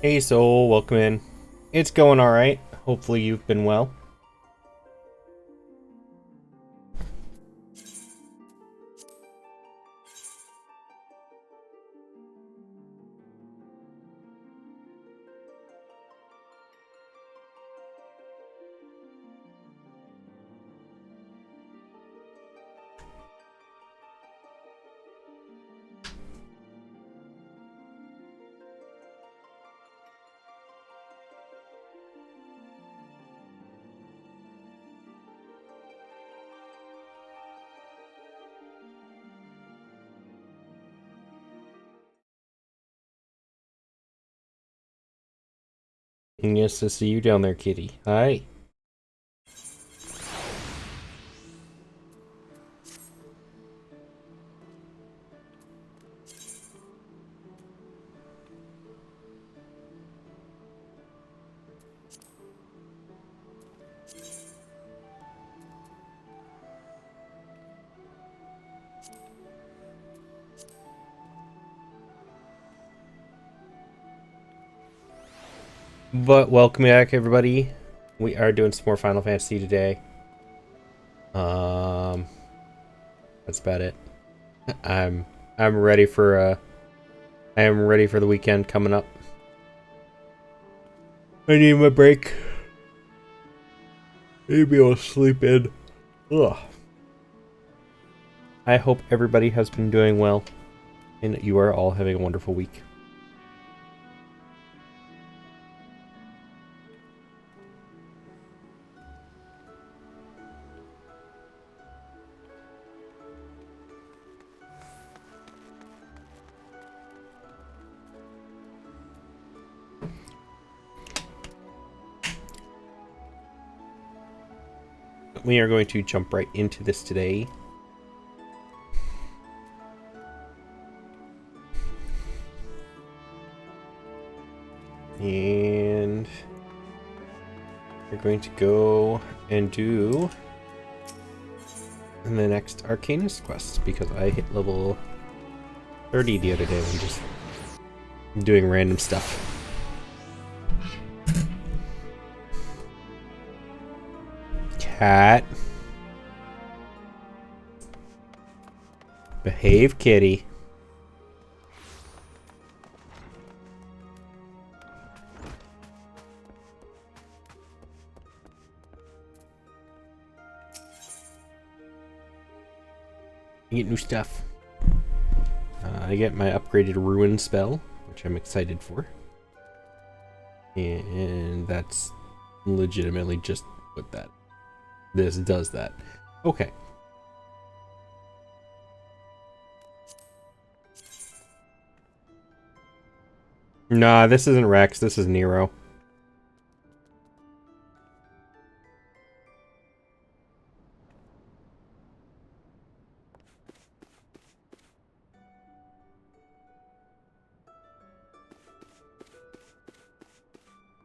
Hey Soul, welcome in. It's going alright. Hopefully you've been well. And yes, to see you down there, kitty. Hi. But welcome back, everybody. We are doing some more Final Fantasy today. That's about it. I'm ready for I am ready for the weekend coming up. I need my break. Maybe I'll sleep in. Ugh. I hope everybody has been doing well and that you are all having a wonderful week. We are going to jump right into this today. And we're going to go and do the next Arcanist quest because I hit level 30 the other day when just doing random stuff. Cat. Behave, kitty. I get new stuff. I get my upgraded Ruin spell, which I'm excited for. And that's legitimately just what this does that. Okay. Nah, this isn't Rex, this is Nero.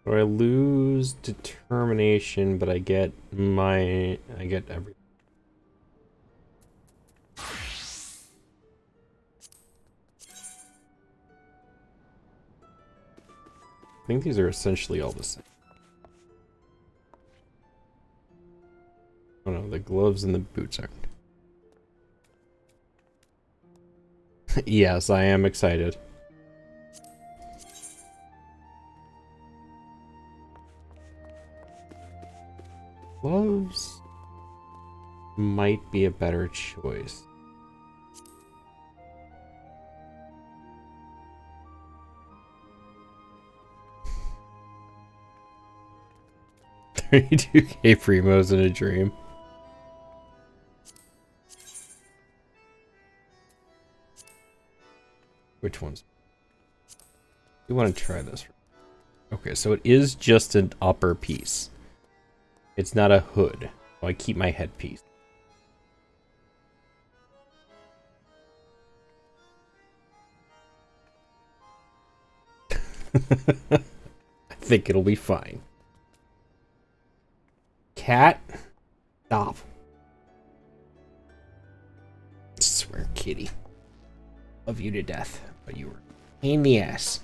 So I lose determination, but I get everything. I think these are essentially all the same. Oh no, the gloves and the boots aren't. Yes, I am excited. Gloves might be a better choice. $32K primos in a dream. Which ones? You want to try this? Okay, so it is just an upper piece. It's not a hood. So I keep my headpiece. I think it'll be fine. Cat, stop. I swear, kitty. Love you to death, but you were a pain in the ass.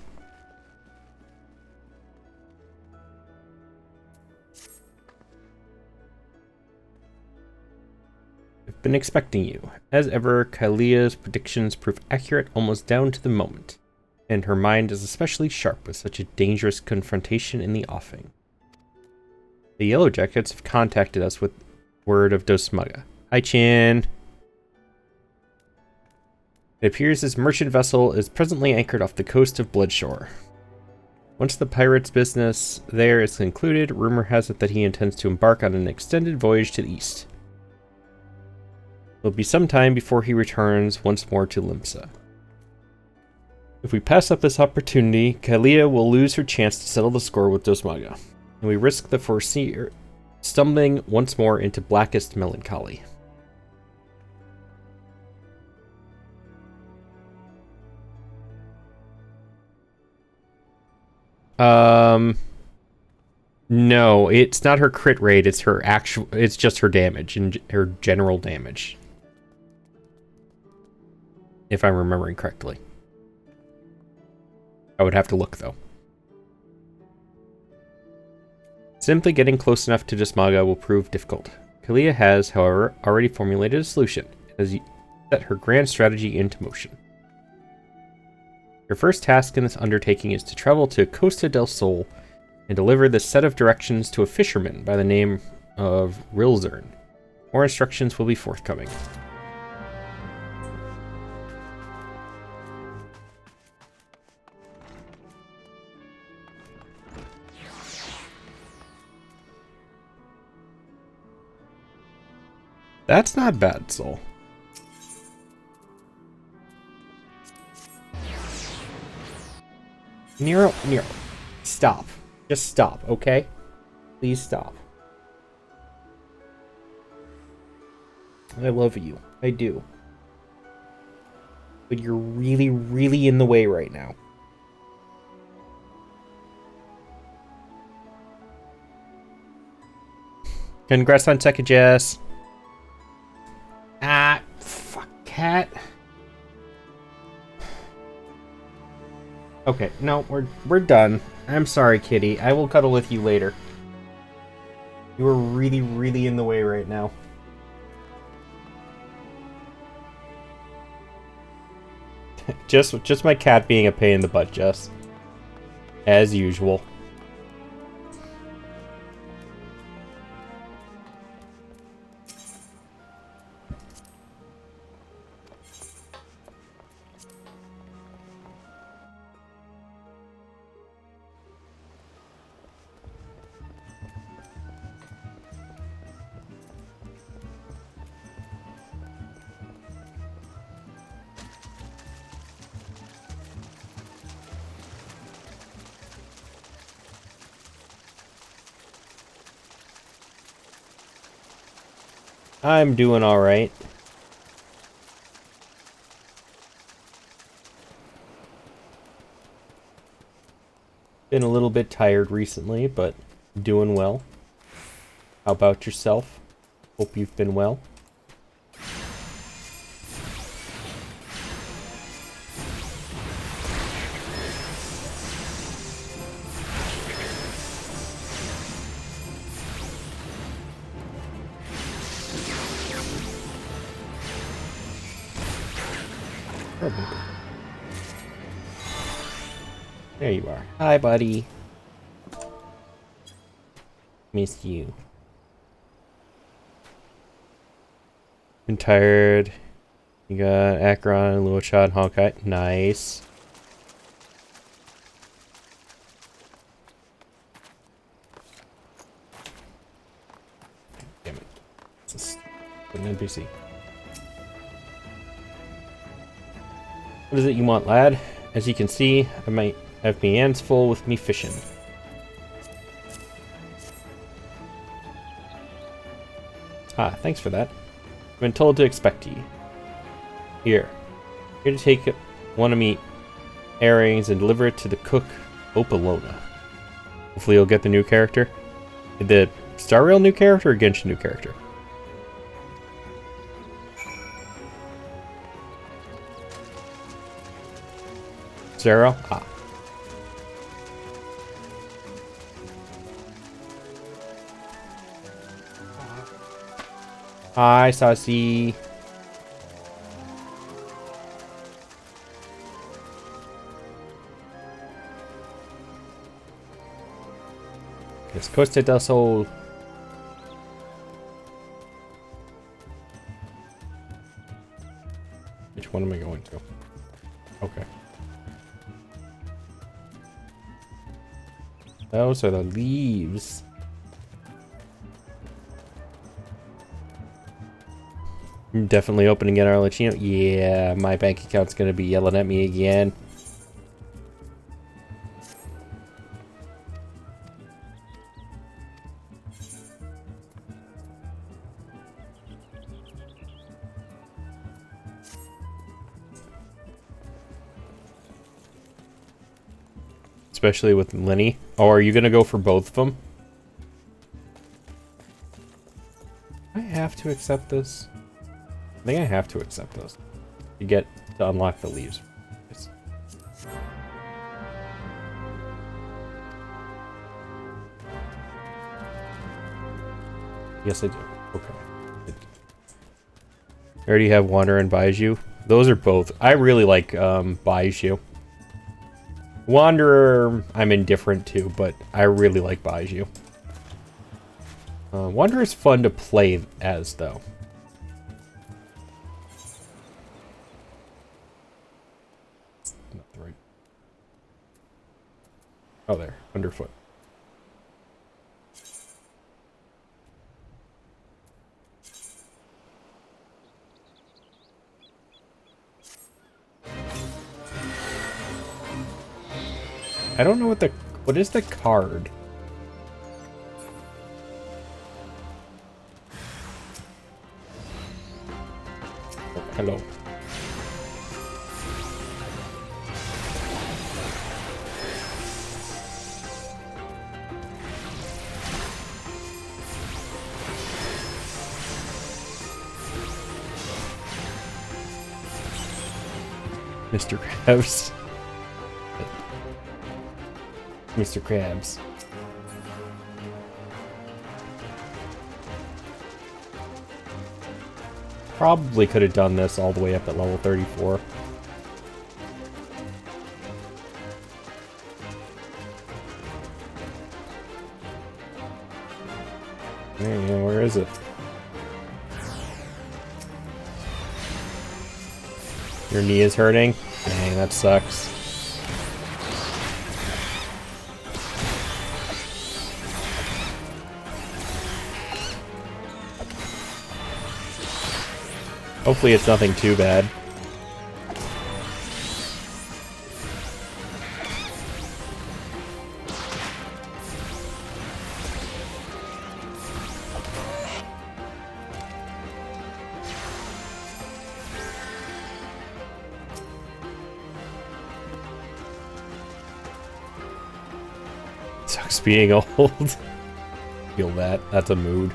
Been expecting you. As ever, Kylia's predictions prove accurate almost down to the moment, and her mind is especially sharp with such a dangerous confrontation in the offing. The Yellow Jackets have contacted us with word of Dosmaga. Hi, Chin. It appears this merchant vessel is presently anchored off the coast of Bloodshore. Once the pirate's business there is concluded, rumor has it that he intends to embark on an extended voyage to the east. It will be some time before he returns once more to Limsa. If we pass up this opportunity, Kylia will lose her chance to settle the score with Dosmaga, and we risk the foreseer stumbling once more into blackest melancholy. No, it's not her crit rate, it's her actual, it's just her damage and her general damage. If I'm remembering correctly. I would have to look, though. Simply getting close enough to Dosmaga will prove difficult. Kylia has, however, already formulated a solution, and has set her grand strategy into motion. Your first task in this undertaking is to travel to Costa del Sol and deliver this set of directions to a fisherman by the name of Rilzern. More instructions will be forthcoming. That's not bad, Soul. Nero, stop. Just stop, okay? Please stop. I love you. I do. But you're really, really in the way right now. Congrats on second, Jess. Ah, fuck, cat. Okay, no, we're done. I'm sorry, kitty. I will cuddle with you later. You are really, really in the way right now. just my cat being a pain in the butt, Jess. As usual. I'm doing alright. Been a little bit tired recently, but doing well. How about yourself? Hope you've been well. There you are. Hi, buddy. Missed you. Been tired. You got Akron, Luocha, and Honkai. Nice. Damn it. It's an NPC. What is it you want, lad? As you can see, I might have my hands full with me fishing. Ah, thanks for that. I've been told to expect you. Here to take one of me herrings and deliver it to the cook, Opalona. Hopefully you'll get the new character. The Star Rail new character or Genshin new character? Zero? Ah. Hi, Saucy. It's Costa del Sol. Which one am I going to? Okay. Those are the leaves. I'm definitely opening at Arlecchino. Yeah, my bank account's gonna be yelling at me again. Especially with Lenny. Oh, are you gonna go for both of them? I have to accept this. I think I have to accept this to unlock the leaves. Yes, I do. Okay. I already have Wander and Baiju. Those are both. I really like Baiju. Wanderer, I'm indifferent to, but I really like Baiju. Wanderer is fun to play as, though. Not the right. Oh, there. Underfoot. I don't know what is the card? Oh, hello. Mr. Krabs. Mr. Krabs. Probably could have done this all the way up at level 34. Man, where is it? Your knee is hurting? Dang, that sucks. Hopefully it's nothing too bad. Sucks being old. Feel that. That's a mood.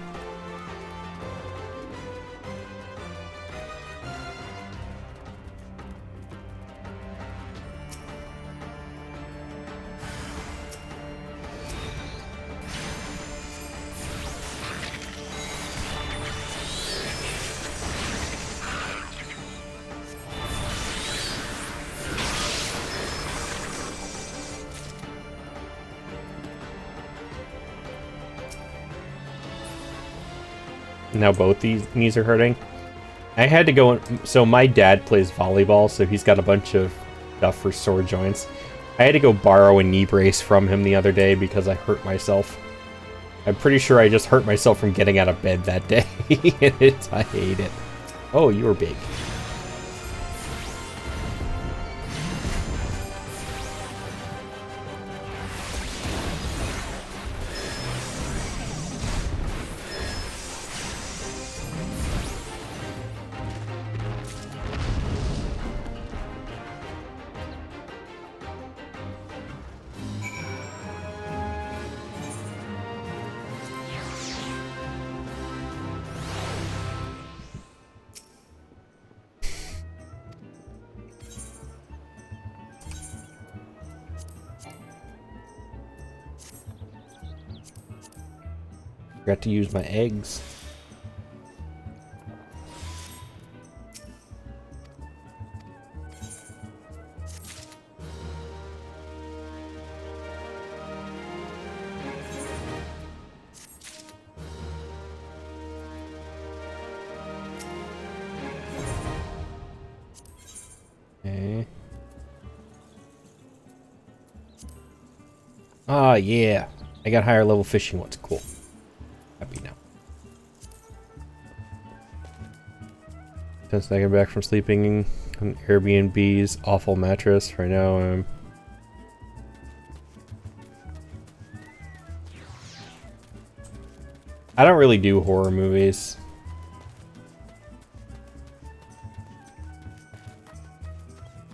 Now both these knees are hurting. I had to go. So my dad plays volleyball, so he's got a bunch of stuff for sore joints. I had to go borrow a knee brace from him the other day because I hurt myself. I'm pretty sure I just hurt myself from getting out of bed that day. I hate it. Oh, you were big. Forgot to use my eggs. Ah, yeah. I got higher level fishing ones. Cool. Happy now. Since I got back from sleeping on Airbnb's awful mattress, right now I don't really do horror movies.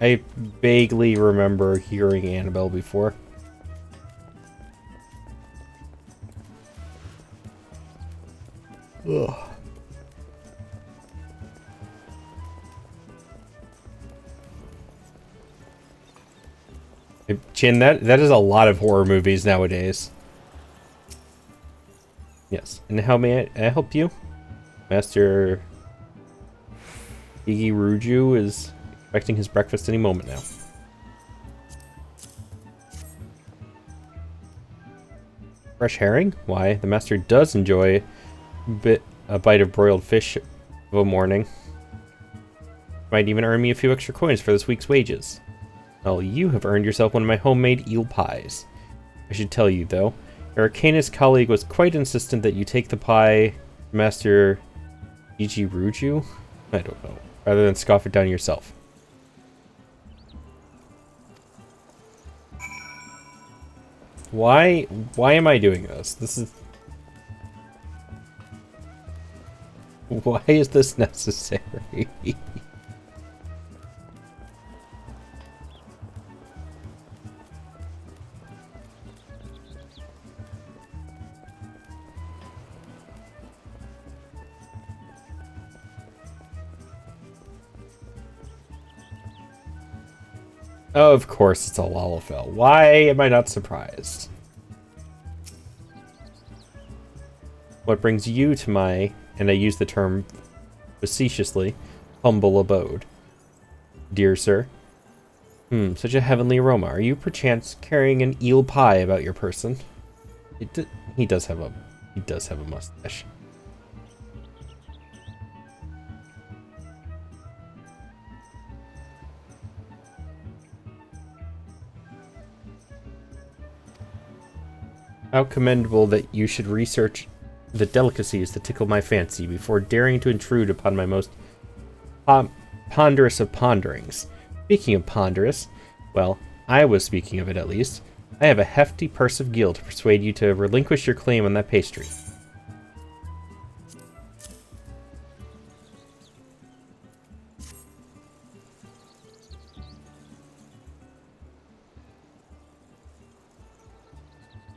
I vaguely remember hearing Annabelle before. Ugh. Chin, that is a lot of horror movies nowadays. Yes. And how may I help you? Master Iggy Ruju is expecting his breakfast any moment now. Fresh herring? Why, the master does enjoy a bite of broiled fish of a morning. Might even earn me a few extra coins for this week's wages. Well, you have earned yourself one of my homemade eel pies. I should tell you, though, your Arcanist colleague was quite insistent that you take the pie to Master Gigi Ruju? I don't know. Rather than scoff it down yourself. Why am I doing this? This is... Why is this necessary? Oh, of course it's a Lalafell. Why am I not surprised? What brings you to my, and I use the term facetiously, humble abode? Dear sir. Such a heavenly aroma. Are you perchance carrying an eel pie about your person? He does have a mustache. How commendable that you should research the delicacies that tickle my fancy before daring to intrude upon my most ponderous of ponderings. Speaking of ponderous, well, I was speaking of it at least. I have a hefty purse of gil to persuade you to relinquish your claim on that pastry.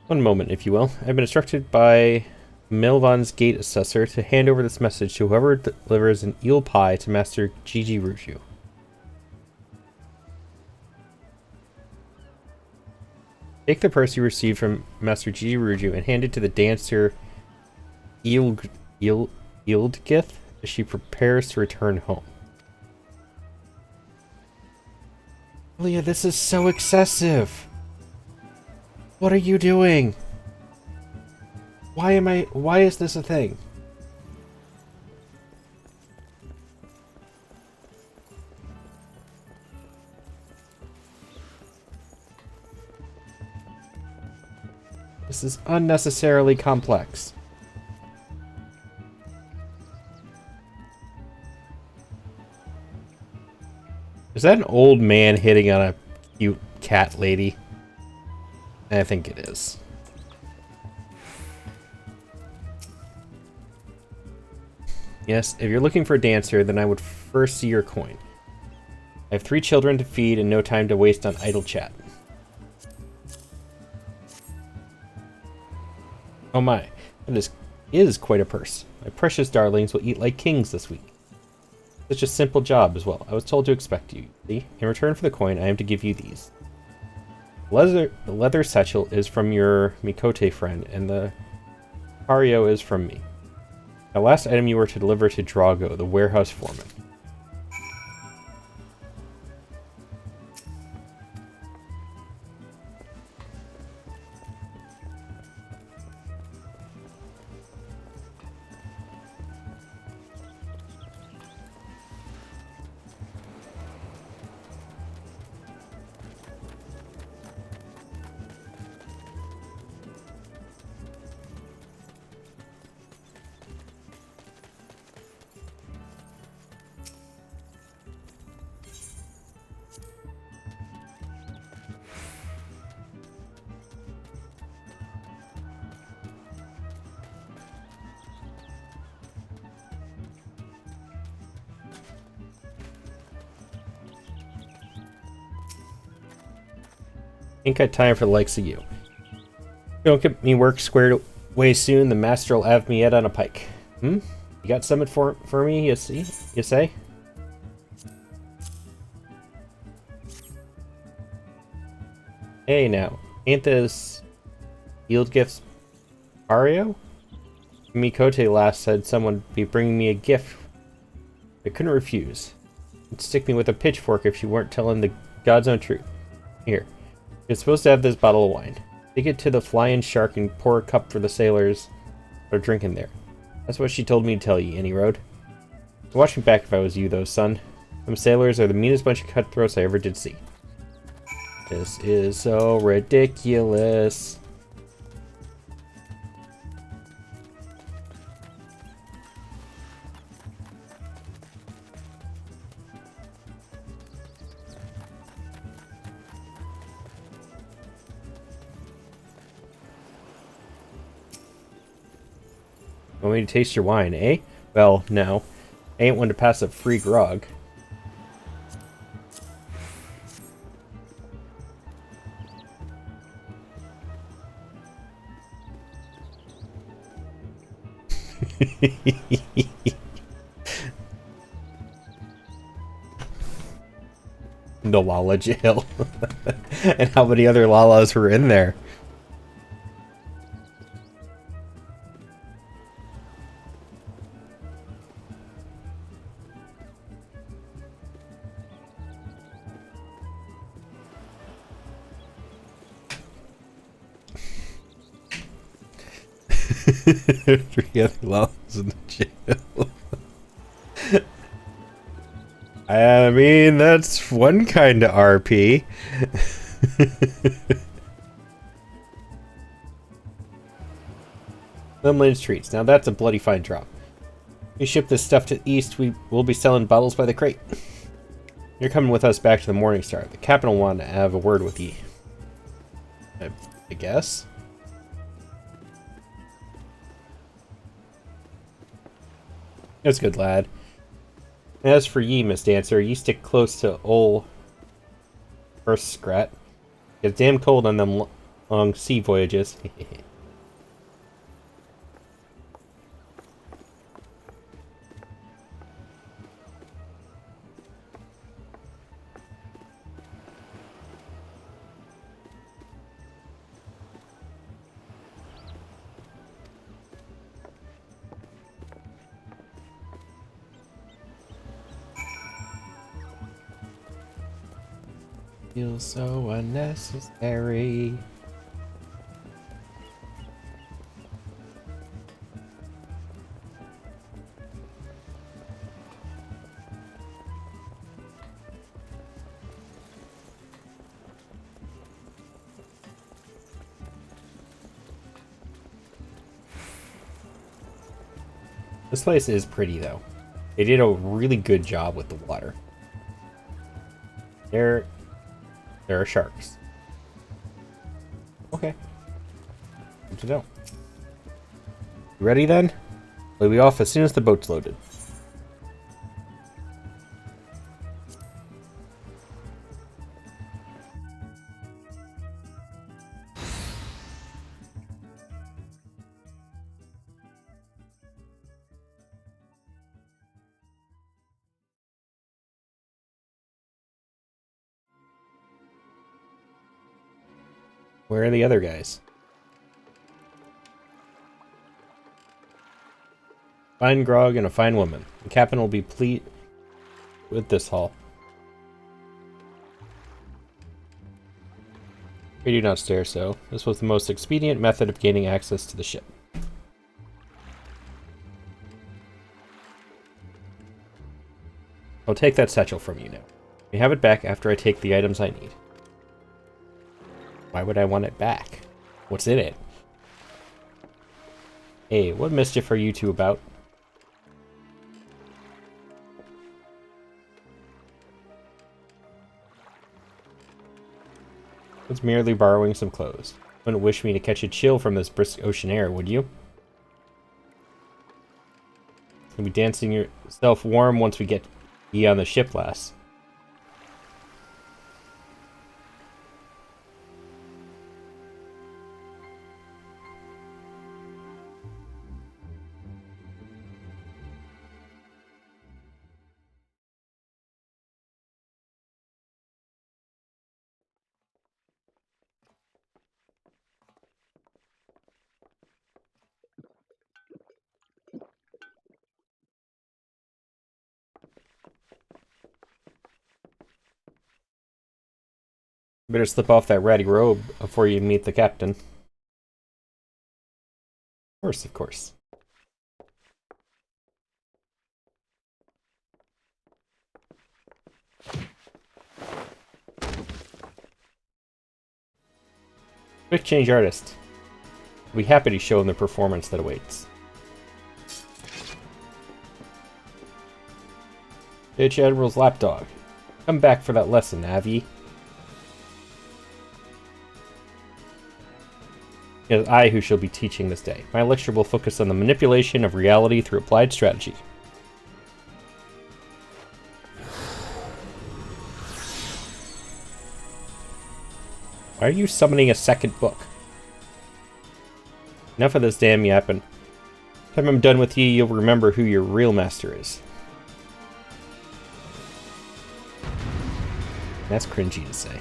One moment, if you will. I've been instructed by Melvan's gate assessor to hand over this message to whoever delivers an eel pie to Master Gigi Ruju. Take the purse you received from Master Gigi Ruju and hand it to the dancer Yildgith as she prepares to return home. Leah, this is so excessive. What are you doing? Why is this a thing? This is unnecessarily complex. Is that an old man hitting on a cute cat lady? I think it is. Yes, if you're looking for a dancer, then I would first see your coin. I have 3 children to feed and no time to waste on idle chat. Oh my, that is quite a purse. My precious darlings will eat like kings this week. Such a simple job as well. I was told to expect you. See? In return for the coin, I am to give you these. The leather satchel is from your Mikote friend, and the Cario is from me. The last item you were to deliver to Drago, the warehouse foreman. Ain't got time for the likes of you. Don't get me work squared away soon, the master'll have me head on a pike. Hmm? You got something for me, you see? You say? Hey now, ain't this yield gifts Ario? Mikote last said someone would be bringing me a gift. I couldn't refuse. It'd stick me with a pitchfork if you weren't telling the God's own truth. Here, you're supposed to have this bottle of wine. Take it to the Flying Shark and pour a cup for the sailors that are drinking there. That's what she told me to tell you, Annie Road. Watch me back if I was you, though, son. Them sailors are the meanest bunch of cutthroats I ever did see. This is so ridiculous. Want me to taste your wine, eh? Well, no. I ain't one to pass up free grog. The Lala jail. And how many other Lalas were in there? Three other Lalas in the jail. I mean, that's one kind of RP. Limeline's treats. Now that's a bloody fine drop. We ship this stuff to the east, we will be selling bottles by the crate. You're coming with us back to the Morning Star. The captain will want to have a word with you. I guess? That's good, lad. As for ye, Miss Dancer, ye stick close to ol' First Scrat. It's damn cold on them long sea voyages. Feels so unnecessary. This place is pretty, though. They did a really good job with the water. There are sharks. Okay. Good to know. You ready then? We'll be off as soon as the boat's loaded. Where are the other guys? Fine grog and a fine woman. The captain will be pleased with this haul. We do not stare so. This was the most expedient method of gaining access to the ship. I'll take that satchel from you now. We have it back after I take the items I need. Why would I want it back? What's in it? Hey, what mischief are you two about? It's merely borrowing some clothes. Wouldn't wish me to catch a chill from this brisk ocean air, would you? You'll be dancing yourself warm once we get ye on the ship, lass. Better slip off that ratty robe before you meet the captain. Of course, of course. Quick change artist. We'll be happy to show him the performance that awaits. Bitch Admiral's lapdog. Come back for that lesson, Avi. It is I who shall be teaching this day. My lecture will focus on the manipulation of reality through applied strategy. Why are you summoning a second book? Enough of this damn yapping. Time I'm done with you, you'll remember who your real master is. That's cringy to say.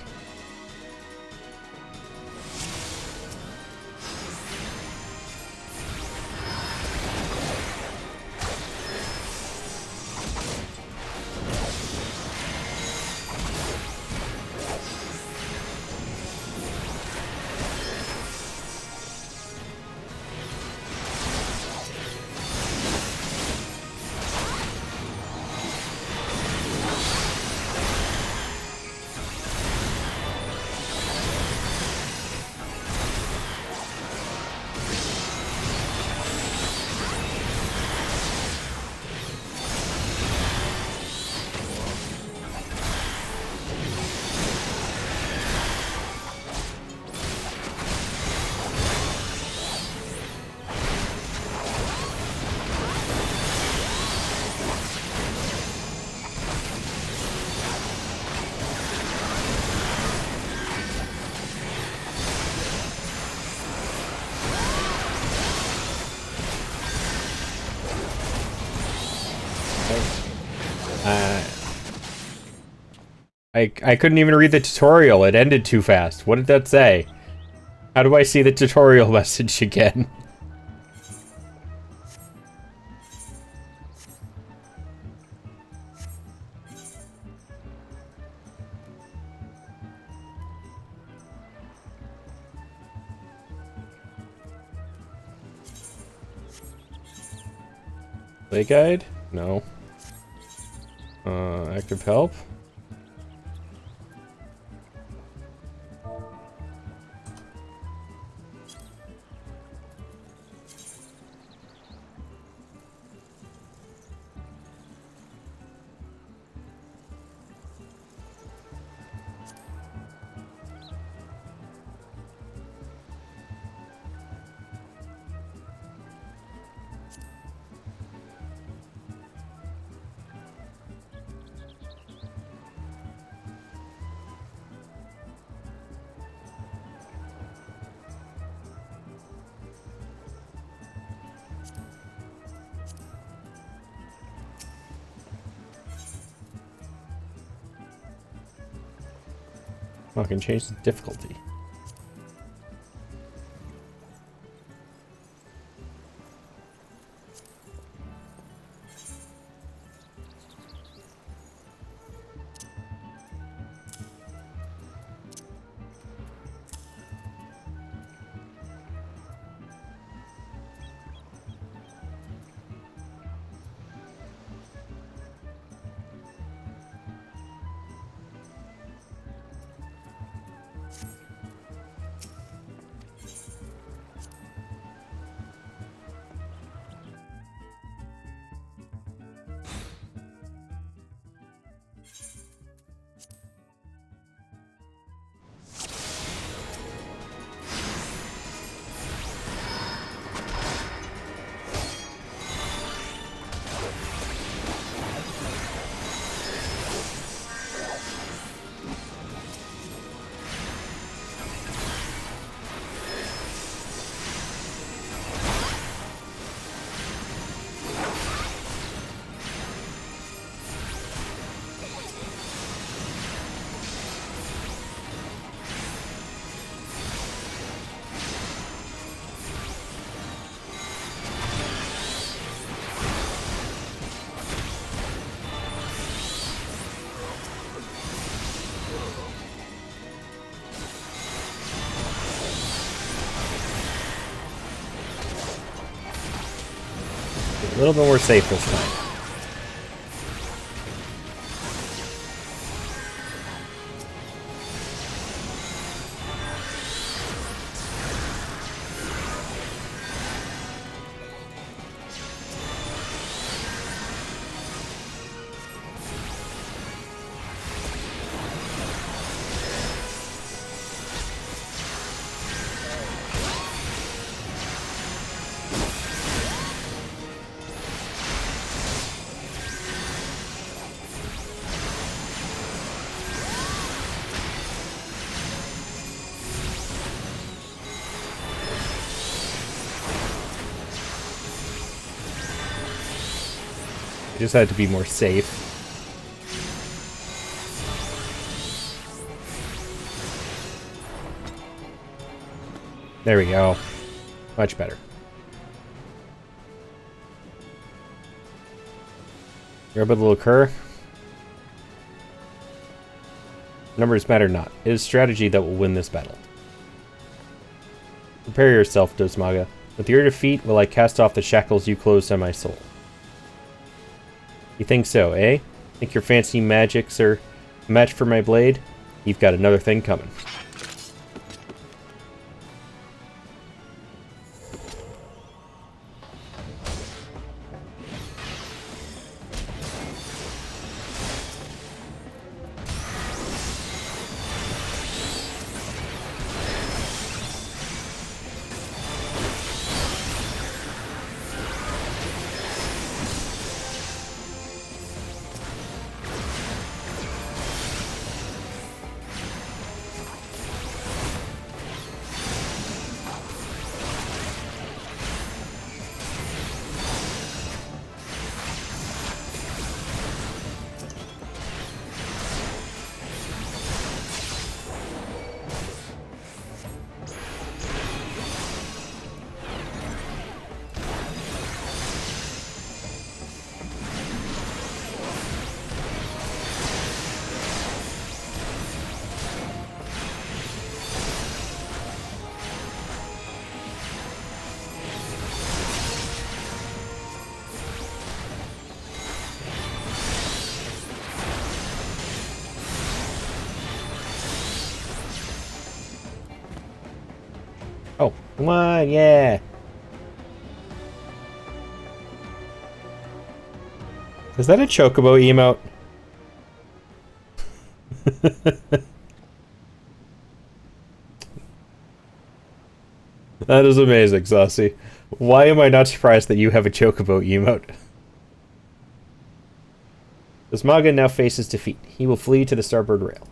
I couldn't even read the tutorial. It ended too fast. What did that say? How do I see the tutorial message again? Play guide? No. Active help? Oh, I can change the difficulty. little bit more safe this time. Just had to be more safe. There we go. Much better. Rebel will occur. Numbers matter not. It is strategy that will win this battle. Prepare yourself, Dosmaga. With your defeat, will I cast off the shackles you closed on my soul. You think so, eh? Think your fancy magics are a match for my blade? You've got another thing coming. Oh, come on, yeah. Is that a chocobo emote? That is amazing, Saucy. Why am I not surprised that you have a chocobo emote? Dosmaga now faces defeat. He will flee to the starboard rail.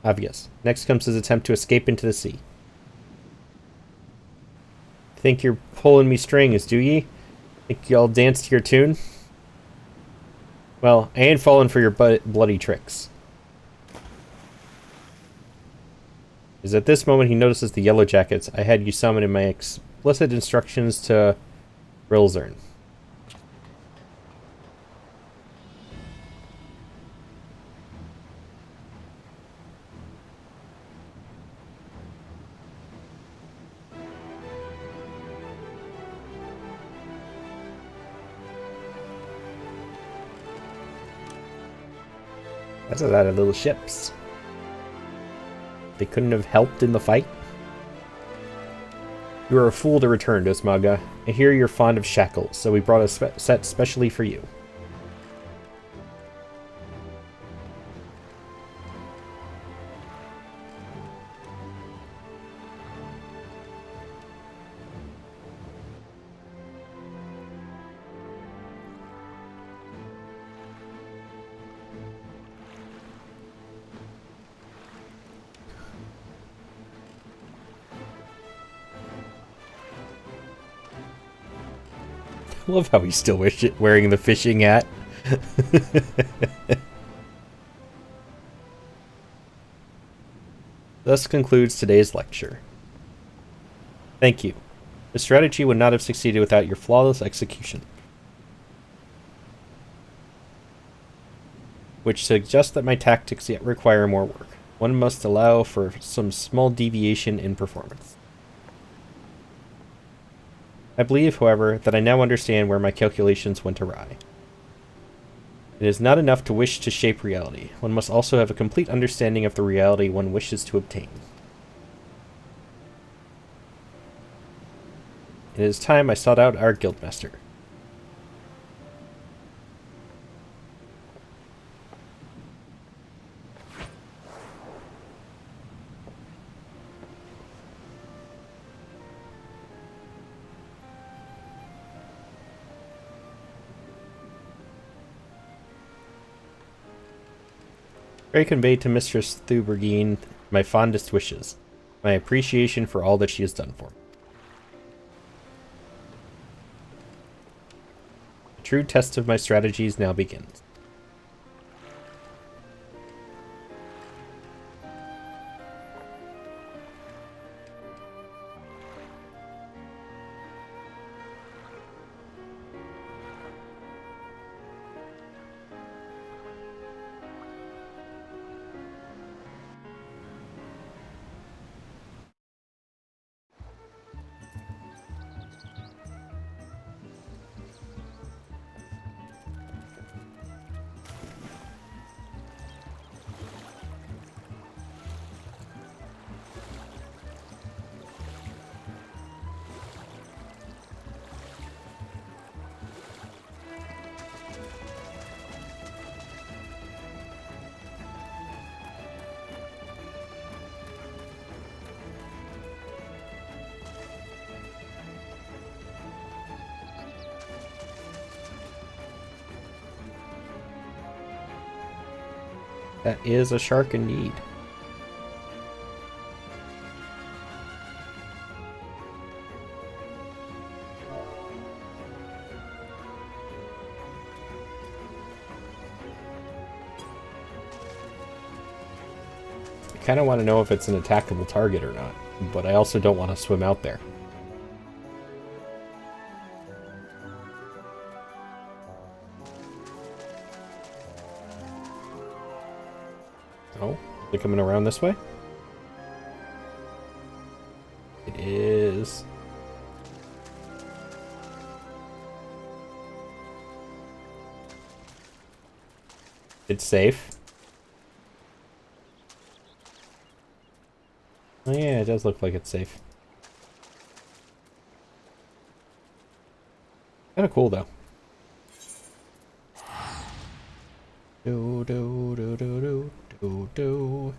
Obvious. Next comes his attempt to escape into the sea. Think you're pulling me strings, do ye? Think y'all dance to your tune? Well, I ain't falling for your bloody tricks. Is at this moment he notices the yellow jackets I had you summon in my explicit instructions to Rilzern. That's a lot of little ships. They couldn't have helped in the fight? You are a fool to return, Dosmaga. I hear you're fond of shackles, so we brought a set specially for you. I love how he's still wearing the fishing hat. Thus concludes today's lecture. Thank you. The strategy would not have succeeded without your flawless execution. Which suggests that my tactics yet require more work. one must allow for some small deviation in performance. I believe, however, that I now understand where my calculations went awry. It is not enough to wish to shape reality. One must also have a complete understanding of the reality one wishes to obtain. It is time I sought out our guildmaster. Pray convey to Mistress Thubergine my fondest wishes, my appreciation for all that she has done for me. The true test of my strategies now begins. That is a shark indeed. I kind of want to know if it's an attackable target or not, but I also don't want to swim out there. Oh, they're coming around this way? It is. It's safe. Oh yeah, it does look like it's safe. Kind of cool though. Do do do do do do do.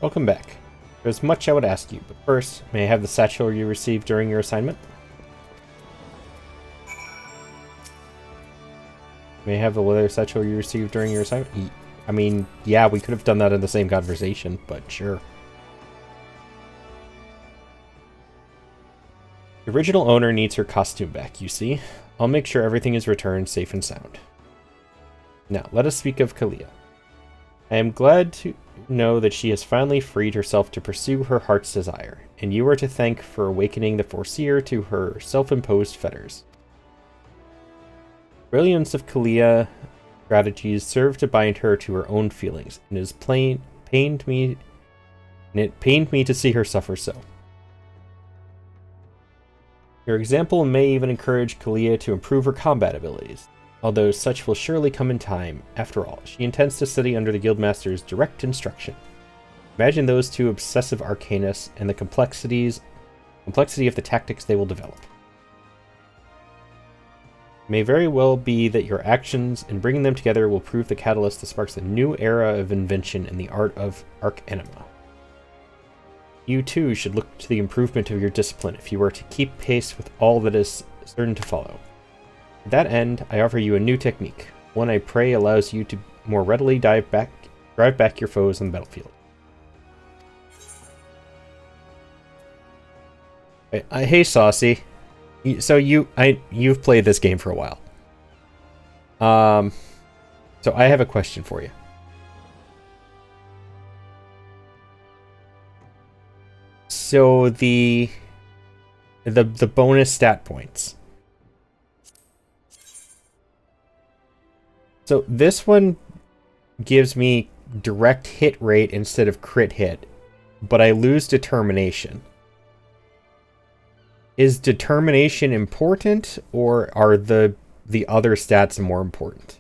Welcome back. There's much I would ask you, but first, may I have the satchel you received during your assignment? May I have the leather satchel you received during your assignment? I mean, yeah, we could have done that in the same conversation, but sure. The original owner needs her costume back, you see. I'll make sure everything is returned safe and sound. Now, let us speak of Kalia. I am glad to know that she has finally freed herself to pursue her heart's desire, and you are to thank for awakening the Foreseer to her self-imposed fetters. Brilliance of Kalia strategies serve to bind her to her own feelings, and it pained me to see her suffer so. Your example may even encourage Kalia to improve her combat abilities. Although such will surely come in time. After all, she intends to study under the Guildmaster's direct instruction. Imagine those two obsessive arcanists and the complexity of the tactics they will develop. It may very well be that your actions in bringing them together will prove the catalyst that sparks a new era of invention in the art of arcanima. You too should look to the improvement of your discipline if you are to keep pace with all that is certain to follow. To that end, I offer you a new technique, one I pray allows you to more readily drive back your foes on the battlefield. Hey, Saucy. So you've played this game for a while. So I have a question for you. So the bonus stat points. So this one gives me direct hit rate instead of crit hit, but I lose determination. Is determination important, or are the other stats more important?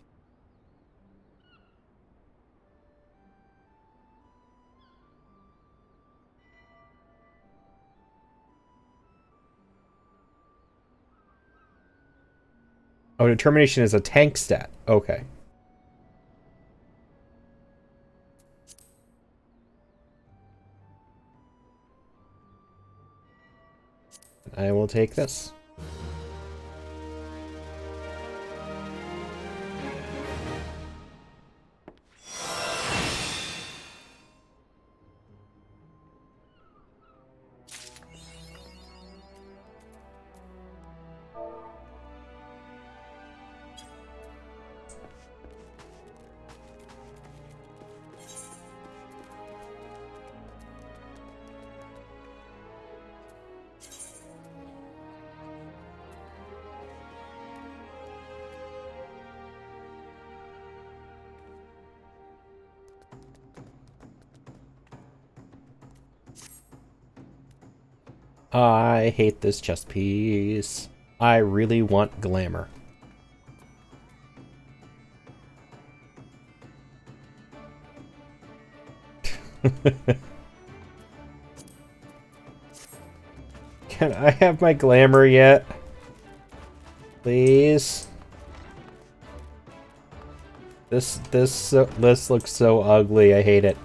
Oh, determination is a tank stat. Okay. I will take this. I hate this chest piece. I really want glamour. Can I have my glamour yet? Please? This looks so ugly. I hate it.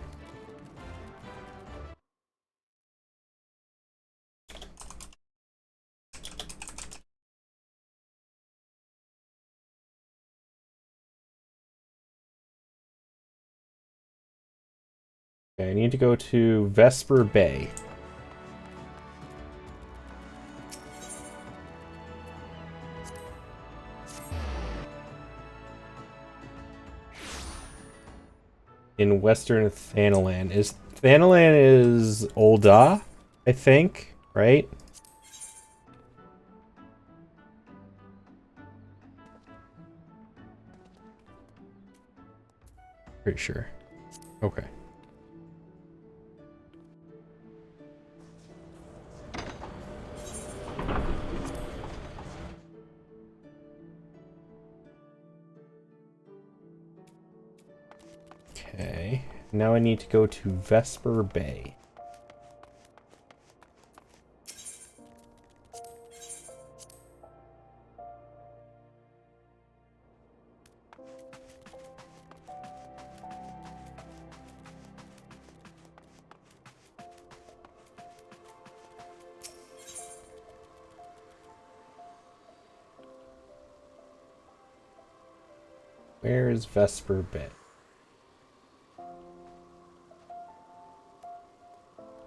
Okay, I need to go to Vesper Bay. In Western Thanalan. Thanalan is Ul'dah, I think, right? Pretty sure. Okay. Okay. Now I need to go to Vesper Bay. Where is Vesper Bay?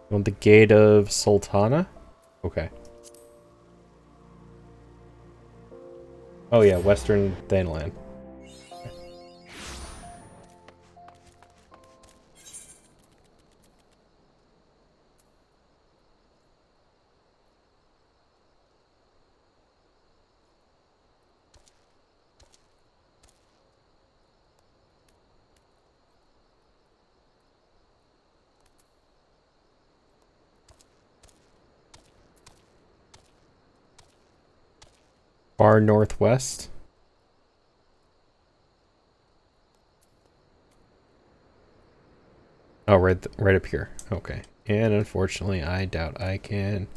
On the Gate of Sultana? Okay. Oh yeah, Western Thanalan. Far northwest. Oh, right up here. Okay. And unfortunately, I doubt I can.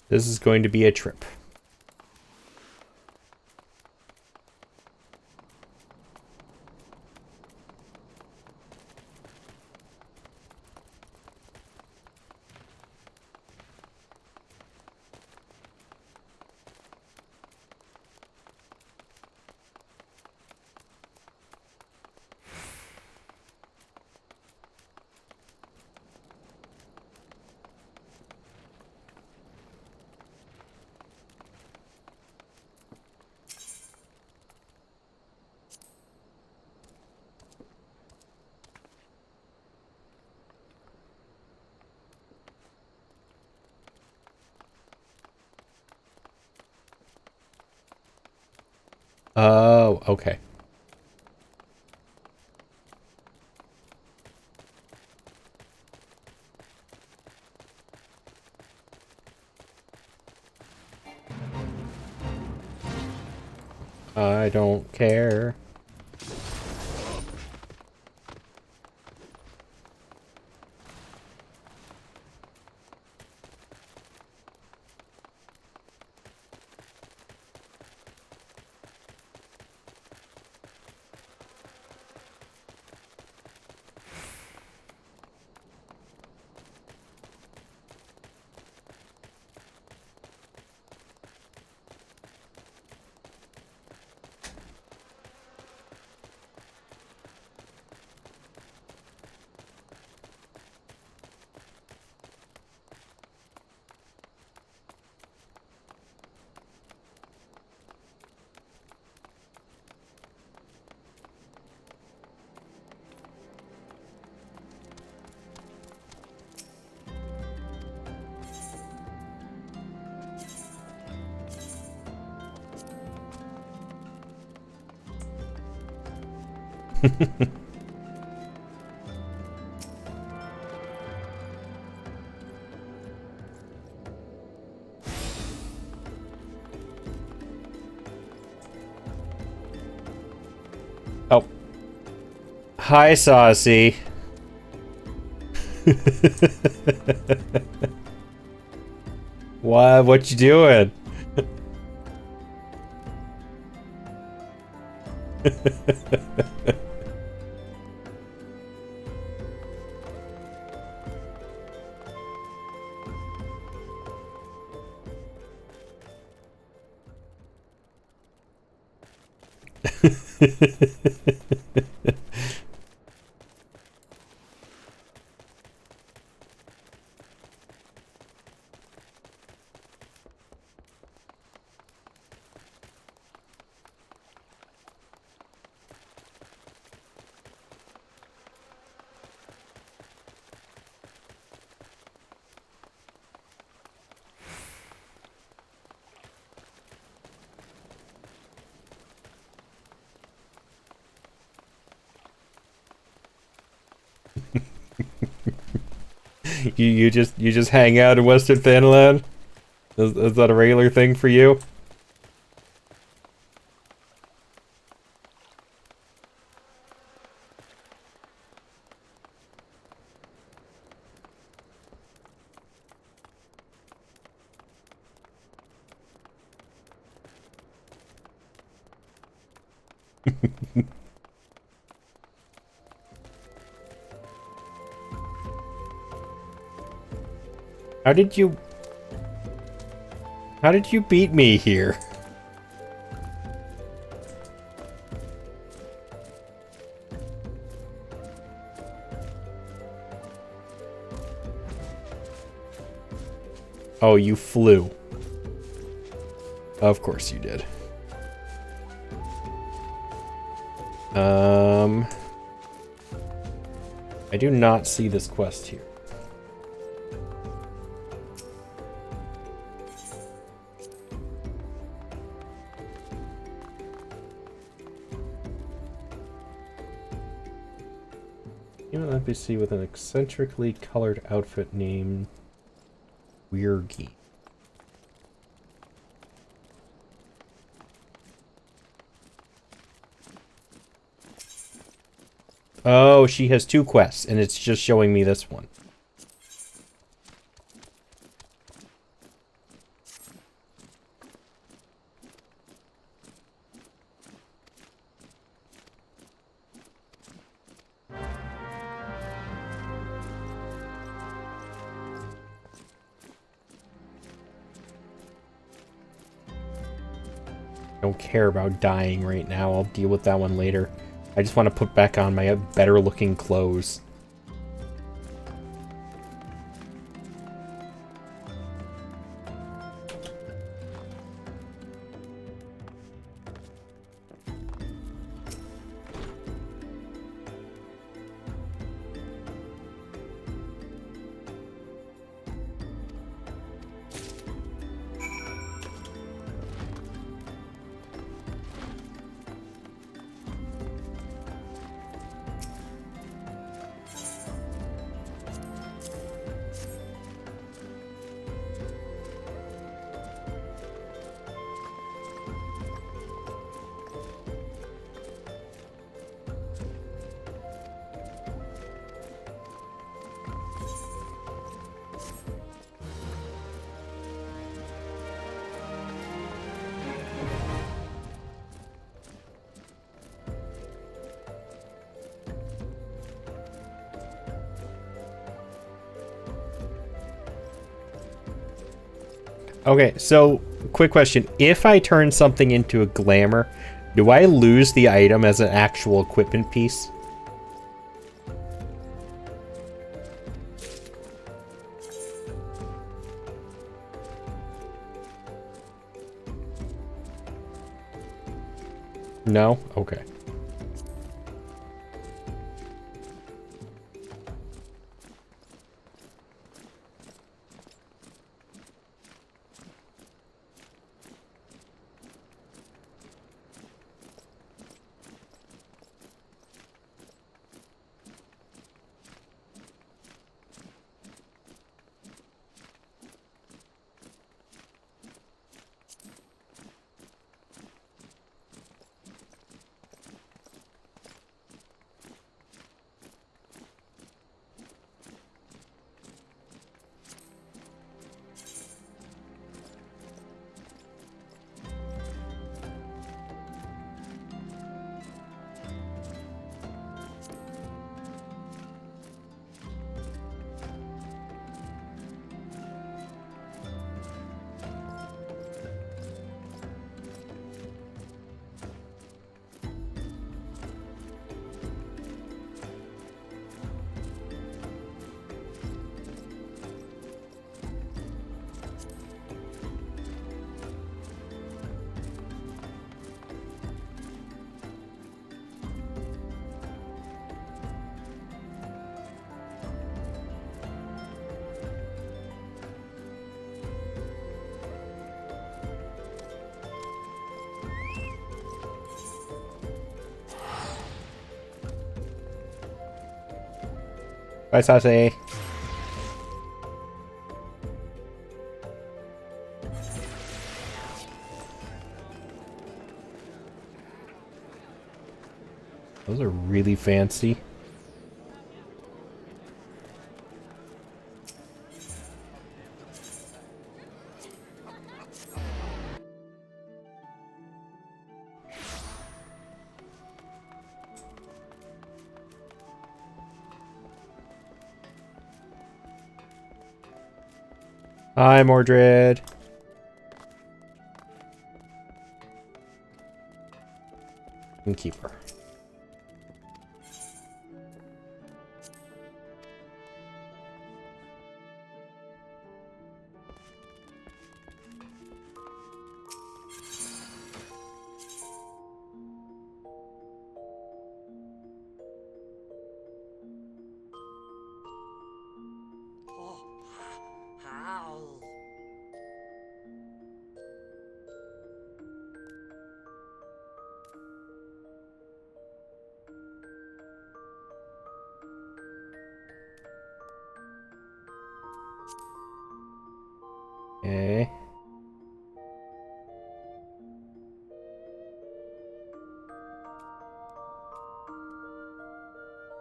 This is going to be a trip. Oh, okay. I don't care. Oh. Hi, Saucy. What you doing? You just hang out in Western Thanalan? Is that a regular thing for you? How did you... How did you beat me here? Oh, you flew. Of course you did. I do not see this quest here. Human NPC with an eccentrically colored outfit named Weirgy. Oh, she has 2 quests, and it's just showing me this one. Don't care about dying right now. I'll deal with that one later. I just want to put back on my better looking clothes. Okay, so quick question. If I turn something into a glamour, do I lose the item as an actual equipment piece? No? Okay. Bye, Sase. Those are really fancy. Hi, Mordred. Innkeeper. Okay.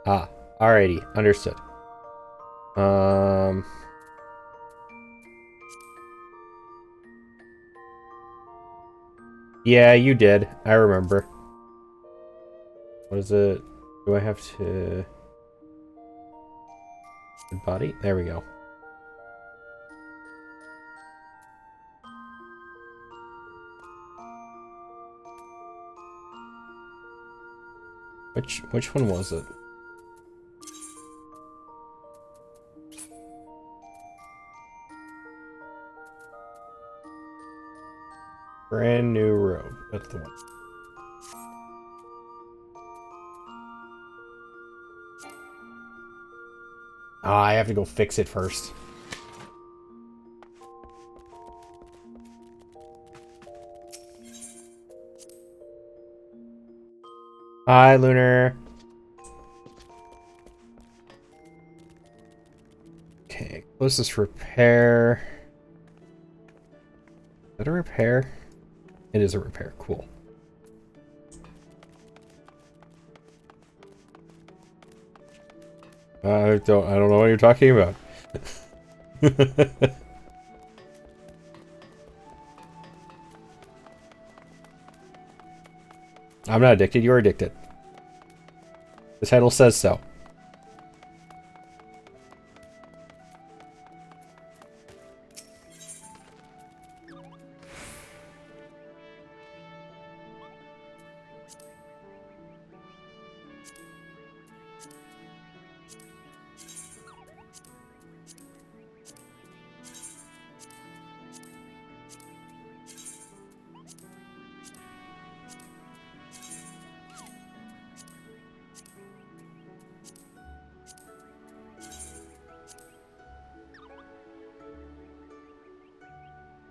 Ah, alrighty, understood. Yeah, you did. I remember. What is it? Do I have to... Body? There we go. Which one was it? Brand new robe. That's the one. Ah, I have to go fix it first. Hi, Lunar. Okay, closest repair. Is that a repair? It is a repair. Cool. I don't know what you're talking about. I'm not addicted. You're addicted. The title says so.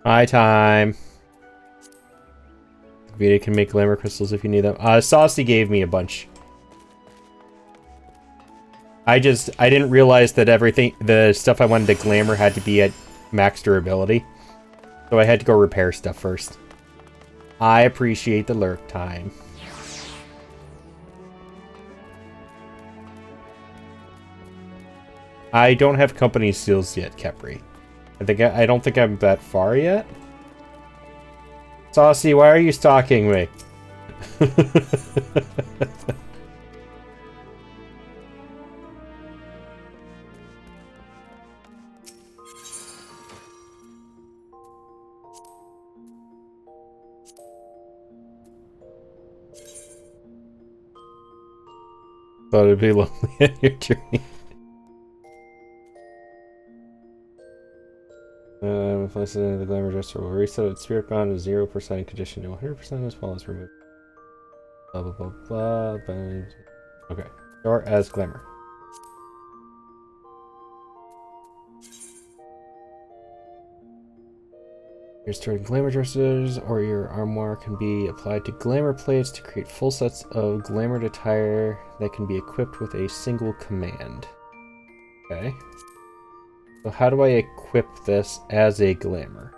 High time. Vita can make glamour crystals if you need them. Saucy gave me a bunch. I didn't realize that the stuff I wanted to glamour had to be at max durability. So I had to go repair stuff first. I appreciate the lurk time. I don't have company seals yet, Kepri. I don't think I'm that far yet. Saucy, why are you stalking me? Thought it'd be lonely on your journey. Place it into the glamour dresser. Will reset its spirit bound to 0% condition to 100% as well as remove. Blah blah blah blah. Okay. Store as glamour. Your stored glamour dresses or your armoire can be applied to glamour plates to create full sets of glamored attire that can be equipped with a single command. Okay. So how do I equip this as a glamour?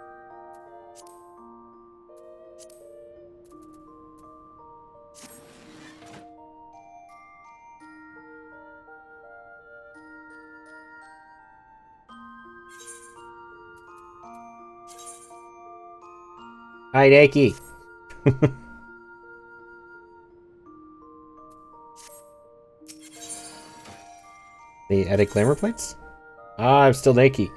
Hi, Nike. The edit glamour plates? Ah, I'm still Nike.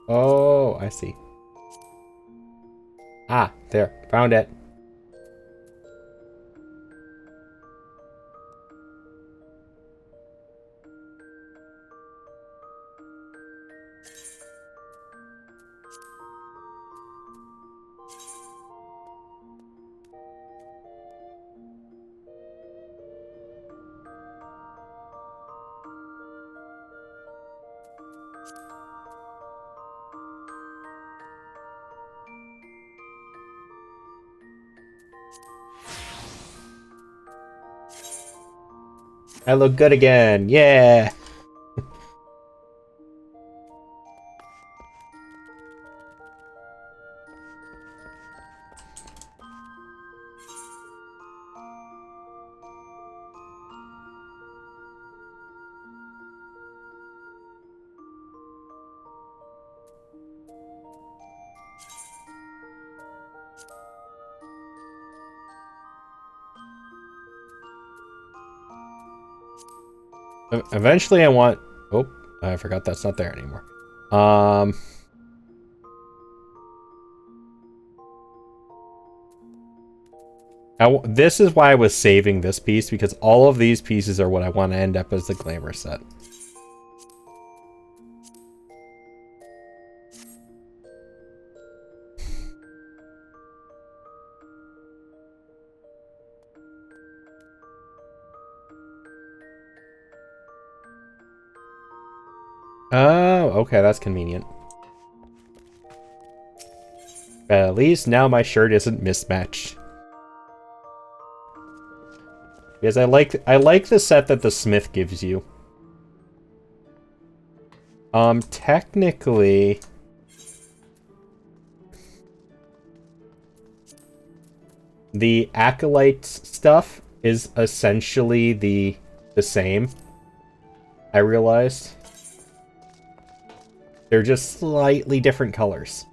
Oh, I see. Ah, there. Found it. I look good again. Yeah. Eventually I want... Oh, I forgot that's not there anymore. This is why I was saving this piece, because all of these pieces are what I want to end up as the glamour set. Oh, okay, that's convenient. But at least now my shirt isn't mismatched. Because I like the set that the smith gives you. Technically... the acolyte stuff is essentially the same. I realized. They're just slightly different colors.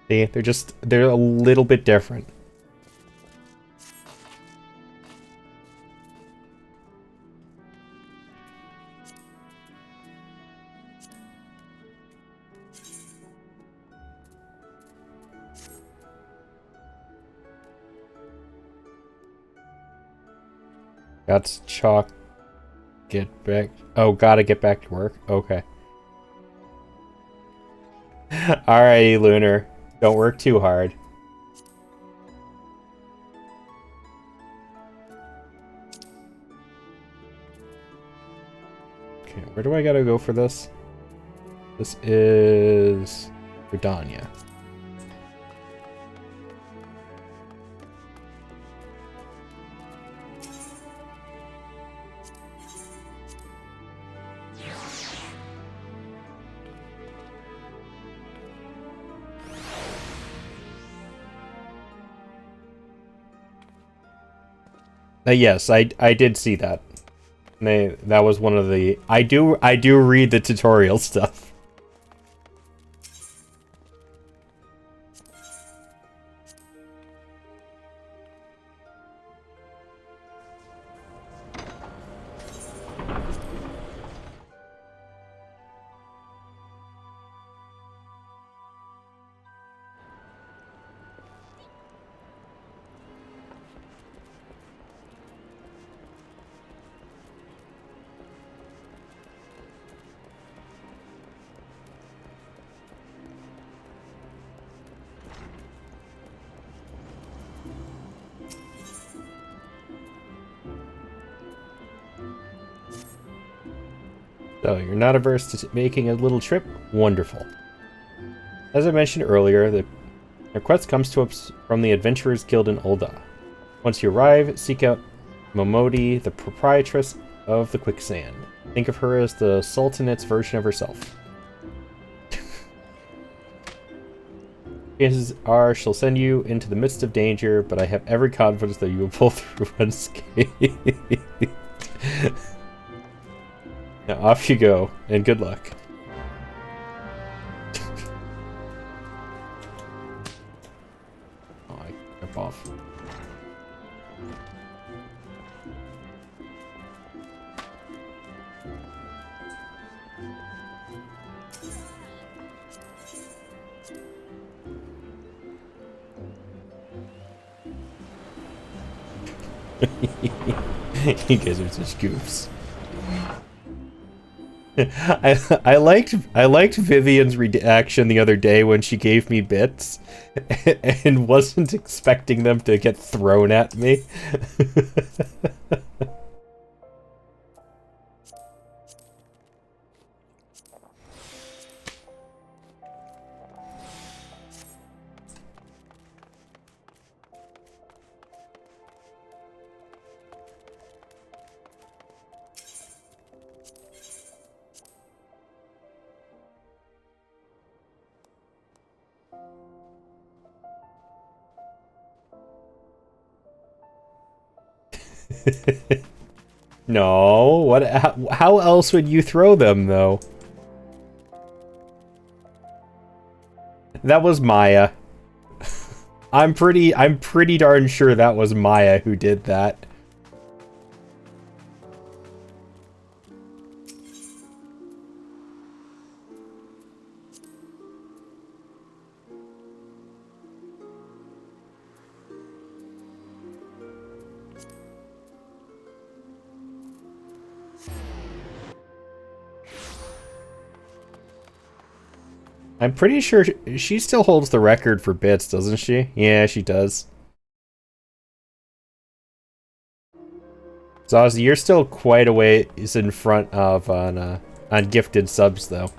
See, they're a little bit different. Got chalk. Get back. Oh, gotta get back to work. Okay. Alrighty, Lunar. Don't work too hard. Okay, where do I gotta go for this? This is Redania. Yes, I did see that. That was one of the... I do read the tutorial stuff. So, you're not averse to making a little trip? Wonderful. As I mentioned earlier, the request comes to us from the Adventurers Guild in Ul'dah. Once you arrive, seek out Momodi, the proprietress of the Quicksand. Think of her as the Sultanet's version of herself. Chances are she'll send you into the midst of danger, but I have every confidence that you will pull through unscathed. Now off you go, and good luck. Oh, I jump off. You guys are such goofs. I liked Vivian's reaction the other day when she gave me bits and wasn't expecting them to get thrown at me. No, what? How else would you throw them, though? That was Maya. I'm pretty darn sure that was Maya who did that. I'm pretty sure she still holds the record for bits, doesn't she? Yeah, she does. So Ozzy, you're still quite a ways in front of on gifted subs, though.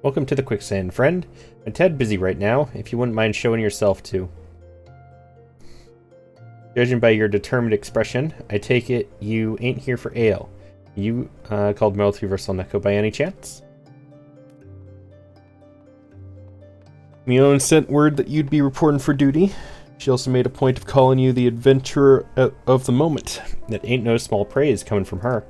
Welcome to the Quicksand, friend. I'm Ted busy right now, if you wouldn't mind showing yourself too. Judging by your determined expression, I take it you ain't here for ale. You called Multiversal Neko by any chance? Mion sent word that you'd be reporting for duty. She also made a point of calling you the adventurer of the moment. That ain't no small praise coming from her.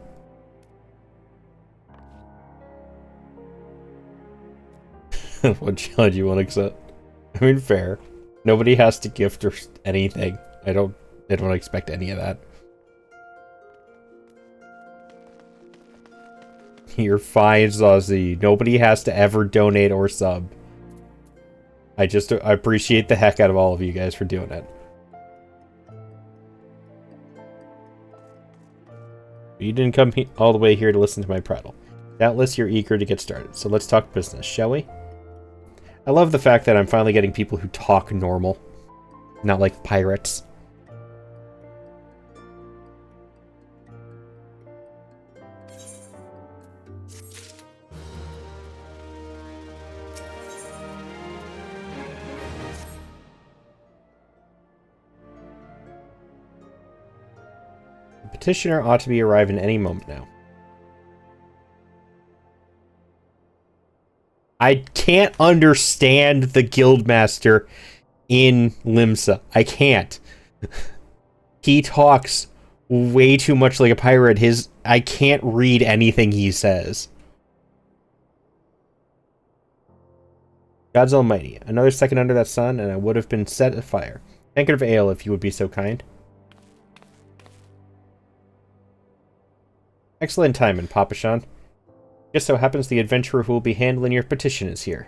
What challenge you want to accept? I mean, fair. Nobody has to gift or anything. I don't expect any of that. You're fine, Zazzy. Nobody has to ever donate or sub. I appreciate the heck out of all of you guys for doing it. You didn't come all the way here to listen to my prattle. Doubtless you're eager to get started, so let's talk business, shall we? I love the fact that I'm finally getting people who talk normal, not like pirates. The petitioner ought to be arriving any moment now. I can't understand the guildmaster in Limsa. I can't. He talks way too much like a pirate. I can't read anything he says. God's almighty. Another second under that sun, and I would have been set afire. Tankard of ale, if you would be so kind. Excellent timing, Papashan. Just so happens the adventurer who will be handling your petition is here.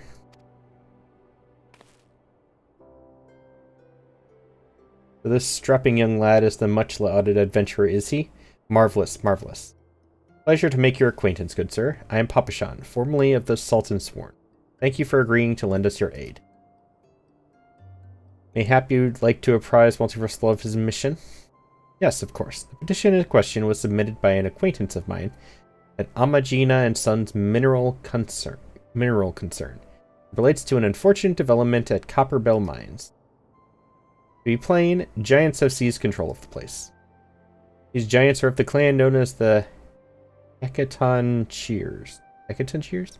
So this strapping young lad is the much-lauded adventurer, is he? Marvelous, marvelous. Pleasure to make your acquaintance, good sir. I am Papashan, formerly of the Sultan Sworn. Thank you for agreeing to lend us your aid. Mayhap you'd like to apprise Multiversal of his mission? Yes, of course. The petition in question was submitted by an acquaintance of mine at Amagina and Sons Mineral Concern. It relates to an unfortunate development at Copper Bell Mines. To be plain, giants have seized control of the place. These giants are of the clan known as the Hecaton Cheers. Hecaton Cheers?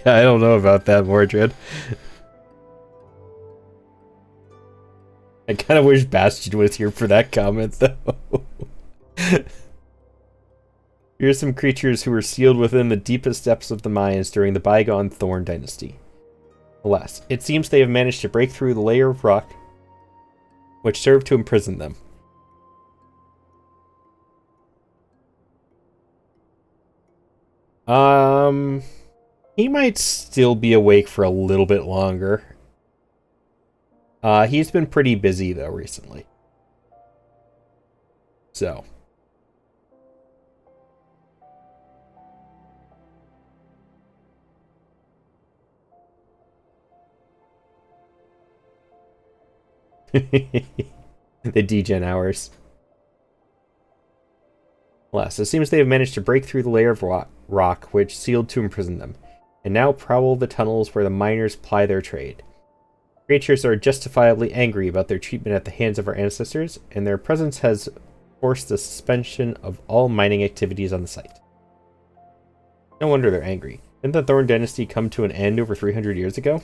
I don't know about that, Mordred. I kind of wish Bastion was here for that comment, though. Here are some creatures who were sealed within the deepest depths of the mines during the bygone Thorn Dynasty. Alas, it seems they have managed to break through the layer of rock which served to imprison them. He might still be awake for a little bit longer. He's been pretty busy, though, recently. So. The degen hours. Alas, it seems they have managed to break through the layer of rock which sealed to imprison them, and now prowl the tunnels where the miners ply their trade. Creatures are justifiably angry about their treatment at the hands of our ancestors, and their presence has forced the suspension of all mining activities on the site. No wonder they're angry. Didn't the Thorn Dynasty come to an end over 300 years ago?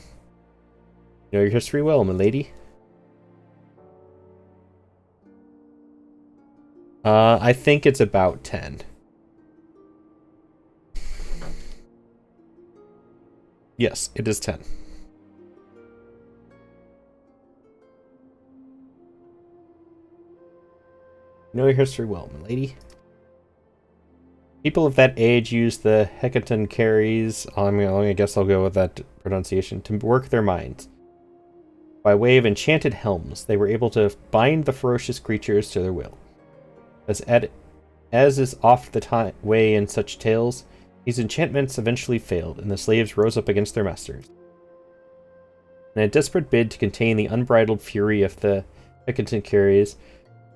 You know your history well, milady. I think it's about 10. Yes, it is 10. You know your history well, milady. People of that age used the Hecaton carries, I guess I'll go with that pronunciation, to work their minds. By way of enchanted helms, they were able to bind the ferocious creatures to their will. As is oft the way in such tales, these enchantments eventually failed, and the slaves rose up against their masters. In a desperate bid to contain the unbridled fury of the Hecaton carries,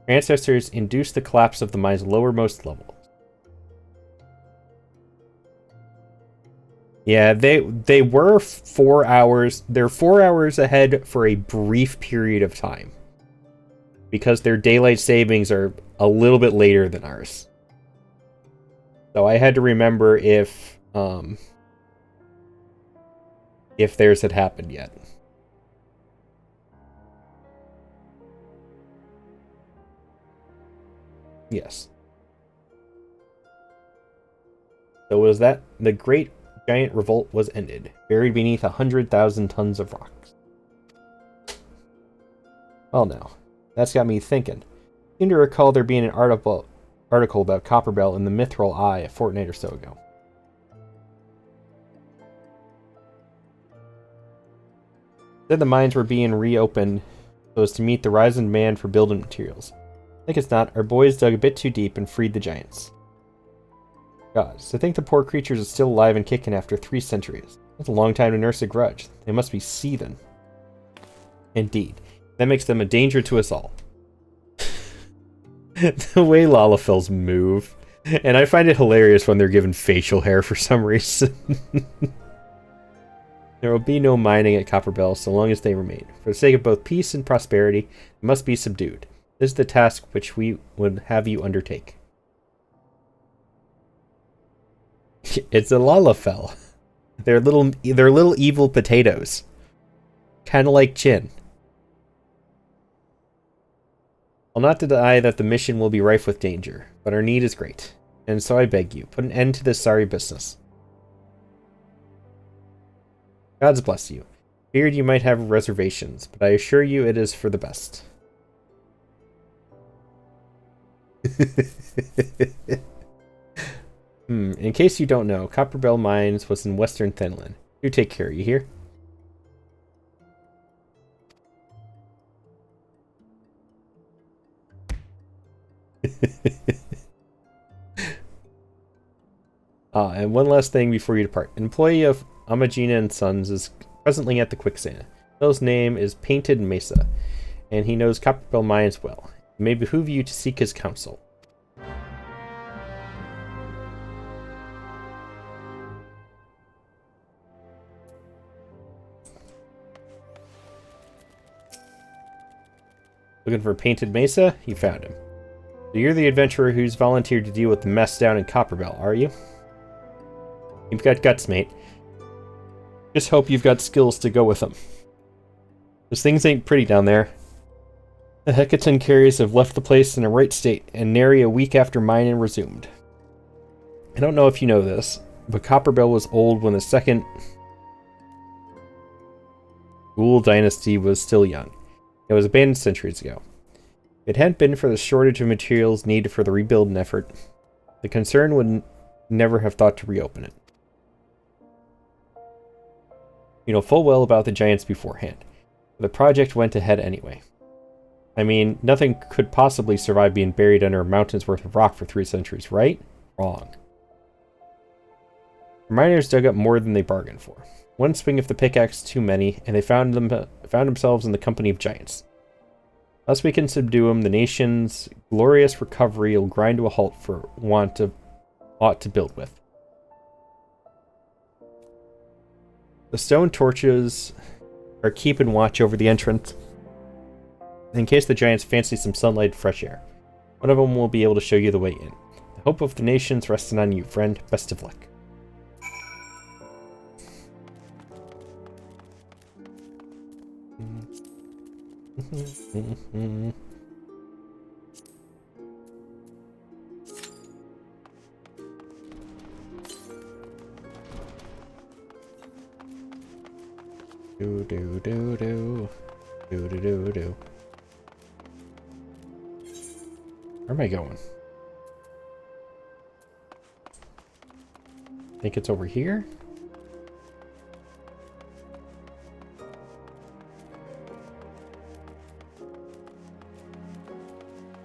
our ancestors induced the collapse of the mine's lowermost level. Yeah, they were 4 hours. They're 4 hours ahead for a brief period of time, because their daylight savings are a little bit later than ours. So I had to remember if theirs had happened yet. Yes. So was that the great giant revolt was ended, buried beneath 100,000 tons of rocks. Well now, that's got me thinking. I seem to recall there being an article article about Copperbell in the Mithril Eye a fortnight or so ago. Said the mines were being reopened so as to meet the rise in demand for building materials. I think it's not. Our boys dug a bit too deep and freed the giants. Gods, to think the poor creatures are still alive and kicking after 3 centuries. That's a long time to nurse a grudge. They must be seething. Indeed. That makes them a danger to us all. The way Lalafels move. And I find it hilarious when they're given facial hair for some reason. There will be no mining at Copperbell so long as they remain. For the sake of both peace and prosperity, they must be subdued. This is the task which we would have you undertake. It's a Lalafell. They're little evil potatoes. Kind of like Chin. I'll not deny that the mission will be rife with danger, but our need is great. And so I beg you, put an end to this sorry business. Gods bless you. Feared you might have reservations, but I assure you it is for the best. In case you don't know, Copperbell Mines was in western Finland. Do take care, you hear? And one last thing before you depart. An employee of Amagina and Sons is presently at the quicksand. His name is Painted Mesa, and he knows Copperbell Mines well. It may behoove you to seek his counsel. Looking for Painted Mesa? You found him. So you're the adventurer who's volunteered to deal with the mess down in Copperbell, are you? You've got guts, mate. Just hope you've got skills to go with them. Those things ain't pretty down there. The Hecaton carriers have left the place in a right state, and nary a week after mining resumed. I don't know if you know this, but Copperbell was old when the second Ghoul dynasty was still young. It was abandoned centuries ago. If it hadn't been for the shortage of materials needed for the rebuilding effort, the concern would never have thought to reopen it. You know full well about the giants beforehand. The project went ahead anyway. I mean, nothing could possibly survive being buried under a mountain's worth of rock for 3 centuries, right? Wrong. The miners dug up more than they bargained for. One swing of the pickaxe too many, and they found themselves in the company of giants. Unless we can subdue them, the nation's glorious recovery will grind to a halt for want of aught to build with. The stone torches are keeping watch over the entrance, in case the giants fancy some sunlight and fresh air. One of them will be able to show you the way in. The hope of the nation's resting on you, friend. Best of luck. Do do do do do do do do. Where am I going? I think it's over here.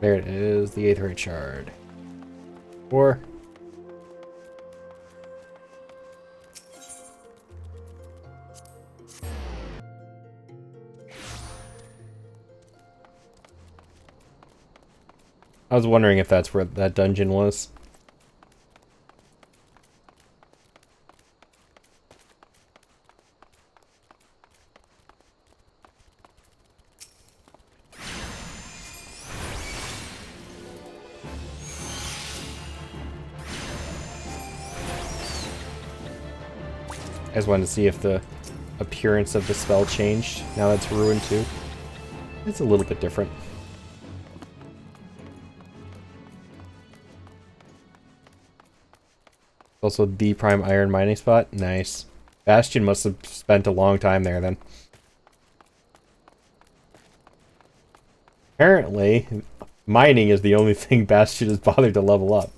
There it is, the Aetherite Shard. 4. I was wondering if that's where that dungeon was. I just wanted to see if the appearance of the spell changed now that it's ruined too. It's a little bit different. Also the prime iron mining spot. Nice. Bastion must have spent a long time there then. Apparently, mining is the only thing Bastion has bothered to level up.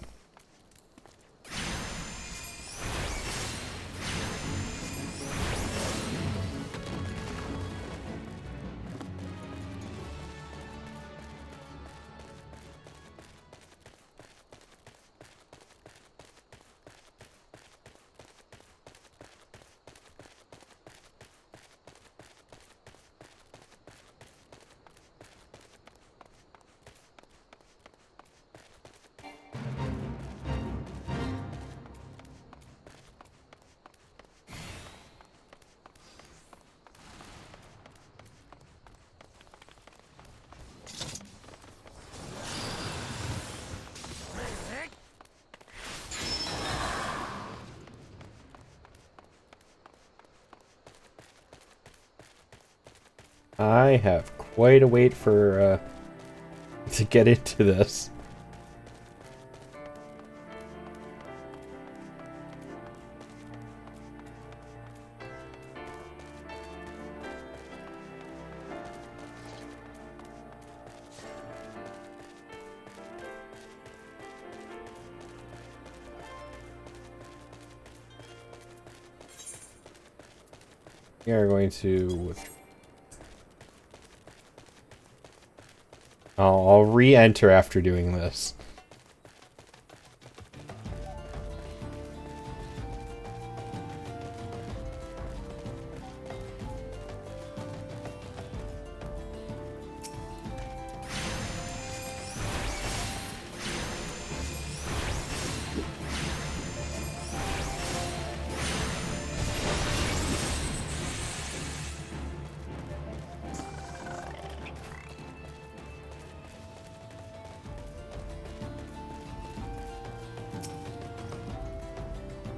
I have quite a wait for to get into this. We are going to... I'll re-enter after doing this.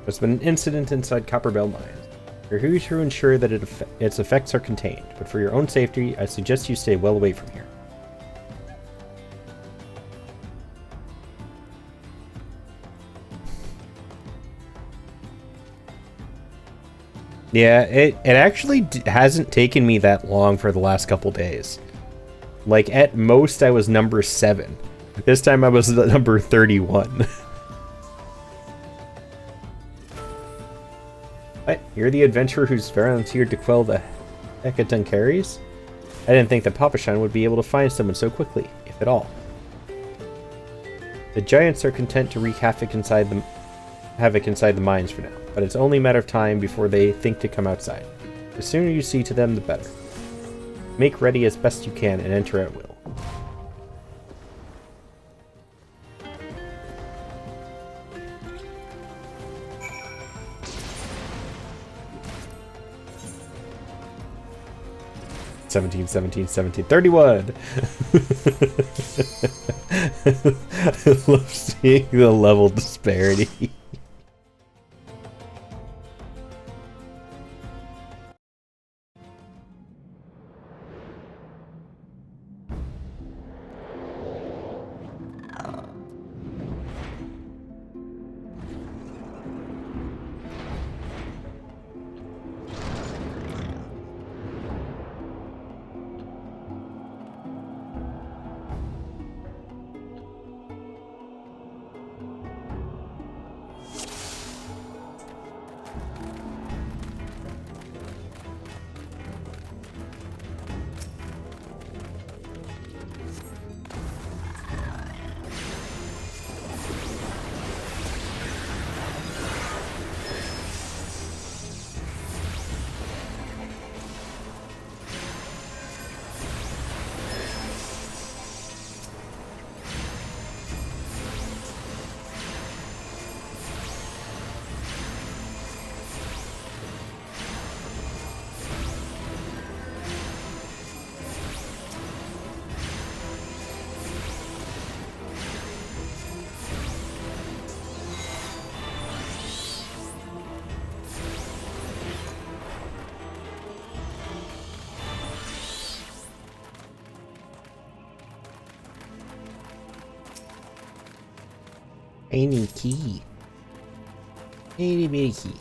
There's been an incident inside Copperbell Mines. You're here to ensure that its effects are contained, but for your own safety, I suggest you stay well away from here. Yeah, it actually hasn't taken me that long for the last couple days. Like, at most, I was number 7. This time I was number 31. What? You're the adventurer who's volunteered to quell the Hecatan carries? I didn't think that Papashan would be able to find someone so quickly, if at all. The giants are content to wreak havoc inside the mines for now, but it's only a matter of time before they think to come outside. The sooner you see to them, the better. Make ready as best you can and enter at will. Seventeen, 31. I love seeing the level disparity. Any key. Any bitty key.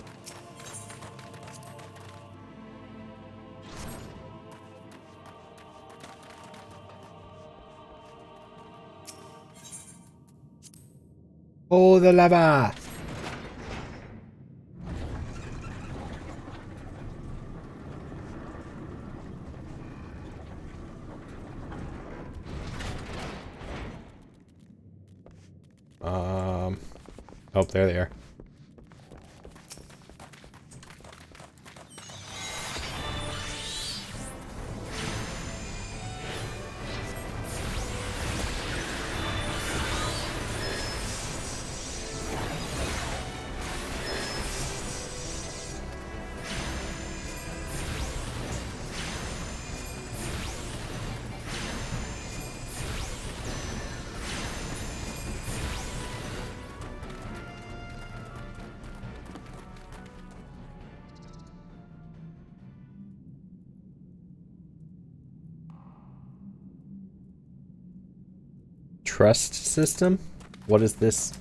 Oh, the lava! Oh, there they are. Trust system? What is this?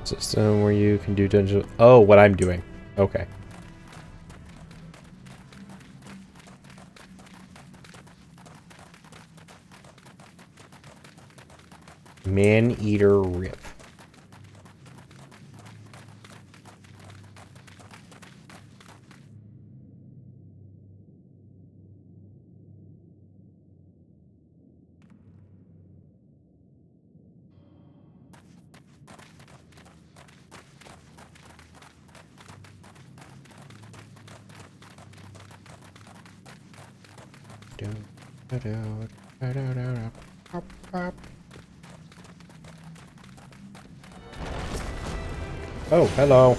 System where you can do dungeon. Oh, what I'm doing. Okay. Man-eater rip. Oh, hello.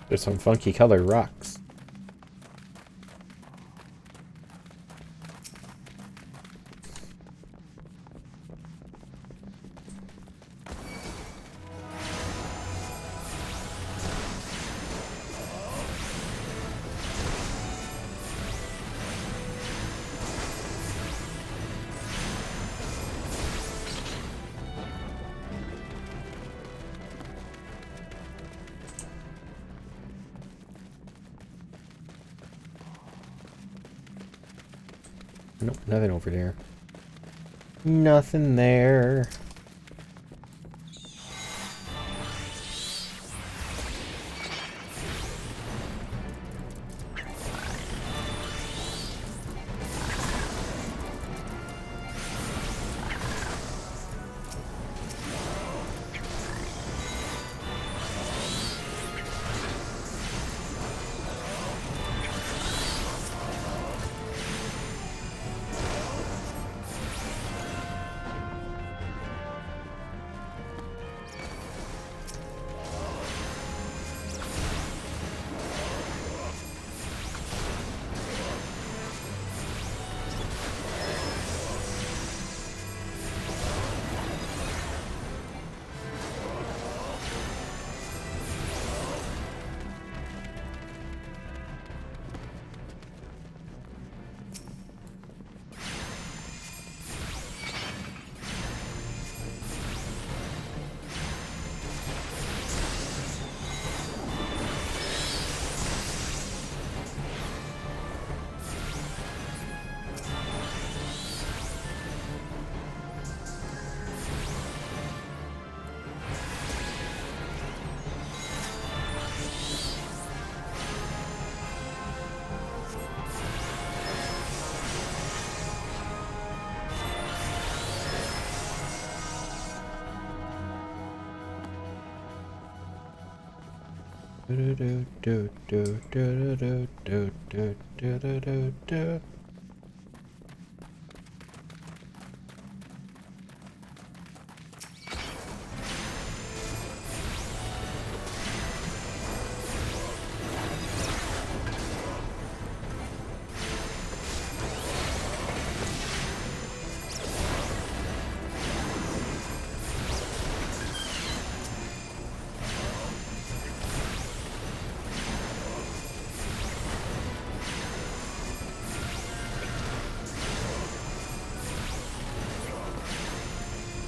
There's some funky colored rocks. Nope, nothing over there. Nothing there.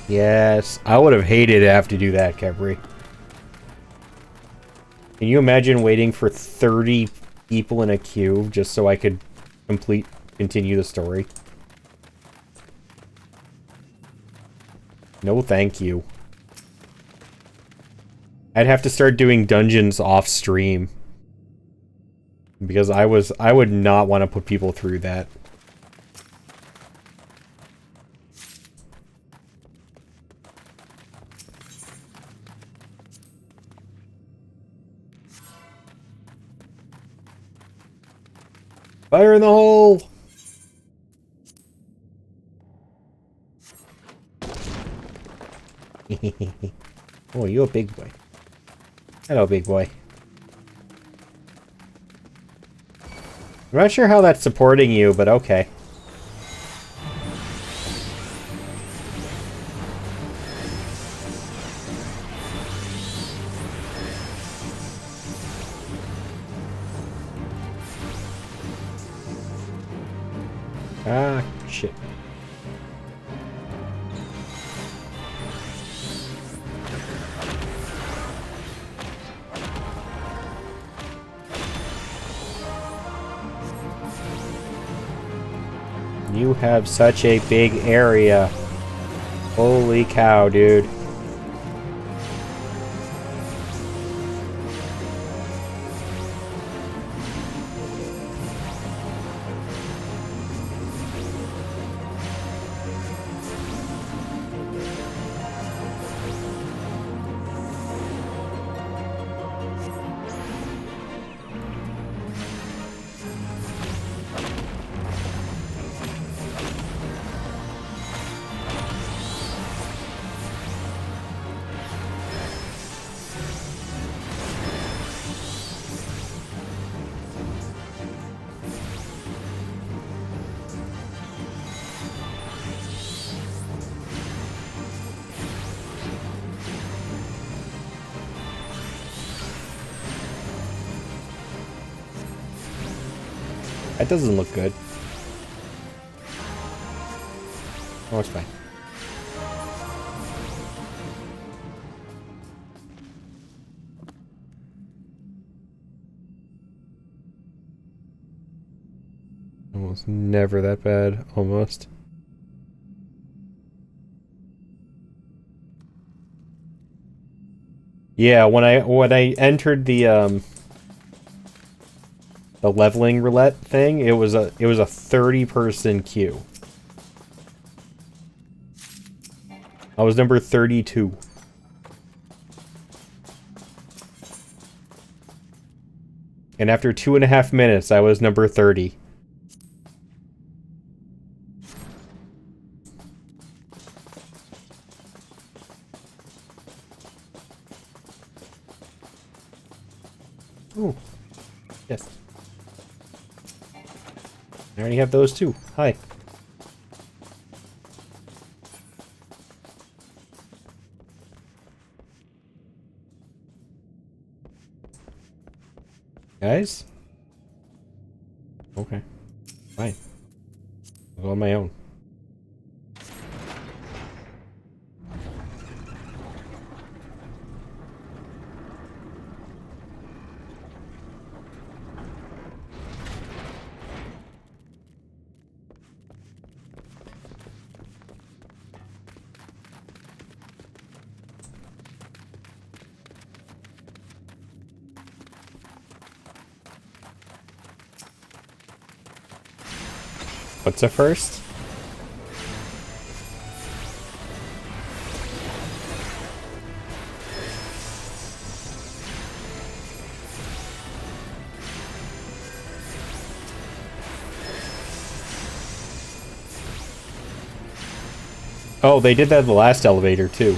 Yes, I would have hated to have to do that, Kebri. Can you imagine waiting for 30 people in a queue just so I could continue the story? No, thank you. I'd have to start doing dungeons off stream. Because I would not want to put people through that. Fire in the hole! Oh, you're a big boy. Hello, big boy. I'm not sure how that's supporting you, but okay. Ah, shit. You have such a big area. Holy cow, dude. That doesn't look good. Oh, it's fine. Almost never that bad. Almost. Yeah, when I entered the leveling roulette thing, it was a 30-person queue. I was number 32. And after 2.5 minutes, I was number 30. Oh, yes. I already have those too. Hi. Guys? Okay. Fine. I'll go on my own. What's a first? Oh, they did that in the last elevator, too.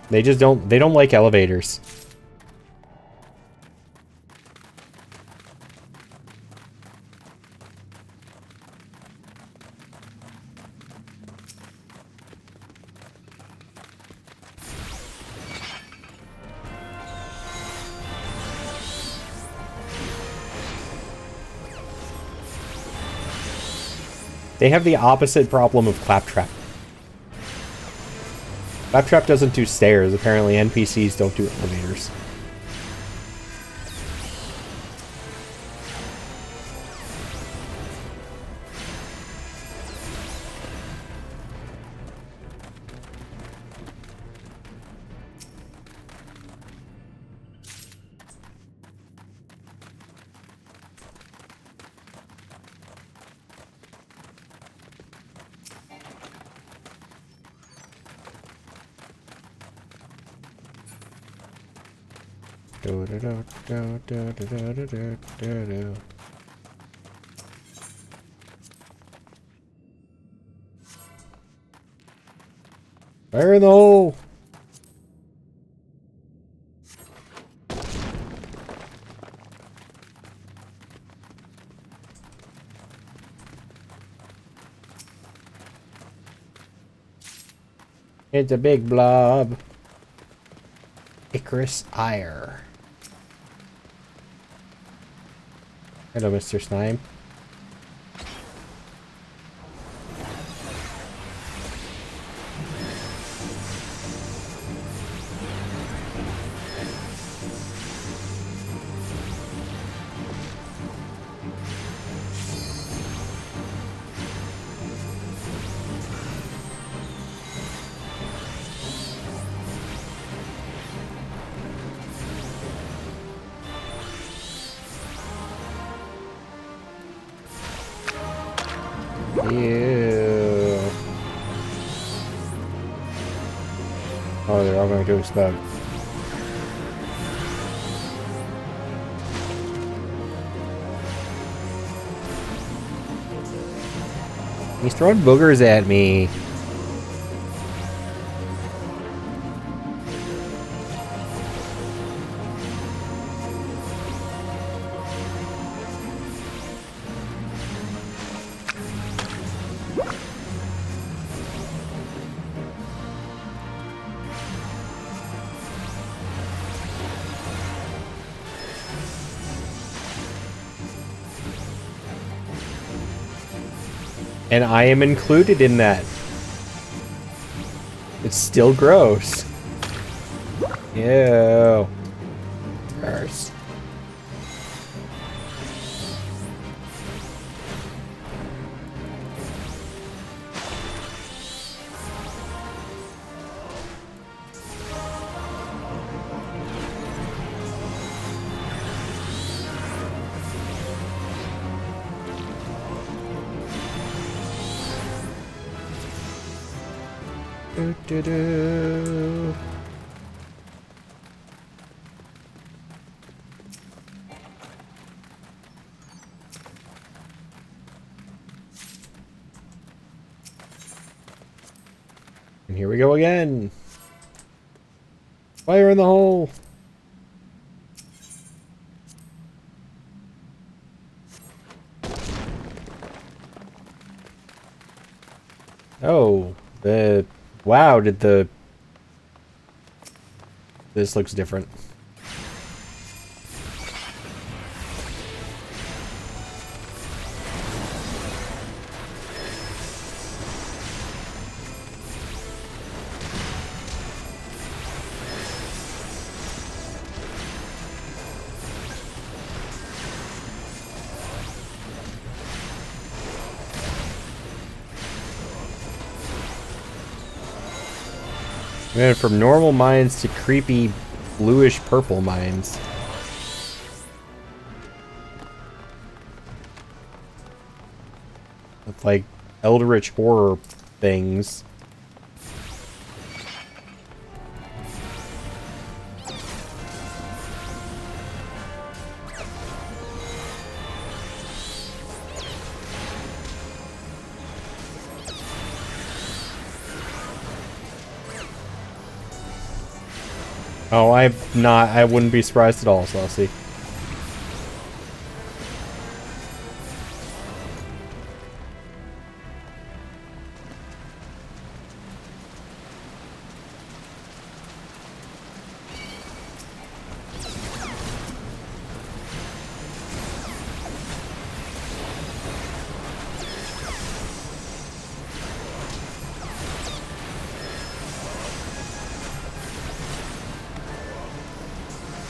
They just don't, they don't like elevators. They have the opposite problem of Claptrap. Claptrap doesn't do stairs. Apparently NPCs don't do elevators. Fire in the hole! It's a big blob. Icarus Ire. Hello, Mr. Slime. Ew. Oh, they're all going to explode. He's throwing boogers at me. And I am included in that. It's still gross. Ew. Gross. Do-do-do. And here we go again. Fire in the hole. Oh, wow, this looks different. Man, from normal mines to creepy bluish purple mines. With like eldritch horror things. Oh, I wouldn't be surprised at all, Saucy.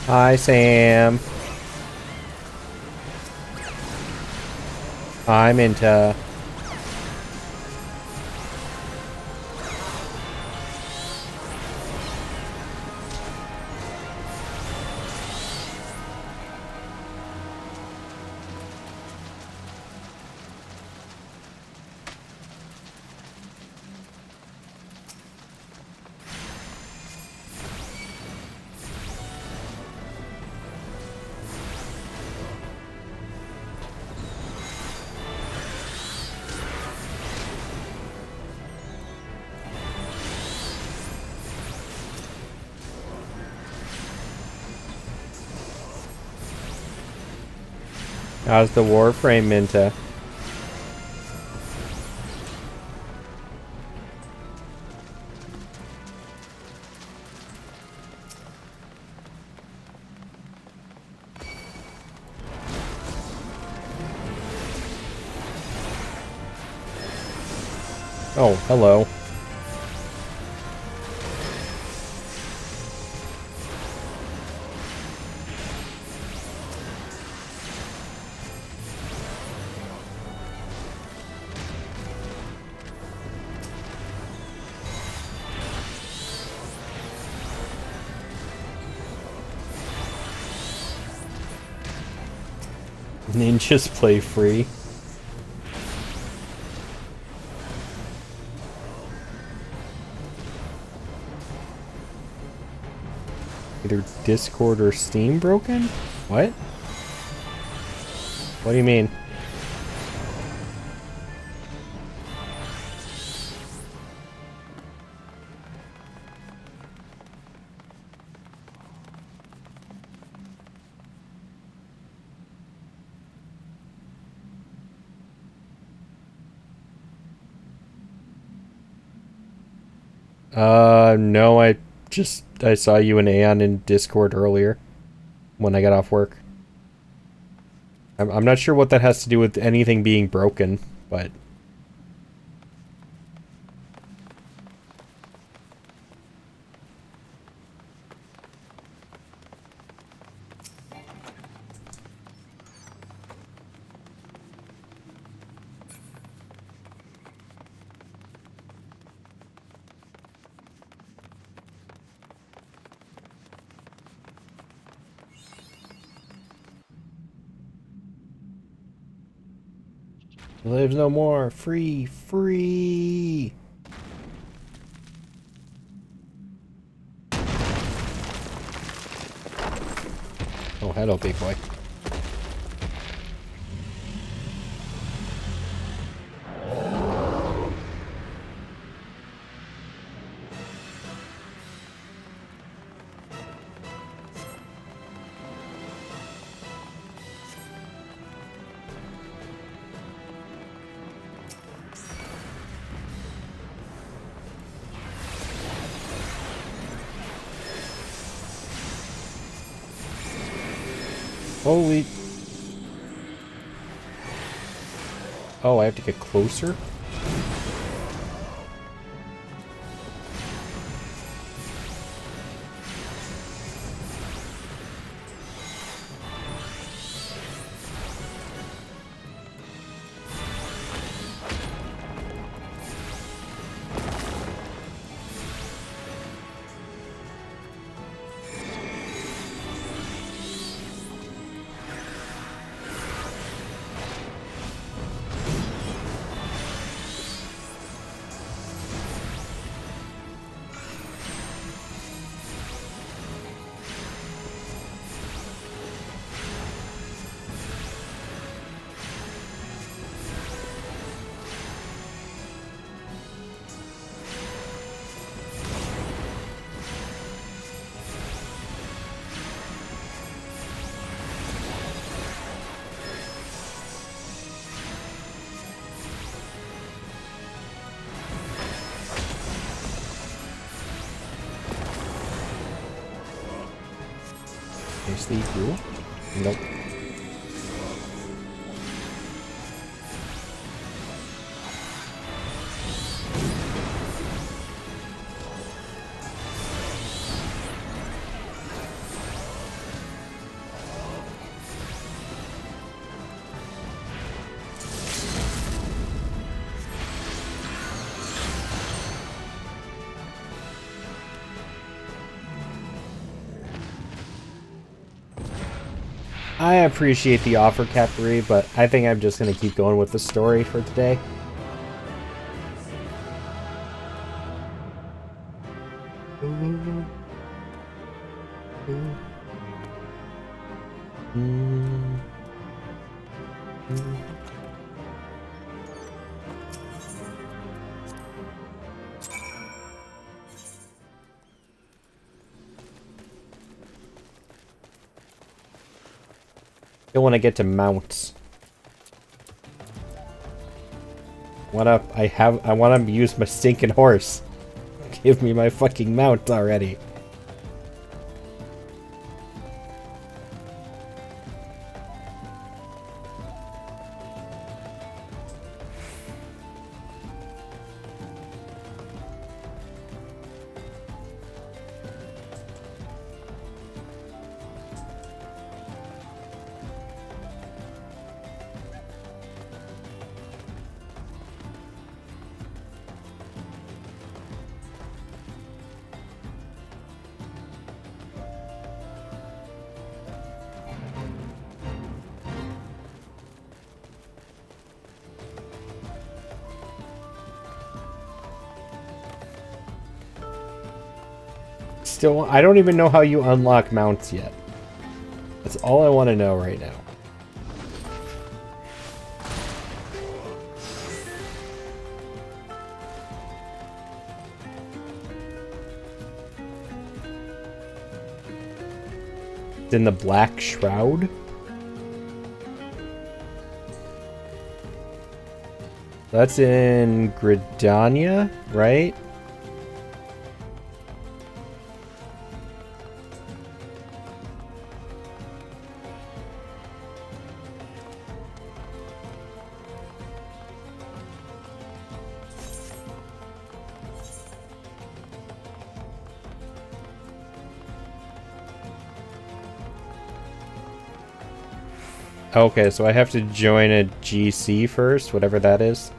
Hi, Sam. I'm into... How's the Warframe, Minta? Oh, hello. Ninjas play free. Either Discord or Steam broken? What? What do you mean? No, I saw you and Aeon in Discord earlier when I got off work. I'm not sure what that has to do with anything being broken, but... Lives no more. Free, free. Oh, hello, big boy. Holy... Oh, I have to get closer? Nicely cool. Nope. I appreciate the offer, Capri, but I think I'm just going to keep going with the story for today. Don't want to get to mounts. I want to use my stinking horse. Give me my fucking mount already. Still, I don't even know how you unlock mounts yet. That's all I want to know right now. It's in the Black Shroud? That's in Gridania, right? Okay, so I have to join a GC first, whatever that is.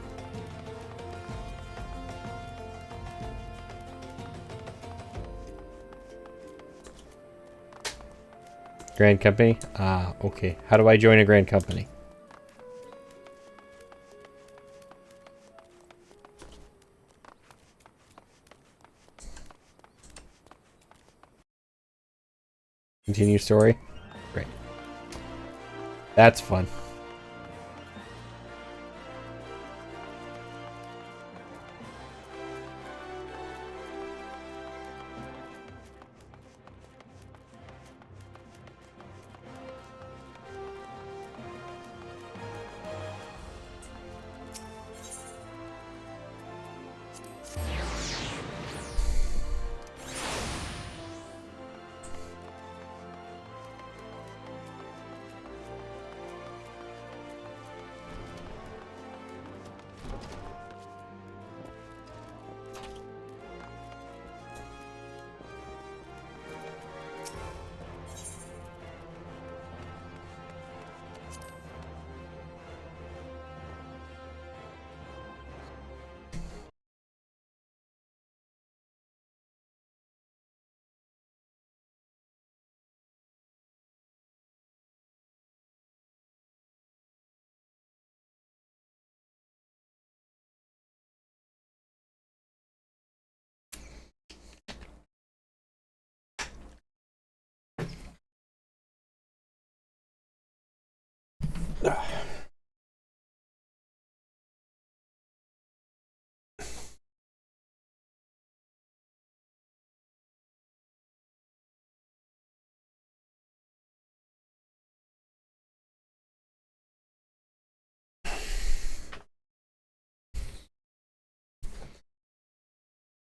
Grand Company? Ah, okay. How do I join a Grand Company? Continue story? Great. That's fun.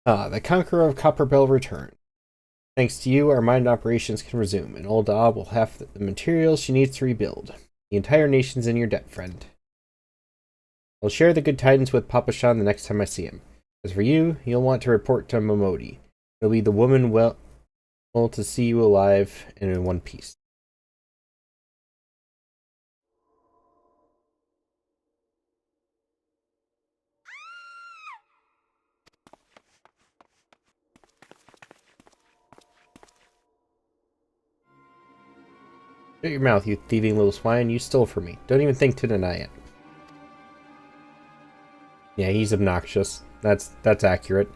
The Conqueror of Copperbell returned. Thanks to you, our mine operations can resume, and Old Da will have the materials she needs to rebuild. The entire nation's in your debt, friend. I'll share the good tidings with Papa Shan the next time I see him. As for you, you'll want to report to Momodi. It'll be the woman well to see you alive and in one piece. Shut your mouth, you thieving little swine. You stole from me. Don't even think to deny it. Yeah, he's obnoxious. That's accurate.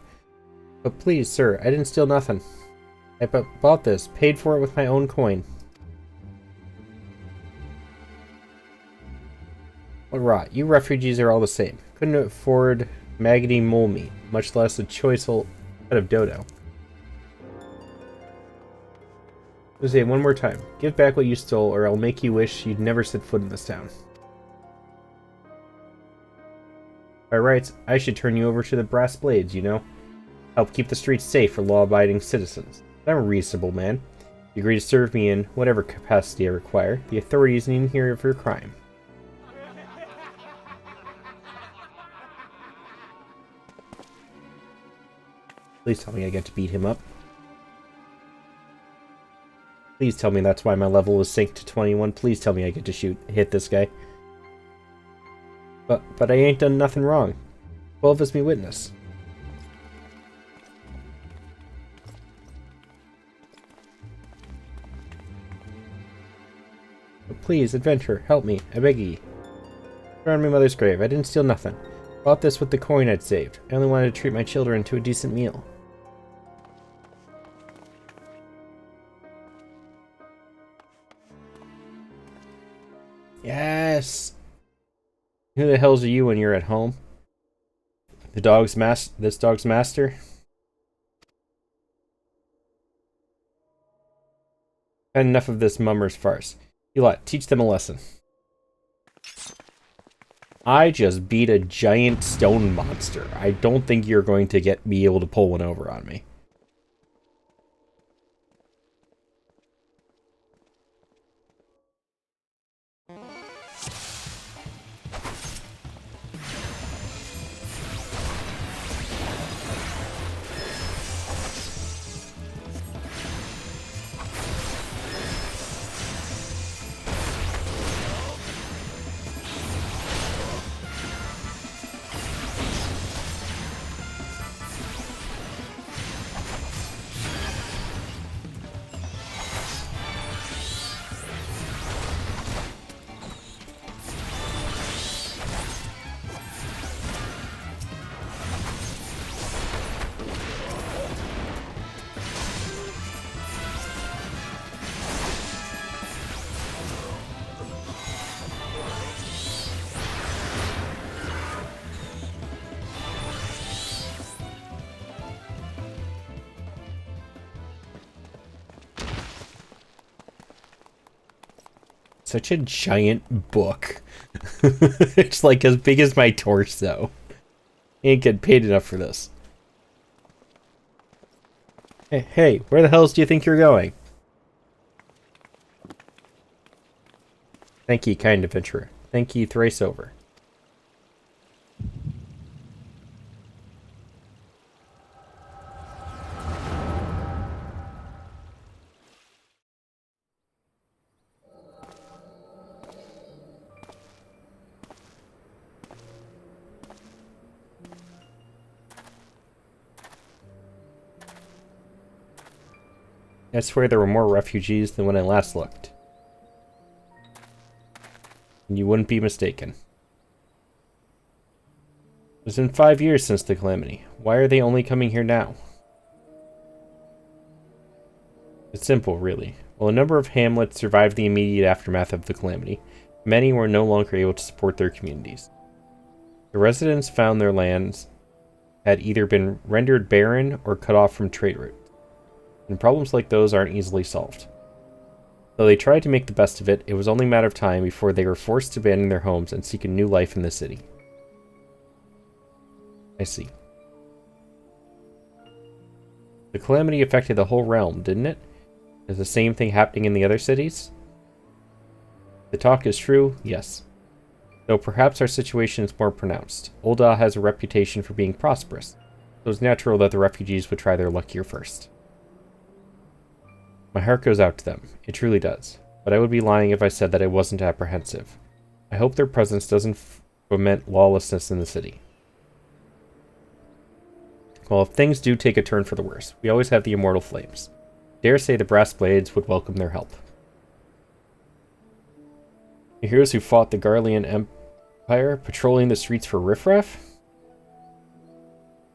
But please, sir, I didn't steal nothing. I bought this, paid for it with my own coin. What rot. You refugees are all the same. Couldn't afford maggoty mole meat, much less a choice cut of dodo. Jose, one more time. Give back what you stole, or I'll make you wish you'd never set foot in this town. By rights, I should turn you over to the brass blades, you know? Help keep the streets safe for law-abiding citizens. I'm a reasonable man. You agree to serve me in whatever capacity I require. The authorities needn't hear of your crime. Please tell me I get to beat him up. Please tell me that's why my level was synced to 21. Please tell me I get to hit this guy. But I ain't done nothing wrong. 12 is me witness. But please, adventurer, help me. I beg ye. Around my mother's grave. I didn't steal nothing. Bought this with the coin I'd saved. I only wanted to treat my children to a decent meal. Yes! Who the hells are you when you're at home? This dog's master? Had enough of this mummer's farce. You lot, teach them a lesson. I just beat a giant stone monster. I don't think you're going to be able to pull one over on me. Such a giant book. It's like as big as my torso. Ain't get paid enough for this. Hey, where the hells do you think you're going? Thank ye, kind adventurer. Thank ye thrice over. I swear there were more refugees than when I last looked. And you wouldn't be mistaken. It's been 5 years since the calamity. Why are they only coming here now? It's simple, really. While a number of hamlets survived the immediate aftermath of the calamity, many were no longer able to support their communities. The residents found their lands had either been rendered barren or cut off from trade routes. And problems like those aren't easily solved. Though they tried to make the best of it, it was only a matter of time before they were forced to abandon their homes and seek a new life in the city. I see. The calamity affected the whole realm, didn't it? Is the same thing happening in the other cities? The talk is true, yes. Though perhaps our situation is more pronounced. Ul'dah has a reputation for being prosperous, so it's natural that the refugees would try their luck here first. My heart goes out to them. It truly does. But I would be lying if I said that I wasn't apprehensive. I hope their presence doesn't foment lawlessness in the city. Well, if things do take a turn for the worse, we always have the immortal flames. Dare say the brass blades would welcome their help. The heroes who fought the Garlean Empire, patrolling the streets for riffraff?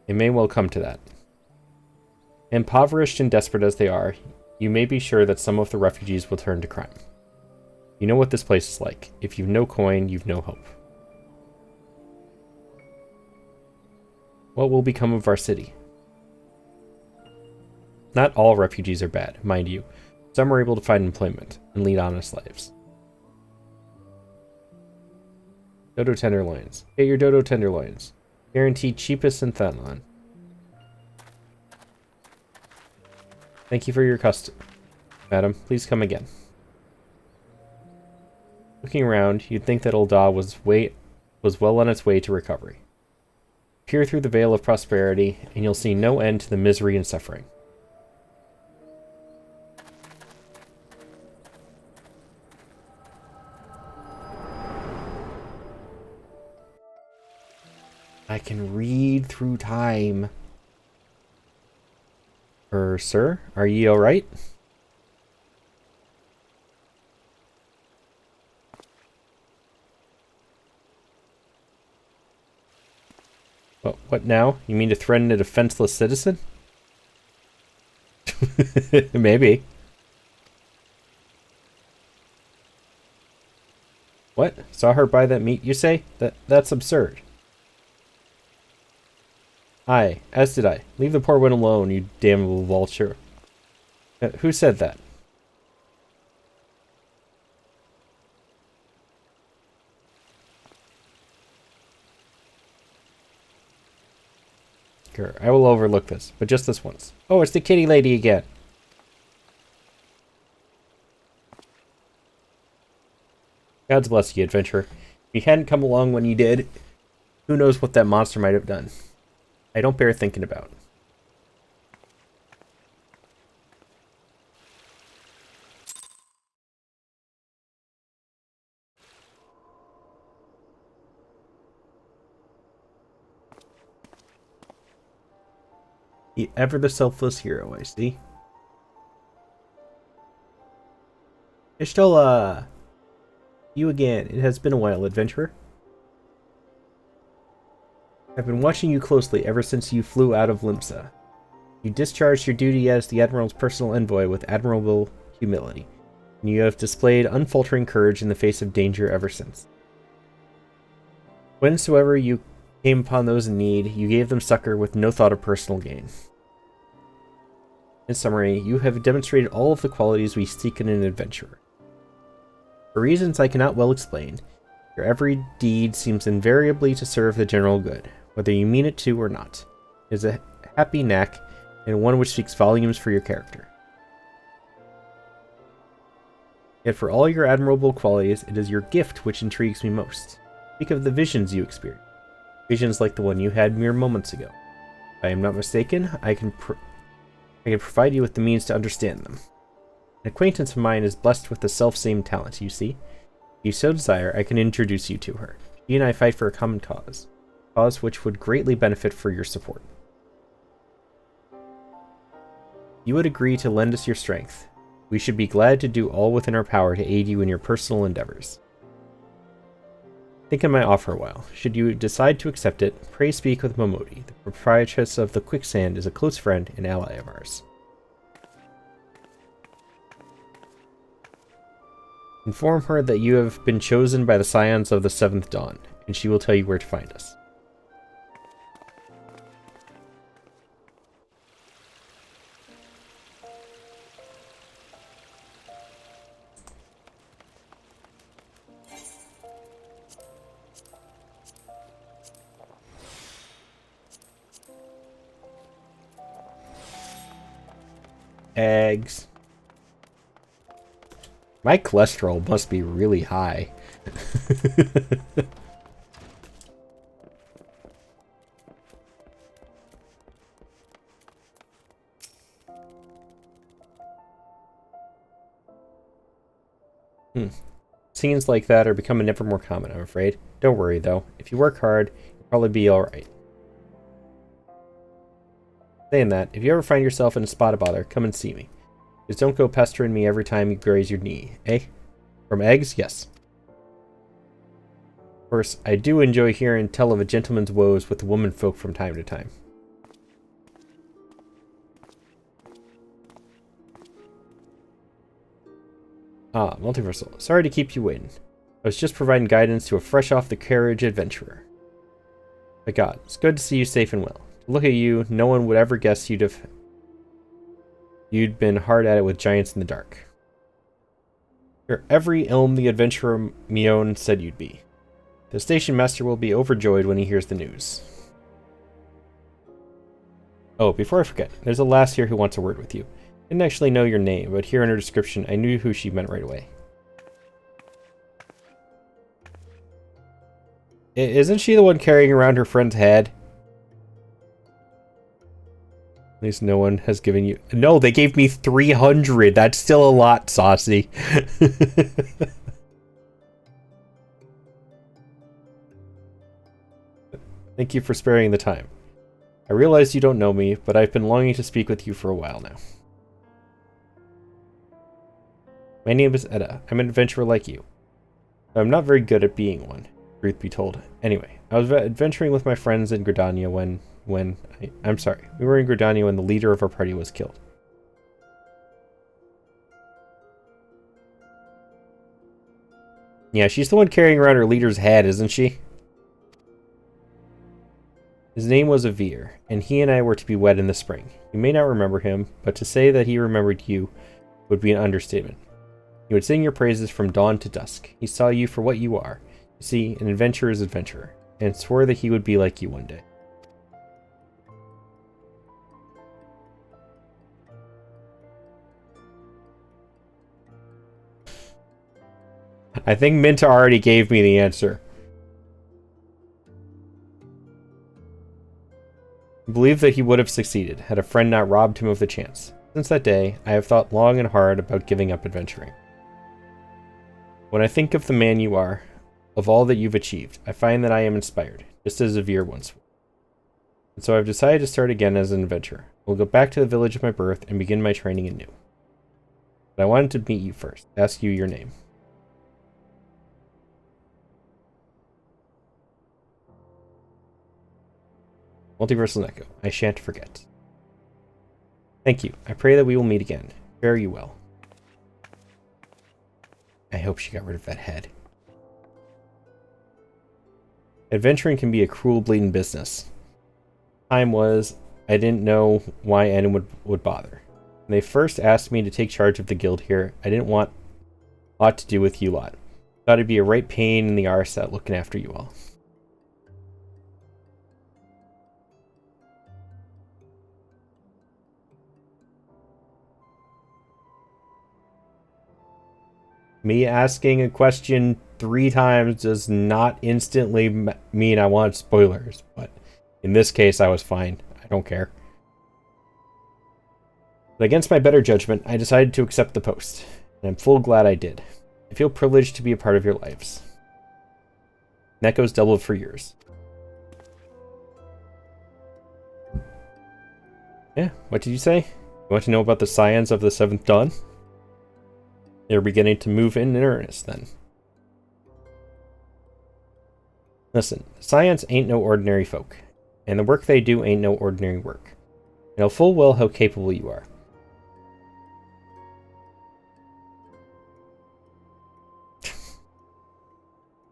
It may well come to that. Impoverished and desperate as they are, you may be sure that some of the refugees will turn to crime. You know what this place is like. If you've no coin, you've no hope. What will become of our city? Not all refugees are bad, mind you. Some are able to find employment and lead honest lives. Dodo tenderloins. Get your dodo tenderloins. Guaranteed cheapest in Thanlon. Thank you for your custom, madam. Please come again. Looking around, you'd think that Ul'dah was well on its way to recovery. Peer through the veil of prosperity, and you'll see no end to the misery and suffering. I can read through time. Sir, are ye alright? What now? You mean to threaten a defenseless citizen? Maybe. What? Saw her buy that meat, you say? That's absurd. Aye, as did I. Leave the poor one alone, you damnable vulture. Who said that? Sure, I will overlook this, but just this once. Oh, it's the kitty lady again. God's bless you, adventurer. If you hadn't come along when you did, who knows what that monster might have done. I don't bear thinking about. The ever the selfless hero, I see. Ishtola! You again. It has been a while, adventurer. I've been watching you closely ever since you flew out of Limsa. You discharged your duty as the Admiral's personal envoy with admirable humility, and you have displayed unfaltering courage in the face of danger ever since. Whensoever you came upon those in need, you gave them succor with no thought of personal gain. In summary, you have demonstrated all of the qualities we seek in an adventurer. For reasons I cannot well explain, your every deed seems invariably to serve the general good, whether you mean it to or not. It is a happy knack, and one which speaks volumes for your character. Yet for all your admirable qualities, it is your gift which intrigues me most. Speak of the visions you experience. Visions like the one you had mere moments ago. If I am not mistaken, I can provide you with the means to understand them. An acquaintance of mine is blessed with the self-same talent, you see. If you so desire, I can introduce you to her. She and I fight for a common cause. A cause which would greatly benefit for your support. You would agree to lend us your strength. We should be glad to do all within our power to aid you in your personal endeavors. Think on my offer a while. Should you decide to accept it, pray speak with Momodi. The proprietress of the Quicksand is a close friend and ally of ours. Inform her that you have been chosen by the Scions of the Seventh Dawn, and she will tell you where to find us. Eggs. My cholesterol must be really high. Scenes like that are becoming ever more common, I'm afraid. Don't worry, though. If you work hard, you'll probably be alright. Saying that, if you ever find yourself in a spot of bother, come and see me. Just don't go pestering me every time you graze your knee, eh? From eggs? Yes. Of course, I do enjoy hearing tell of a gentleman's woes with the womenfolk from time to time. Ah, Multiversal. Sorry to keep you waiting. I was just providing guidance to a fresh-off-the-carriage adventurer. My God, it's good to see you safe and well. To look at you, no one would ever guess you'd been hard at it with giants in the dark. You're every elm the adventurer Mion said you'd be. The station master will be overjoyed when he hears the news. Oh, before I forget, there's a lass here who wants a word with you. Didn't actually know your name, but here in her description, I knew who she meant right away. Isn't she the one carrying around her friend's head? At least no one has given you... No, they gave me 300. That's still a lot, Saucy. Thank you for sparing the time. I realize you don't know me, but I've been longing to speak with you for a while now. My name is Edda. I'm an adventurer like you. I'm not very good at being one, truth be told. Anyway, I was adventuring with my friends in Gridania I'm sorry. We were in Gridania when the leader of our party was killed. Yeah, she's the one carrying around her leader's head, isn't she? His name was Avir, and he and I were to be wed in the spring. You may not remember him, but to say that he remembered you would be an understatement. He would sing your praises from dawn to dusk. He saw you for what you are. You see, an adventurer is adventurer, and swore that he would be like you one day. I think Minta already gave me the answer. I believe that he would have succeeded, had a friend not robbed him of the chance. Since that day, I have thought long and hard about giving up adventuring. When I think of the man you are, of all that you've achieved, I find that I am inspired, just as Avir once was. And so I've decided to start again as an adventurer. I'll go back to the village of my birth and begin my training anew. But I wanted to meet you first, ask you your name. Multiversal Echo, I shan't forget. Thank you. I pray that we will meet again. Fare you well. I hope she got rid of that head. Adventuring can be a cruel, bleeding business. Time was, I didn't know why anyone would bother. When they first asked me to take charge of the guild here, I didn't want a lot to do with you lot. Thought it'd be a right pain in the arse at looking after you all. Me asking a question 3 times does not instantly mean I want spoilers, but in this case I was fine. I don't care. But against my better judgment, I decided to accept the post, and I'm full glad I did. I feel privileged to be a part of your lives. And that goes double for yours. Yeah, what did you say? You want to know about the scions of the 7th Dawn? They're beginning to move in earnest, then. Listen, scions ain't no ordinary folk, and the work they do ain't no ordinary work. I know full well how capable you are.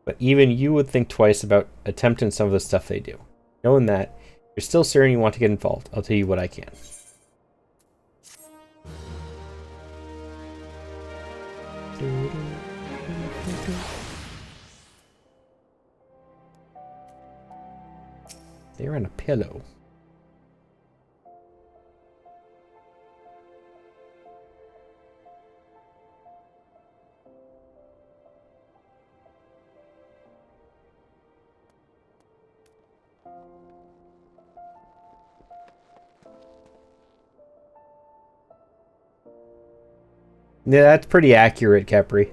But even you would think twice about attempting some of the stuff they do. Knowing that, you're still certain you want to get involved. I'll tell you what I can. They're on a pillow. Yeah, that's pretty accurate, Kepri.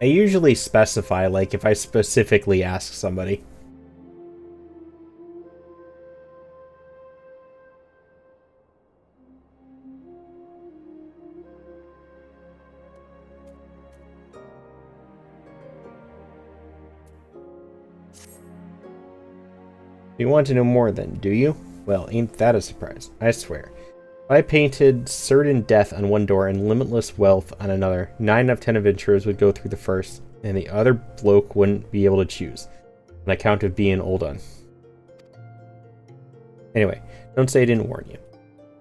I usually specify, like, if I specifically ask somebody. You want to know more then, do you? Well, ain't that a surprise, I swear. If I painted certain death on one door and limitless wealth on another, 9 out of 10 adventurers would go through the first, and the other bloke wouldn't be able to choose, on account of being old on. Anyway, don't say I didn't warn you.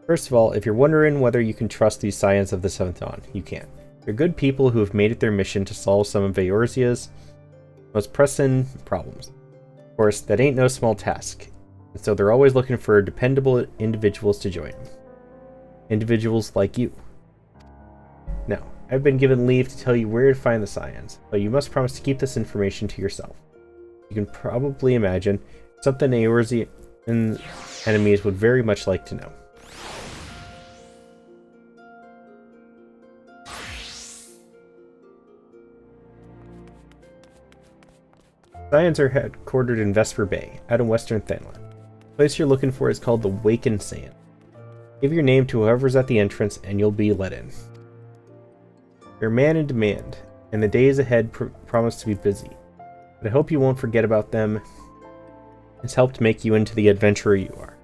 First of all, if you're wondering whether you can trust these Scions of the Seventh Dawn, you can't. They're good people who have made it their mission to solve some of Eorzea's most pressing problems. Of course, that ain't no small task, and so they're always looking for dependable individuals to join them. Individuals like you. Now, I've been given leave to tell you where to find the Scions, but you must promise to keep this information to yourself. You can probably imagine something Eorzean enemies would very much like to know. Scions are headquartered in Vesper Bay, out in western Thanla. The place you're looking for is called the Waken Sand. Give your name to whoever's at the entrance and you'll be let in. You're a man in demand, and the days ahead promise to be busy. But I hope you won't forget about them. It's helped make you into the adventurer you are.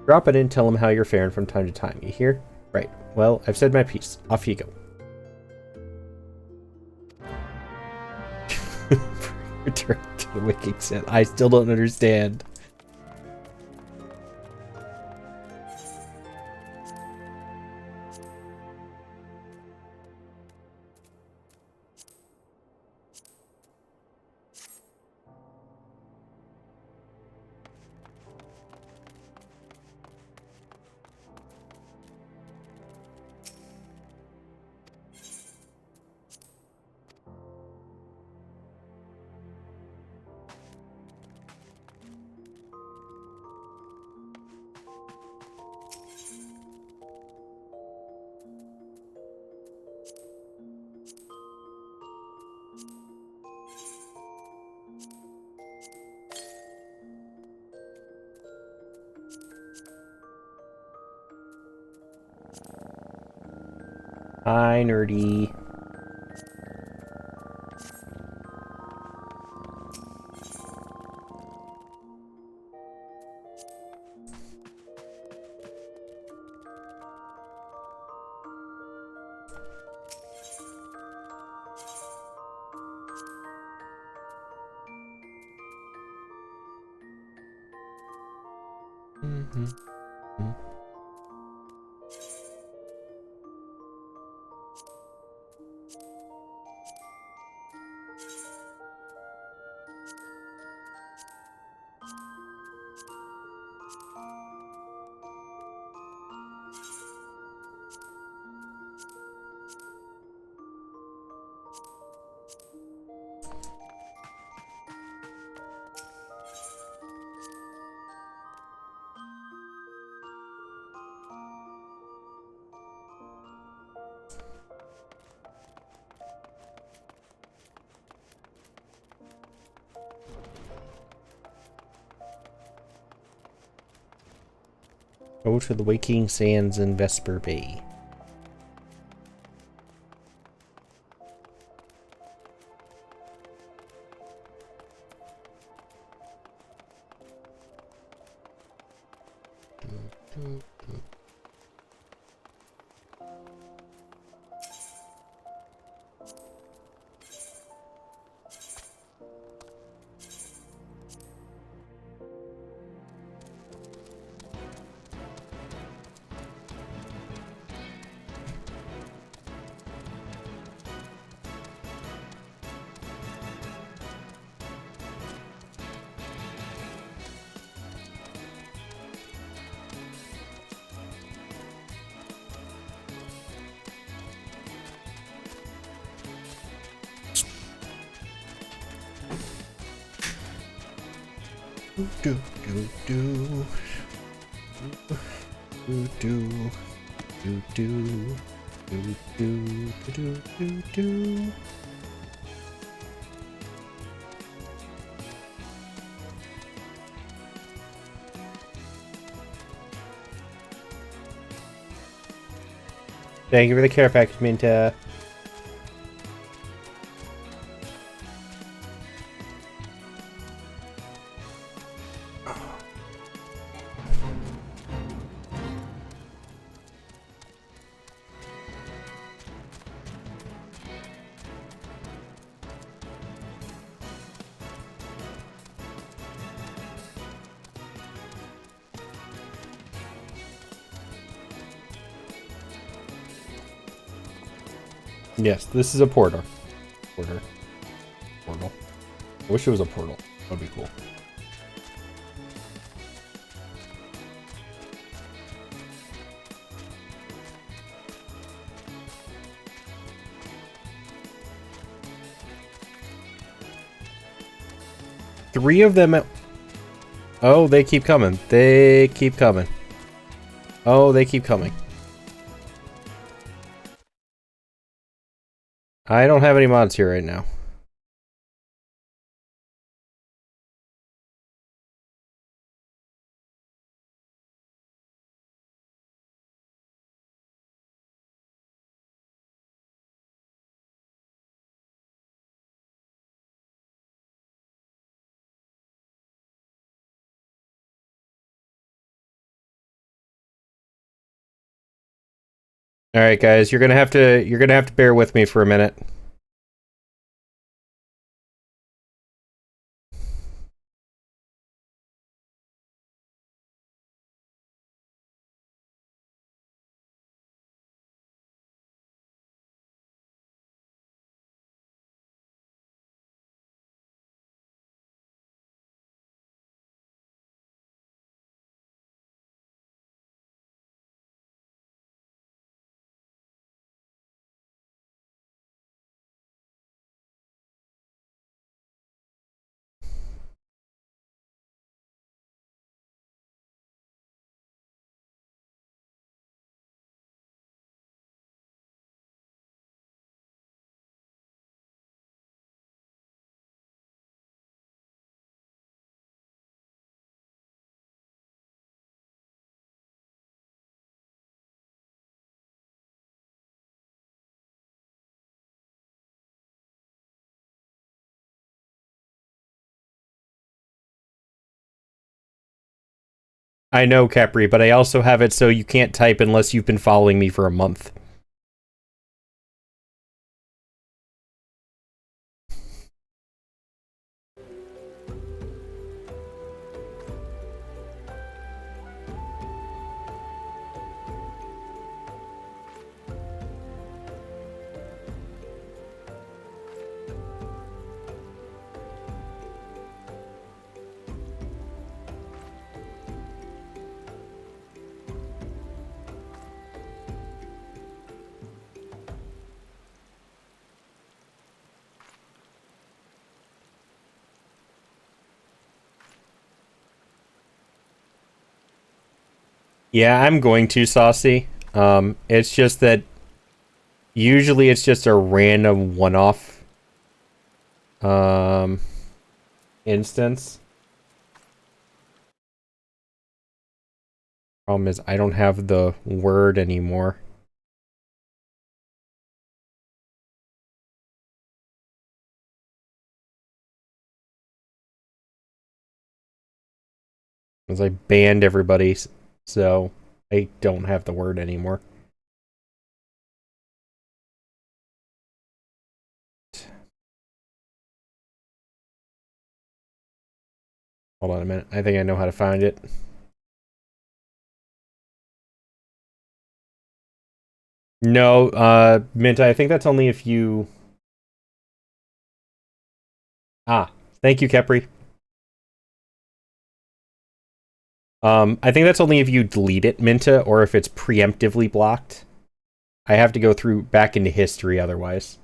Drop it in and tell them how you're faring from time to time, you hear? Right, well, I've said my piece. Off you go. Return to the Waking Sand. I still don't understand. Hi, nerdy. Go to the Waking Sands in Vesper Bay. Do do do do do do do do do do do do. Thank you for the care package, Minta. Yes, this is a portal. Portal. I wish it was a portal. That'd be cool. Three of them at... Oh, they keep coming. They keep coming. Oh, they keep coming. I don't have any mods here right now. All right, guys, you're gonna have to bear with me for a minute. I know, Capri, but I also have it so you can't type unless you've been following me for a month. Yeah, I'm going to, Saucy. It's just that usually it's just a random one-off instance. Problem is I don't have the word anymore. Because I banned everybody, so I don't have the word anymore. Hold on a minute. I think I know how to find it. No, Minta, I think that's only if you... Ah, thank you, Kepri. I think that's only if you delete it, Minta, or if it's preemptively blocked. I have to go through back into history otherwise.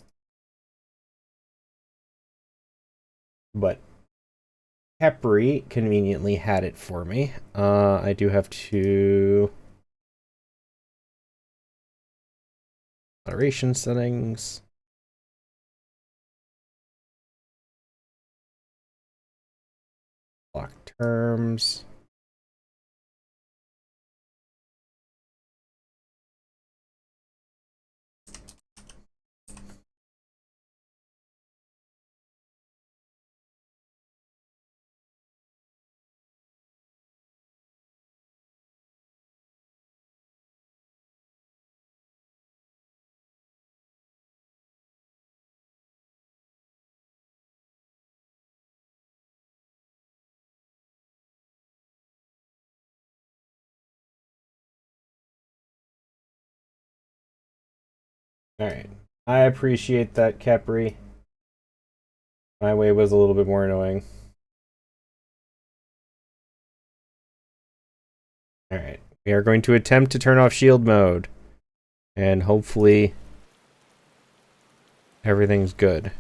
But Capri conveniently had it for me. I do have to... Moderation settings. Block terms. Alright. I appreciate that, Capri. My way was a little bit more annoying. Alright. We are going to attempt to turn off shield mode. And hopefully everything's good.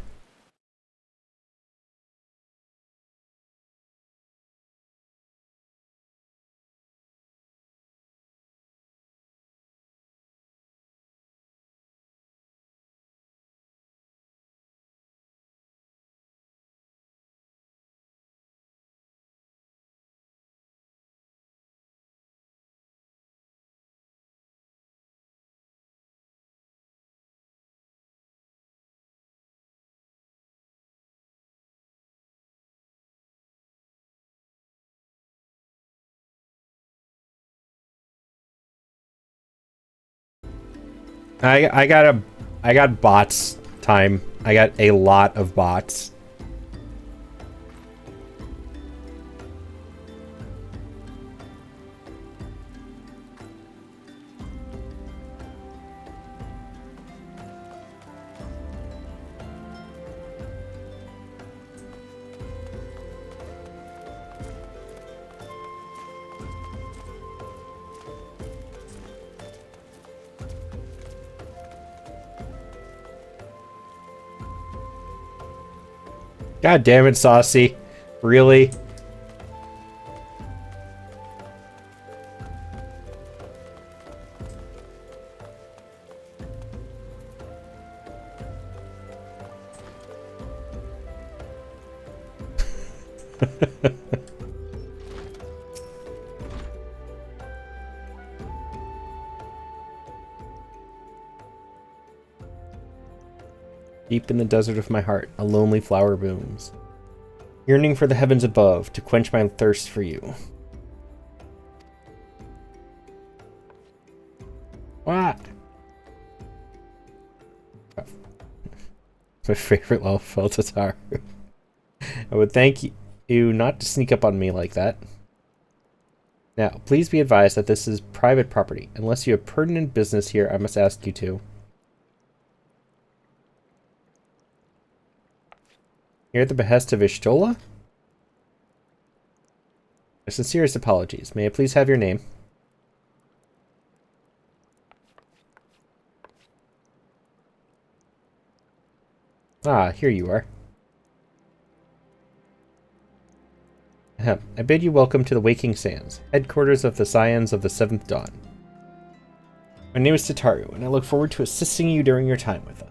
I got bots time. I got a lot of bots. God damn it, Saucy. Really? Deep in the desert of my heart, a lonely flower blooms, yearning for the heavens above to quench my thirst for you. What? My favorite level fell to tar. I would thank you not to sneak up on me like that. Now, please be advised that this is private property. Unless you have pertinent business here, I must ask you to. You're at the behest of Ishtola? My sincerest apologies. May I please have your name? Ah, here you are. Ahem. I bid you welcome to the Waking Sands, headquarters of the Scions of the Seventh Dawn. My name is Tataru, and I look forward to assisting you during your time with us.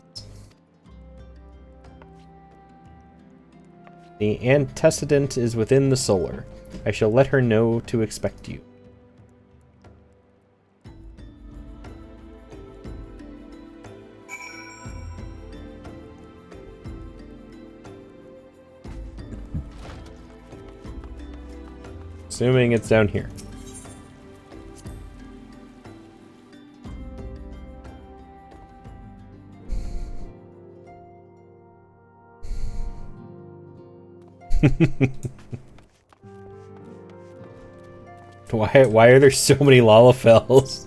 The antecedent is within the solar. I shall let her know to expect you. Assuming it's down here. Why are there so many Lalafels?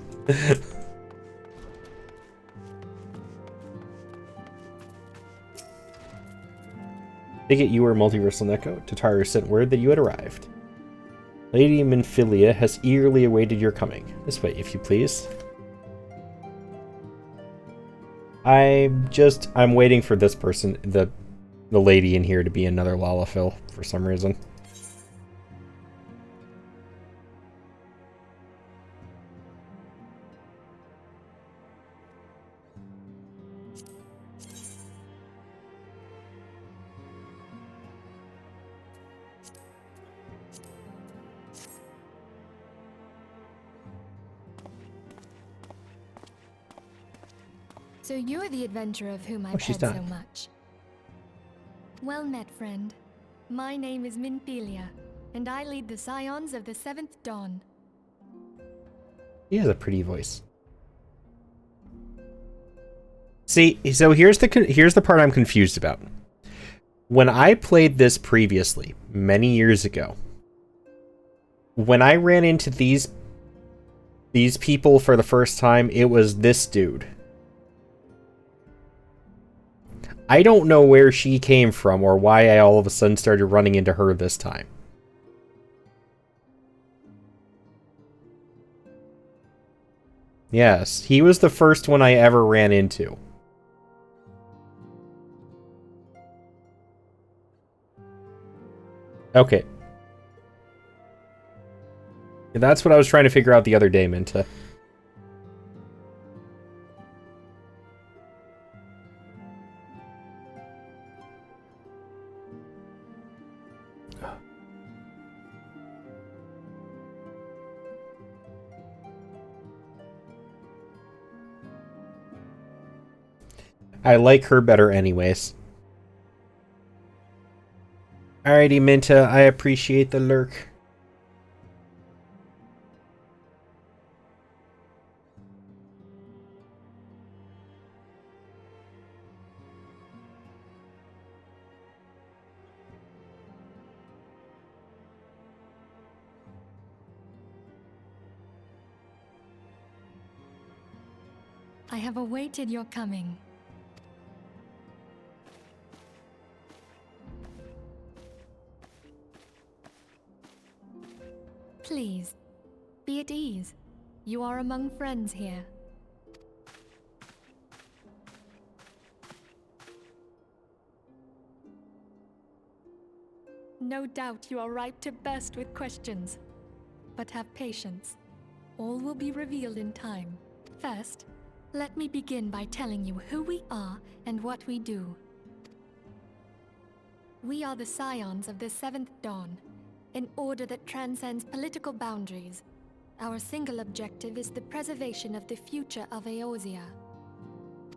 Take it you were Multiversal Neko. Tataru sent word that you had arrived. Lady Minfilia has eagerly awaited your coming. This way, if you please. I'm waiting for this person, the lady in here, to be another Lalafell for some reason. So you're the adventurer of whom Oh, I've she's heard so done. much. Well met, friend. My name is Minthelia, and I lead the Scions of the Seventh Dawn. He has a pretty voice. See, so here's the part I'm confused about. When I played this previously, many years ago, when I ran into these people for the first time, it was this dude. I don't know where she came from or why I all of a sudden started running into her this time. Yes, he was the first one I ever ran into. Okay. That's what I was trying to figure out the other day, Minta. I like her better anyways. Alrighty, Minta, I appreciate the lurk. I have awaited your coming. Please, be at ease. You are among friends here. No doubt you are ripe to burst with questions. But have patience. All will be revealed in time. First, let me begin by telling you who we are and what we do. We are the Scions of the Seventh Dawn, an order that transcends political boundaries. Our single objective is the preservation of the future of Eorzea.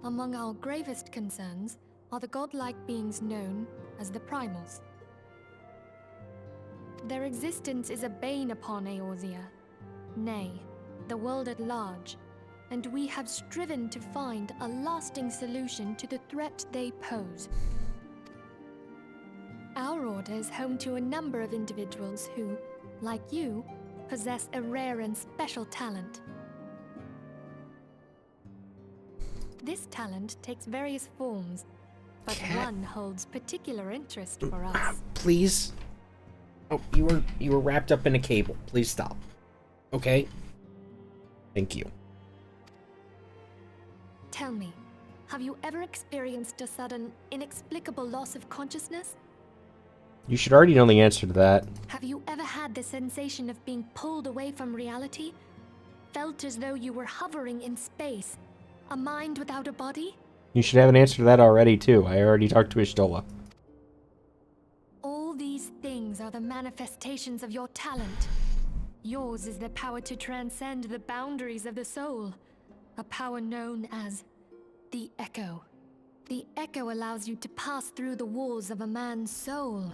Among our gravest concerns are the godlike beings known as the Primals. Their existence is a bane upon Eorzea, nay, the world at large, and we have striven to find a lasting solution to the threat they pose. Our order is home to a number of individuals who, like you, possess a rare and special talent. This talent takes various forms, but one holds particular interest for us. Please? Oh, you were wrapped up in a cable. Please stop. Okay? Thank you. Tell me, have you ever experienced a sudden, inexplicable loss of consciousness? You should already know the answer to that. Have you ever had the sensation of being pulled away from reality? Felt as though you were hovering in space? A mind without a body? You should have an answer to that already, too. I already talked to Ishtola. All these things are the manifestations of your talent. Yours is the power to transcend the boundaries of the soul. A power known as the Echo. The Echo allows you to pass through the walls of a man's soul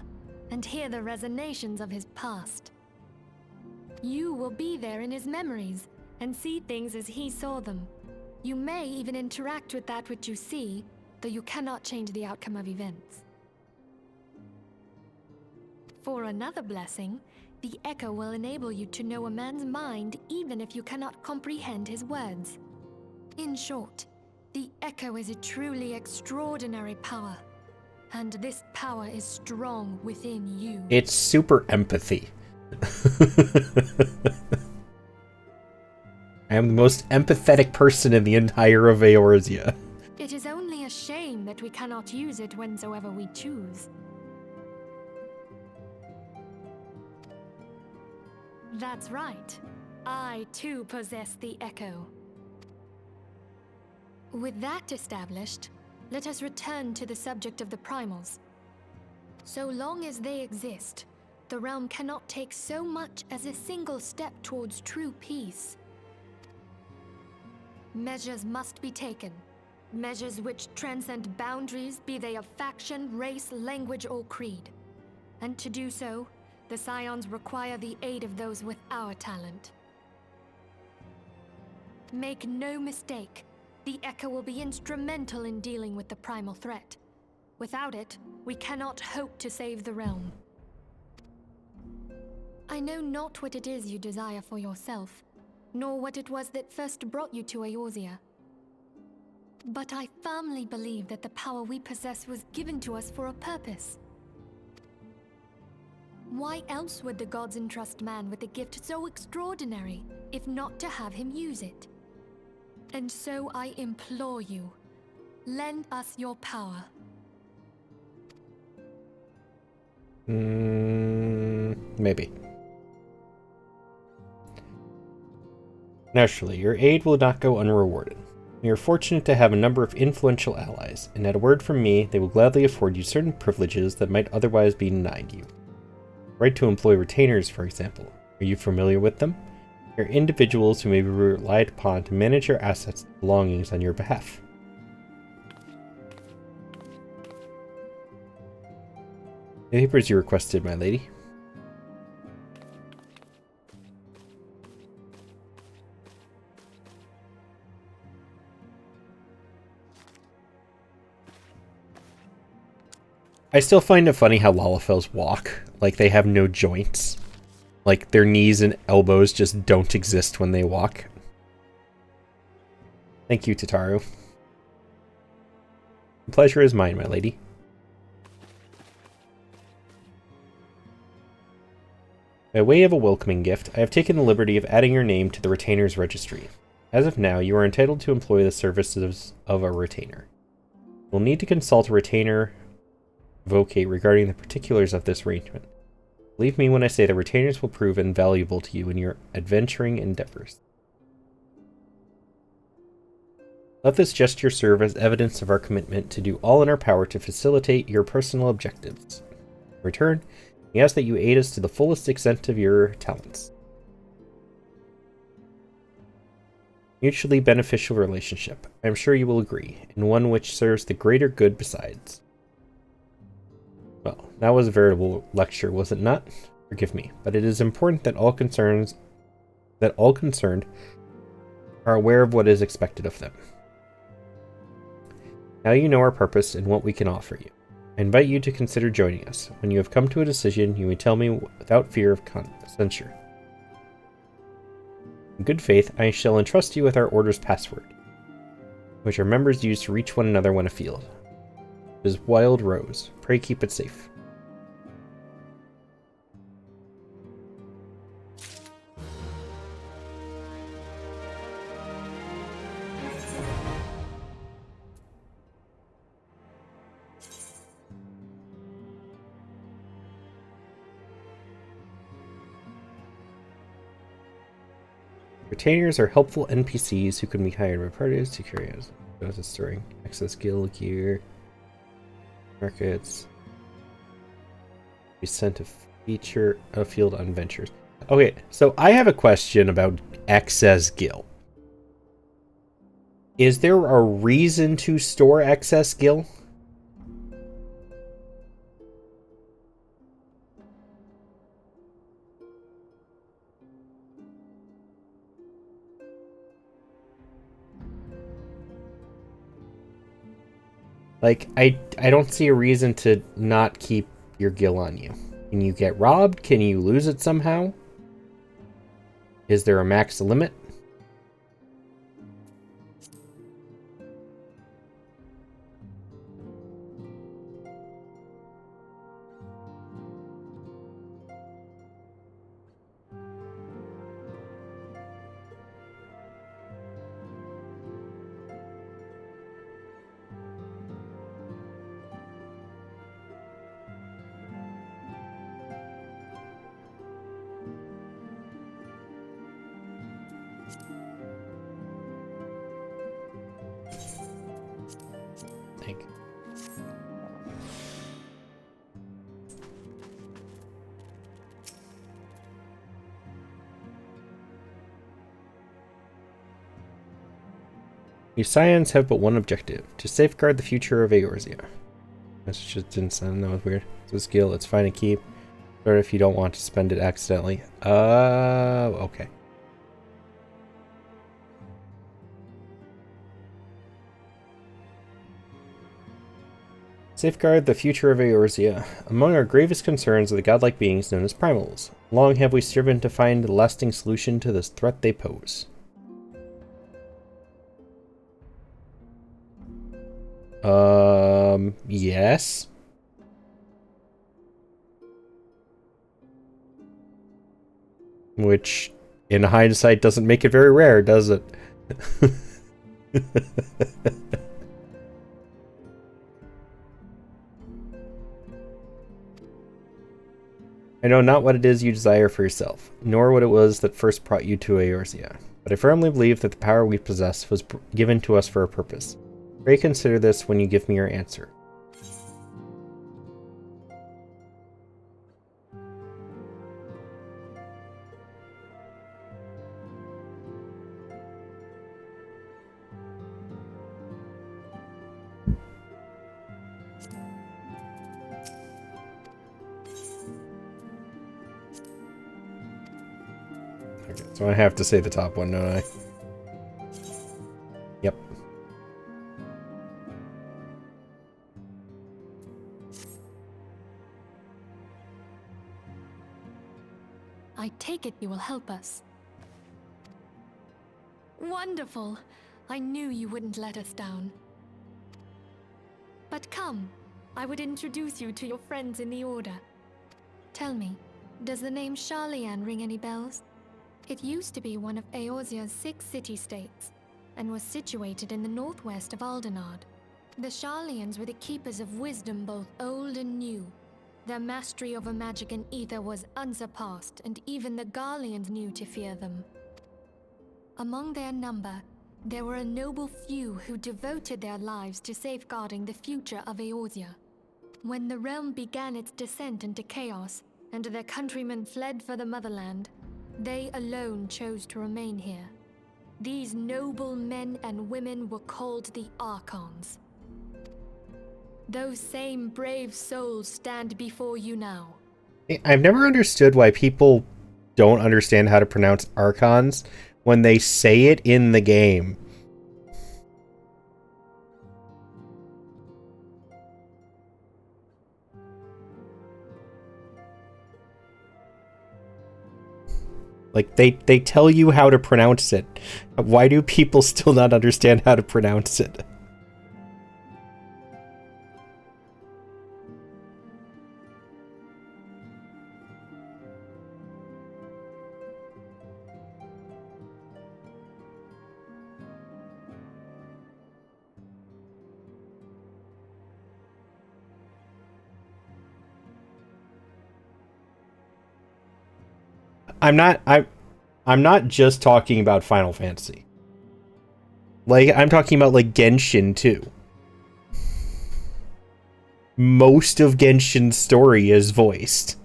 and hear the resonations of his past. You will be there in his memories and see things as he saw them. You may even interact with that which you see, though you cannot change the outcome of events. For another blessing, the Echo will enable you to know a man's mind even if you cannot comprehend his words. In short, the Echo is a truly extraordinary power, and this power is strong within you. It's super empathy. I am the most empathetic person in the entire of Eorzea. It is only a shame that we cannot use it whensoever we choose. That's right. I too possess the Echo. With that established, let us return to the subject of the Primals. So long as they exist, the realm cannot take so much as a single step towards true peace. Measures must be taken. Measures which transcend boundaries, be they of faction, race, language, or creed. And to do so, the Scions require the aid of those with our talent. Make no mistake, the Echo will be instrumental in dealing with the primal threat. Without it, we cannot hope to save the realm. I know not what it is you desire for yourself, nor what it was that first brought you to Eorzea. But I firmly believe that the power we possess was given to us for a purpose. Why else would the gods entrust man with a gift so extraordinary, if not to have him use it? And so I implore you, lend us your power. Maybe. Naturally, your aid will not go unrewarded. We are fortunate to have a number of influential allies, and at a word from me, they will gladly afford you certain privileges that might otherwise be denied you. Right to employ retainers, for example. Are you familiar with them? They're individuals who may be relied upon to manage your assets and belongings on your behalf. The papers you requested, my lady. I still find it funny how Lalafels walk. Like, they have no joints. Like, their knees and elbows just don't exist when they walk. Thank you, Tataru. The pleasure is mine, my lady. By way of a welcoming gift, I have taken the liberty of adding your name to the Retainer's Registry. As of now, you are entitled to employ the services of a retainer. You will need to consult a retainer vocate regarding the particulars of this arrangement. Believe me when I say that retainers will prove invaluable to you in your adventuring endeavors. Let this gesture serve as evidence of our commitment to do all in our power to facilitate your personal objectives. In return, we ask that you aid us to the fullest extent of your talents. Mutually beneficial relationship, I am sure you will agree, and one which serves the greater good besides. Well, that was a veritable lecture, was it not? Forgive me, but it is important that all concerned are aware of what is expected of them. Now you know our purpose and what we can offer you. I invite you to consider joining us. When you have come to a decision, you may tell me without fear of censure. In good faith, I shall entrust you with our order's password, which our members use to reach one another when afield. It is Wild Rose. Pray keep it safe. Retainers are helpful NPCs who can be hired by parties to carry out storing access skill gear, markets, be sent to feature a field on ventures. Okay, so I have a question about excess gil. Is there a reason to store excess gil? Like, I don't see a reason to not keep your gil on you. Can you get robbed? Can you lose it somehow? Is there a max limit? You Scions have but one objective, to safeguard the future of Eorzea. This just didn't sound, that was weird. It's a skill, it's fine to keep. Or if you don't want to spend it accidentally. Okay. Safeguard the future of Eorzea. Among our gravest concerns are the godlike beings known as primals. Long have we striven to find a lasting solution to this threat they pose. Yes. Which, in hindsight, doesn't make it very rare, does it? I know not what it is you desire for yourself, nor what it was that first brought you to Eorzea, but I firmly believe that the power we possess was given to us for a purpose. Pray consider this when you give me your answer. Okay, so I have to say the top one, don't I? Yep. I take it you will help us. Wonderful! I knew you wouldn't let us down. But come, I would introduce you to your friends in the Order. Tell me, does the name Sharlayan ring any bells? It used to be one of Eorzea's 6 city-states, and was situated in the northwest of Aldenard. The Sharlayans were the keepers of wisdom both old and new. Their mastery over magic and ether was unsurpassed, and even the Garleans knew to fear them. Among their number, there were a noble few who devoted their lives to safeguarding the future of Eorzea. When the realm began its descent into chaos, and their countrymen fled for the motherland, they alone chose to remain here. These noble men and women were called the Archons. Those same brave souls stand before you now. I've never understood why people don't understand how to pronounce Archons when they say it in the game. Like, they tell you how to pronounce it. Why do people still not understand how to pronounce it? I'm not just talking about Final Fantasy. Like, I'm talking about, like, Genshin, too. Most of Genshin's story is voiced.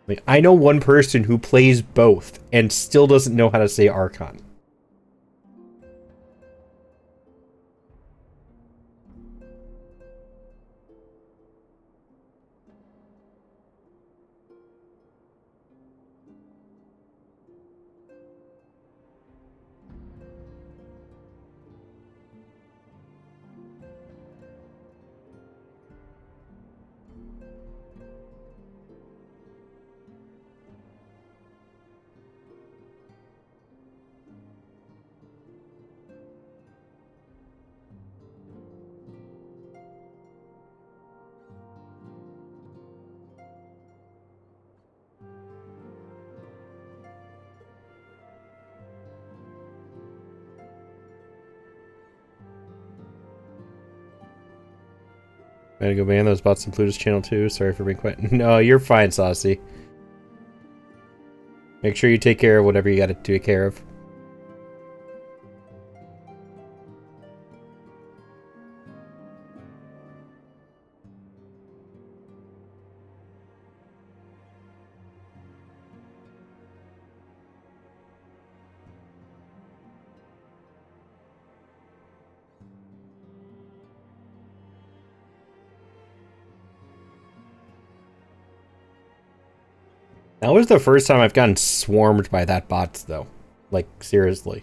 Like, I know one person who plays both and still doesn't know how to say Archon. I gotta go ban those bots on Pluto's channel too. Sorry for being quiet. No, you're fine, Saucy. Make sure you take care of whatever you gotta take care of. That was the first time I've gotten swarmed by that bot, though. Like, seriously.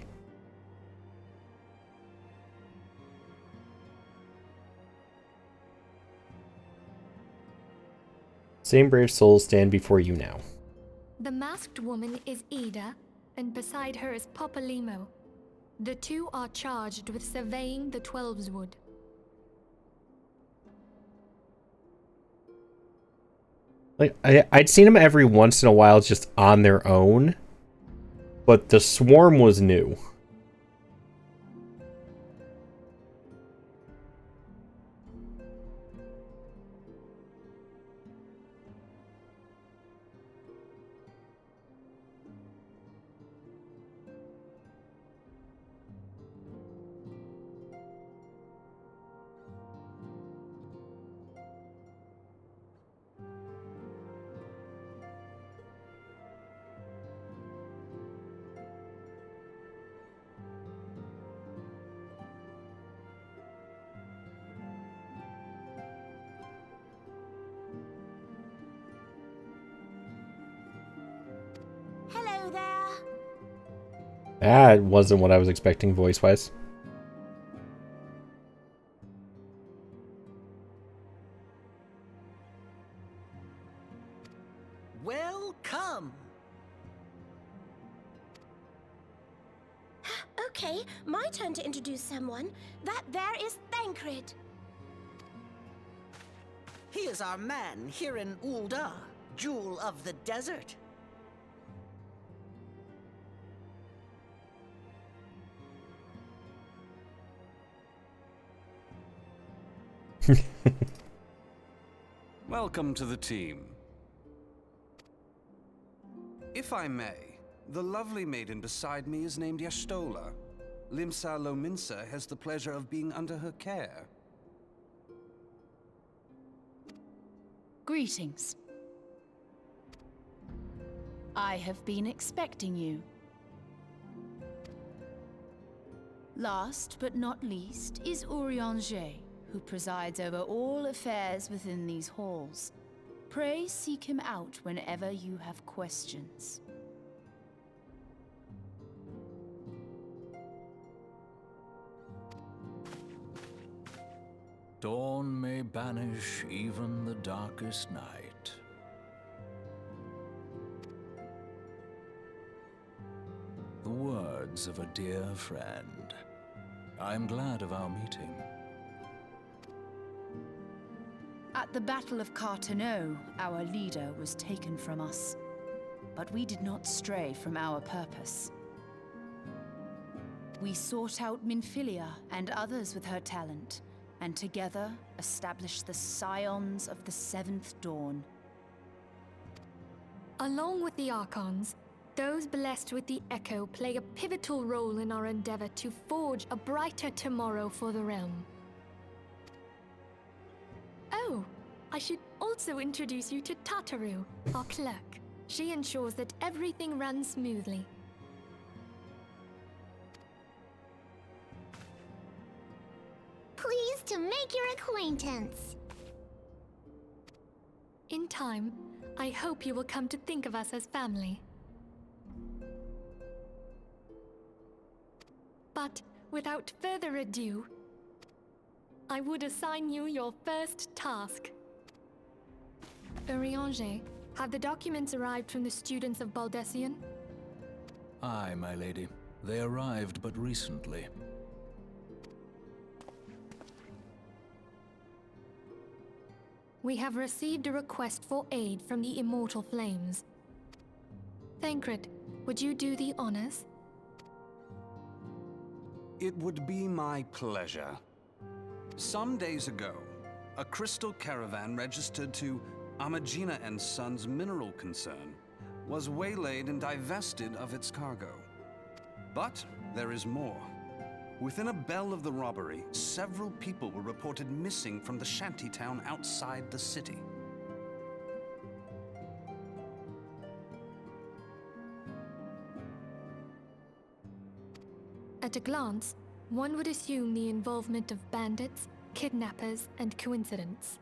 Same brave souls stand before you now. The masked woman is Ida, and beside her is Popolimo. The two are charged with surveying the Twelveswood. Like, I'd seen them every once in a while just on their own, but the swarm was new. Hello there. That wasn't what I was expecting voice-wise. Welcome. Okay, my turn to introduce someone. That there is Thancred. He is our man here in Ul'dah, Jewel of the Desert. Welcome to the team. If I may, the lovely maiden beside me is named Y'shtola. Limsa Lominsa has the pleasure of being under her care. Greetings. I have been expecting you. Last but not least is Urianger, who presides over all affairs within these halls. Pray seek him out whenever you have questions. Dawn may banish even the darkest night. The words of a dear friend. I am glad of our meeting. At the Battle of Carteneau, our leader was taken from us. But we did not stray from our purpose. We sought out Minfilia and others with her talent, and together established the Scions of the Seventh Dawn. Along with the Archons, those blessed with the Echo play a pivotal role in our endeavor to forge a brighter tomorrow for the realm. Oh, I should also introduce you to Tataru, our clerk. She ensures that everything runs smoothly. Pleased to make your acquaintance. In time, I hope you will come to think of us as family. But without further ado, I would assign you your first task. Urianger, have the documents arrived from the students of Baldessian? Aye, my lady. They arrived but recently. We have received a request for aid from the Immortal Flames. Thancred, would you do the honors? It would be my pleasure. Some days ago, a crystal caravan registered to Amagina & Sons mineral concern was waylaid and divested of its cargo. But there is more. Within a bell of the robbery, several people were reported missing from the shantytown outside the city. At a glance, one would assume the involvement of bandits, kidnappers, and coincidence.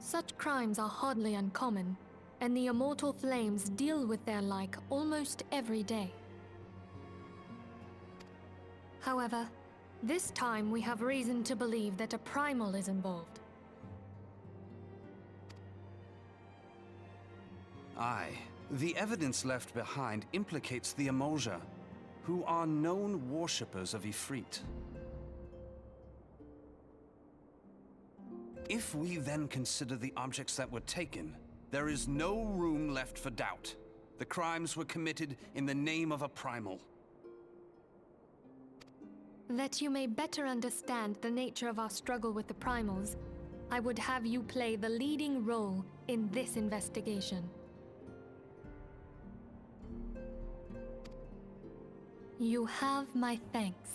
Such crimes are hardly uncommon, and the immortal flames deal with their like almost every day. However, this time we have reason to believe that a primal is involved. Aye. The evidence left behind implicates the Emulja, who are known worshippers of Ifrit. If we then consider the objects that were taken, there is no room left for doubt. The crimes were committed in the name of a primal. That you may better understand the nature of our struggle with the primals, I would have you play the leading role in this investigation. You have my thanks.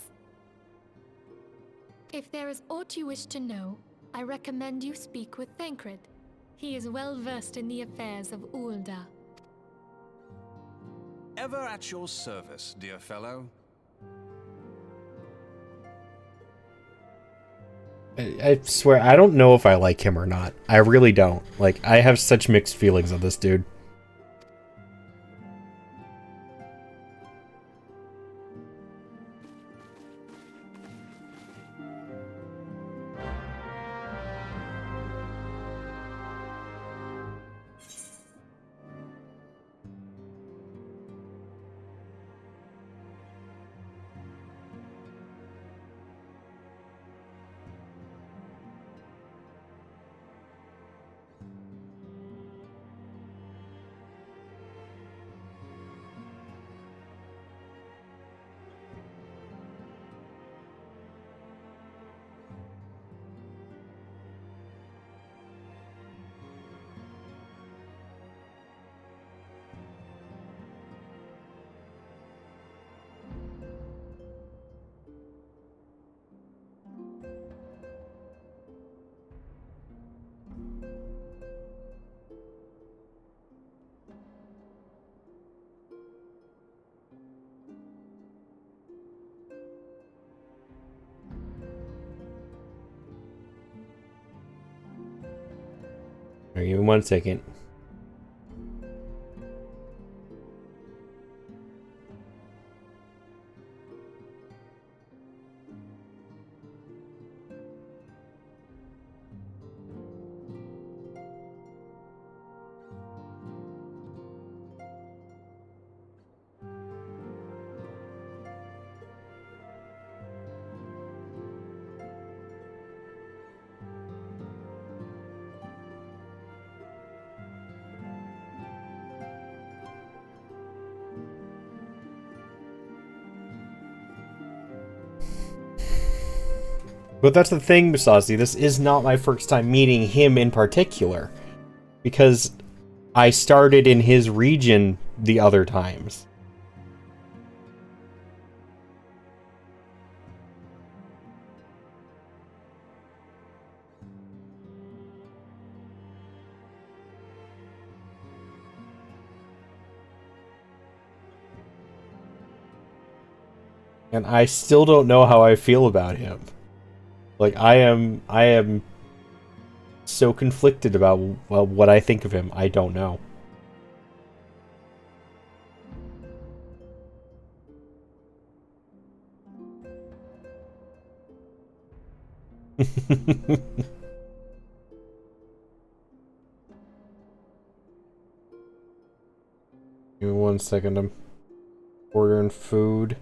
If there is aught you wish to know, I recommend you speak with Thancred. He is well versed in the affairs of Ulda. Ever at your service, dear fellow. I swear, I don't know if I like him or not. I really don't. Like, I have such mixed feelings of this dude. Give me 1 second. But that's the thing, Musasi. This is not my first time meeting him in particular. Because I started in his region the other times. And I still don't know how I feel about him. Like, I am so conflicted about, well, what I think of him. I don't know. Give me 1 second, I'm ordering food.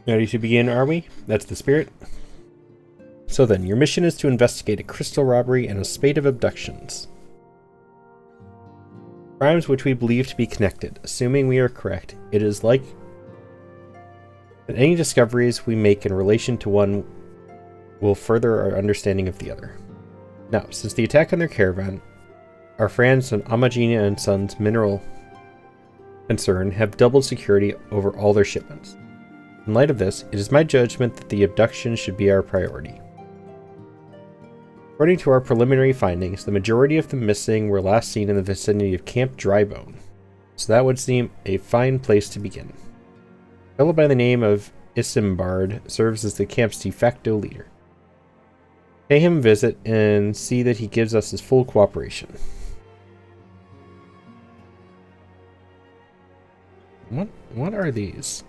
Ready to begin, are we? That's the spirit. So then, your mission is to investigate a crystal robbery and a spate of abductions. Crimes which we believe to be connected. Assuming we are correct, it is like that any discoveries we make in relation to one will further our understanding of the other. Now, since the attack on their caravan, our friends on Amagina and Sons Mineral Concern have doubled security over all their shipments. In light of this, it is my judgment that the abduction should be our priority. According to our preliminary findings, the majority of the missing were last seen in the vicinity of Camp Drybone, so that would seem a fine place to begin. A fellow by the name of Isimbard serves as the camp's de facto leader. Pay him a visit and see that he gives us his full cooperation. What are these?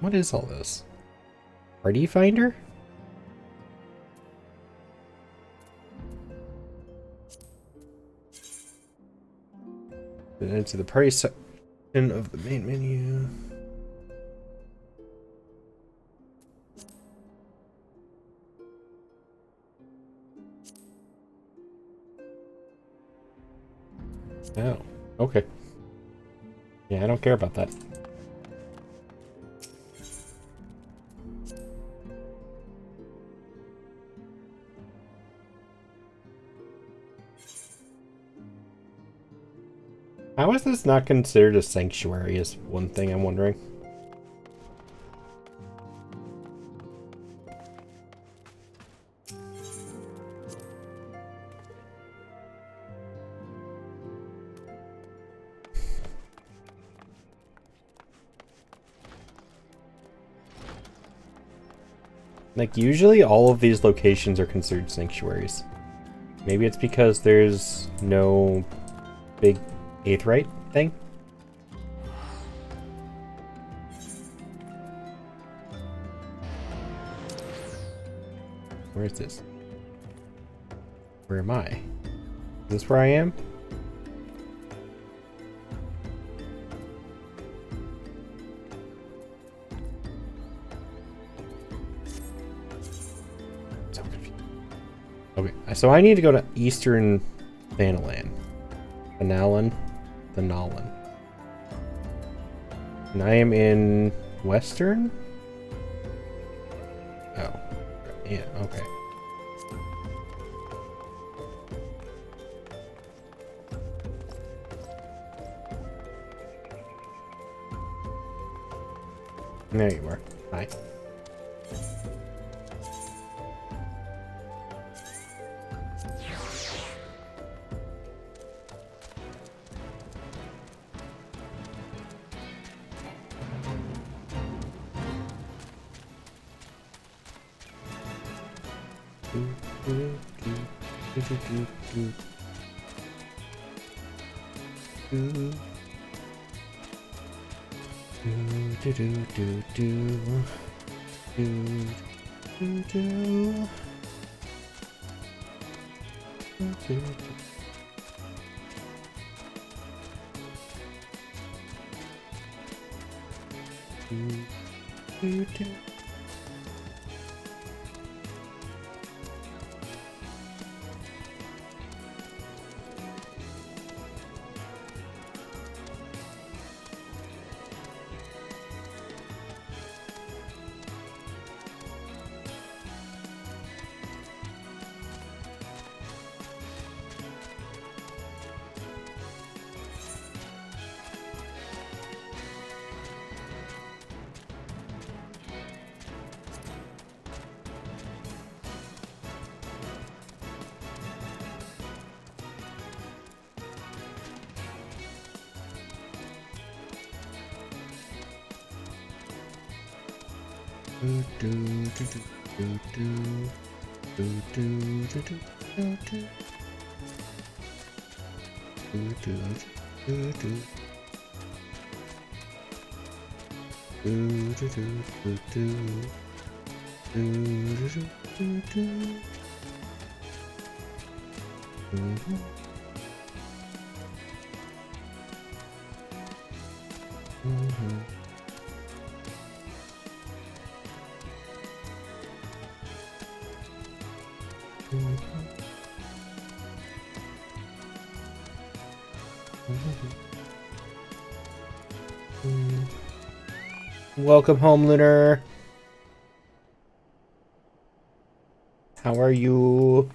What is all this? Party finder? Enter the party section of the main menu. Oh, okay. Yeah, I don't care about that. How is this not considered a sanctuary is one thing I'm wondering. Like, usually all of these locations are considered sanctuaries. Maybe it's because there's no big Aetheryte thing? Where is this? Where am I? Is this where I am? So confused. Okay, so I need to go to Eastern Thanalan. Thanalan. And I am in Western? Oh. Yeah, okay. There you are. Hi. Welcome home, Lunar. How are you?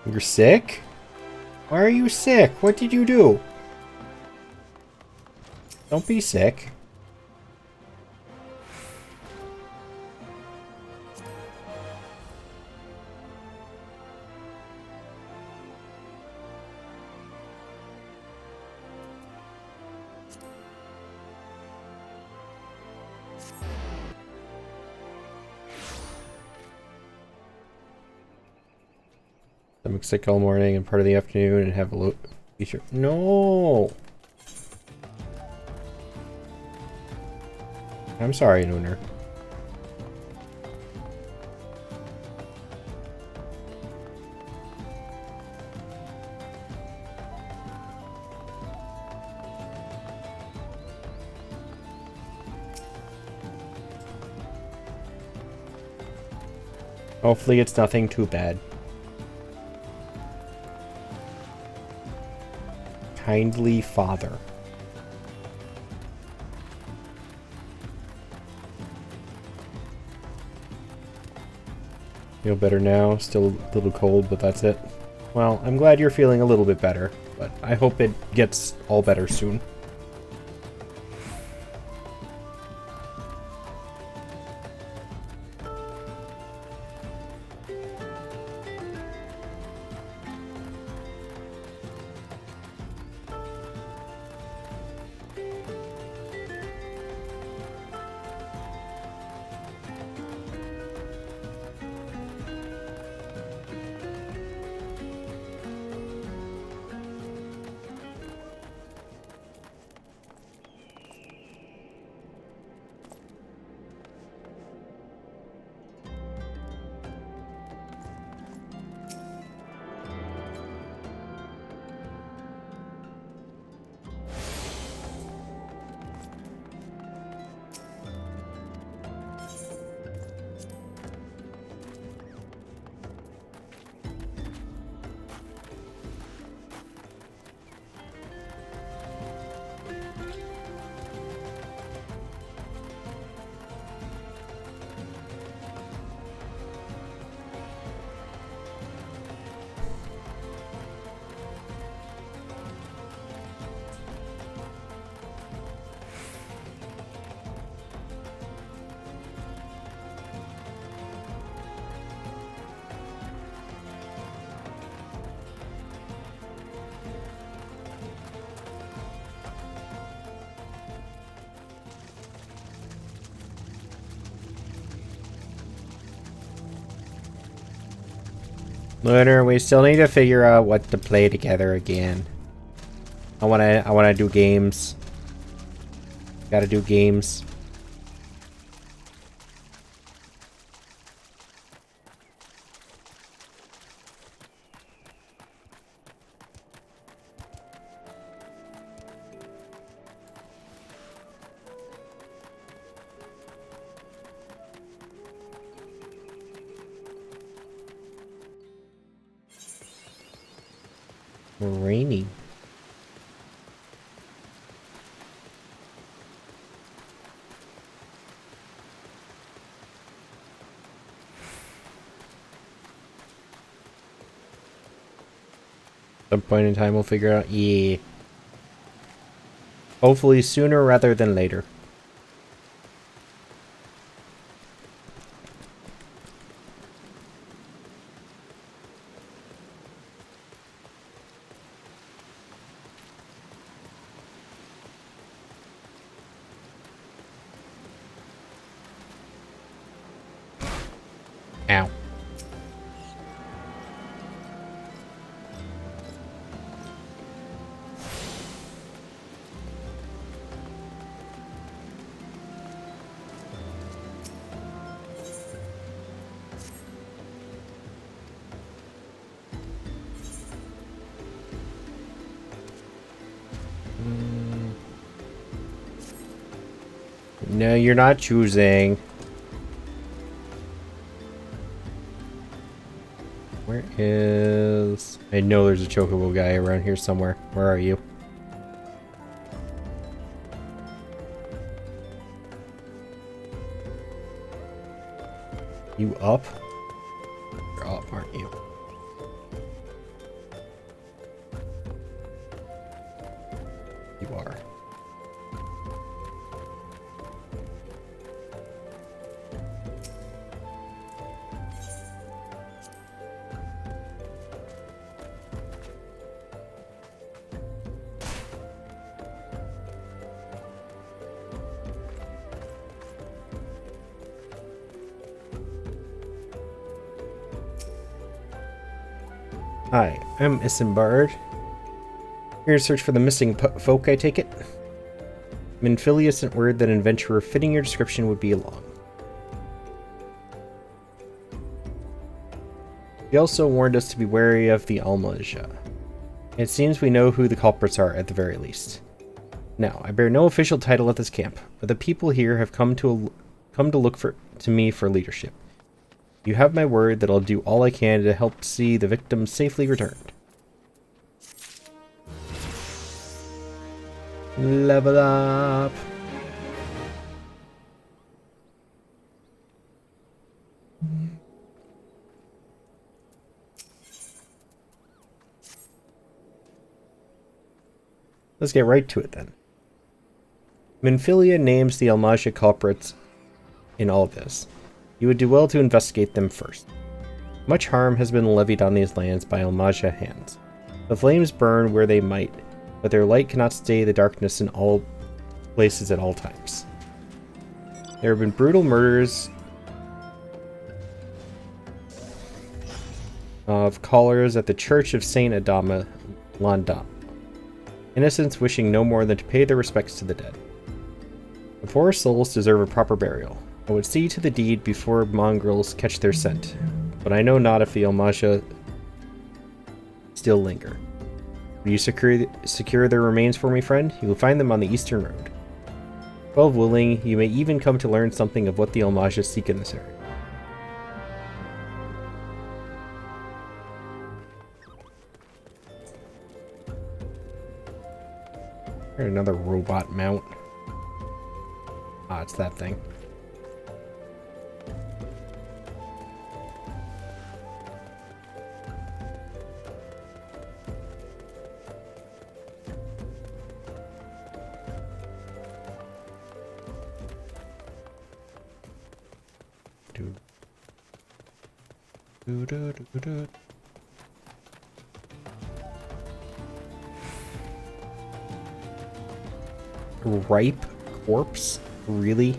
You're sick? Why are you sick? What did you do? Don't be sick. I'm sick all morning and part of the afternoon and have a low t-shirt. No! I'm sorry, Lunar. Hopefully it's nothing too bad. Kindly Father. Feel better now. Still a little cold, but that's it. Well, I'm glad you're feeling a little bit better, but I hope it gets all better soon. Lunar, we still need to figure out what to play together again. I wanna do games. Gotta do games. Rainy. Some point in time we'll figure out. Yeah. Hopefully sooner rather than later. Ow. No, you're not choosing. Where is... I know there's a chocobo guy around here somewhere. Where are you? You up? You're up, aren't you? You are. Hi, I'm Isambard. Here to search for the missing folk, I take it? Minfilia sent word that an adventurer fitting your description would be along. He also warned us to be wary of the Almaja. It seems we know who the culprits are at the very least. Now, I bear no official title at this camp, but the people here have come to look to me for leadership. You have my word that I'll do all I can to help see the victims safely returned. Level up! Let's get right to it then. Minfilia names the Almaja culprits in all of this. You would do well to investigate them first. Much harm has been levied on these lands by Almaja hands. The flames burn where they might, but their light cannot stay the darkness in all places at all times. There have been brutal murders of callers at the Church of Saint Adama Landam. Innocents wishing no more than to pay their respects to the dead. The poor souls deserve a proper burial. I would see to the deed before mongrels catch their scent, but I know not if the Almaja still linger. Will you secure their remains for me, friend? You will find them on the eastern road. 12 willing, you may even come to learn something of what the Almaja seek in this area. Another robot mount. Ah, it's that thing. Ripe corpse? Really?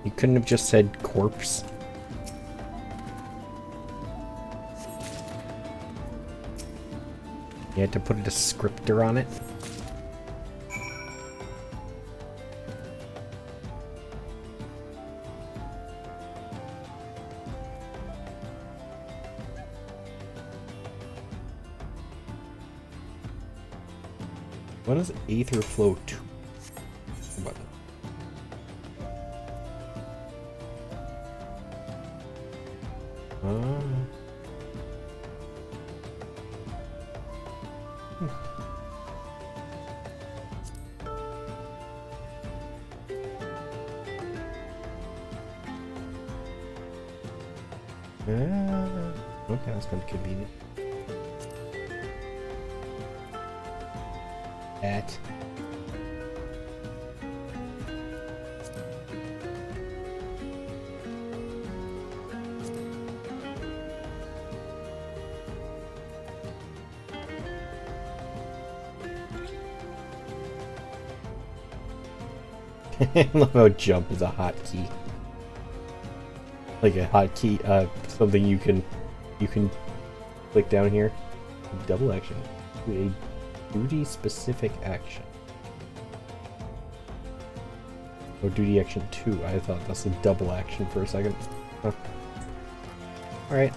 You couldn't have just said corpse? You had to put a descriptor on it? What is Aether Flow 2? What? Okay, that's kind of convenient. At I love how jump is a hotkey. Like a hotkey, something you can click down here. Double action. A duty specific action. Oh, duty action 2. I thought that's a double action for a second. Huh. Alright.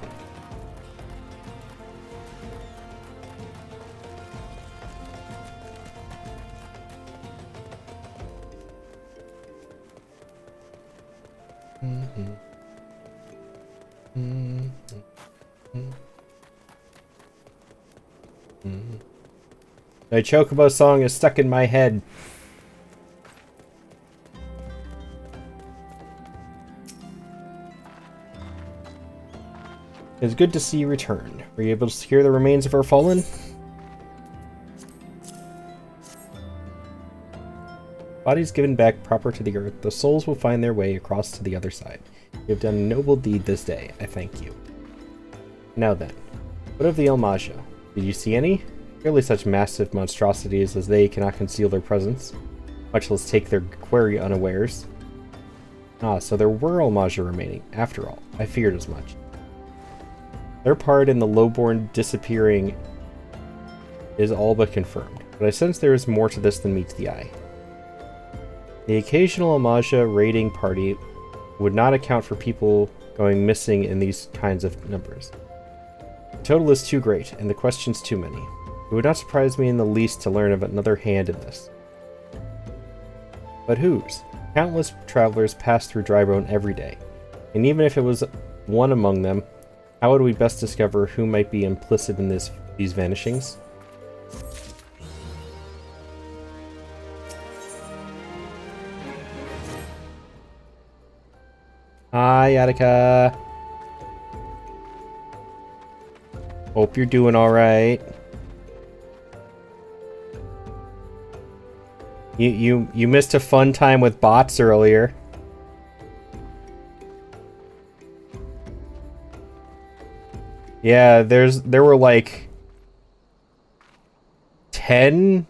The Chocobo song is stuck in my head. It's good to see you return. Were you able to secure the remains of our fallen? Bodies given back proper to the earth, the souls will find their way across to the other side. You have done a noble deed this day. I thank you. Now then, what of the El Maja? Did you see any? Surely such massive monstrosities as they cannot conceal their presence, much less take their quarry unawares. Ah, so there were El Maja remaining, after all. I feared as much. Their part in the lowborn disappearing is all but confirmed, but I sense there is more to this than meets the eye. The occasional El Maja raiding party would not account for people going missing in these kinds of numbers. The total is too great, and the questions too many. It would not surprise me in the least to learn of another hand in this. But whose? Countless travelers pass through Drybone every day, and even if it was one among them, how would we best discover who might be implicit in these vanishings? Hi, Attica. Hope you're doing alright. You missed a fun time with bots earlier. Yeah, there were like 10,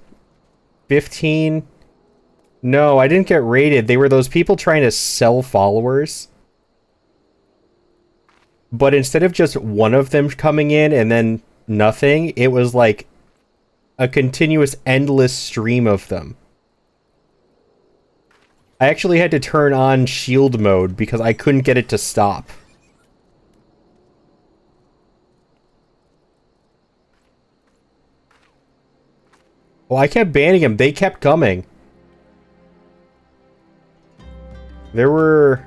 15. No, I didn't get raided. They were those people trying to sell followers. But instead of just one of them coming in and then nothing, it was like a continuous, endless stream of them. I actually had to turn on shield mode because I couldn't get it to stop. Well, I kept banning them. They kept coming. There were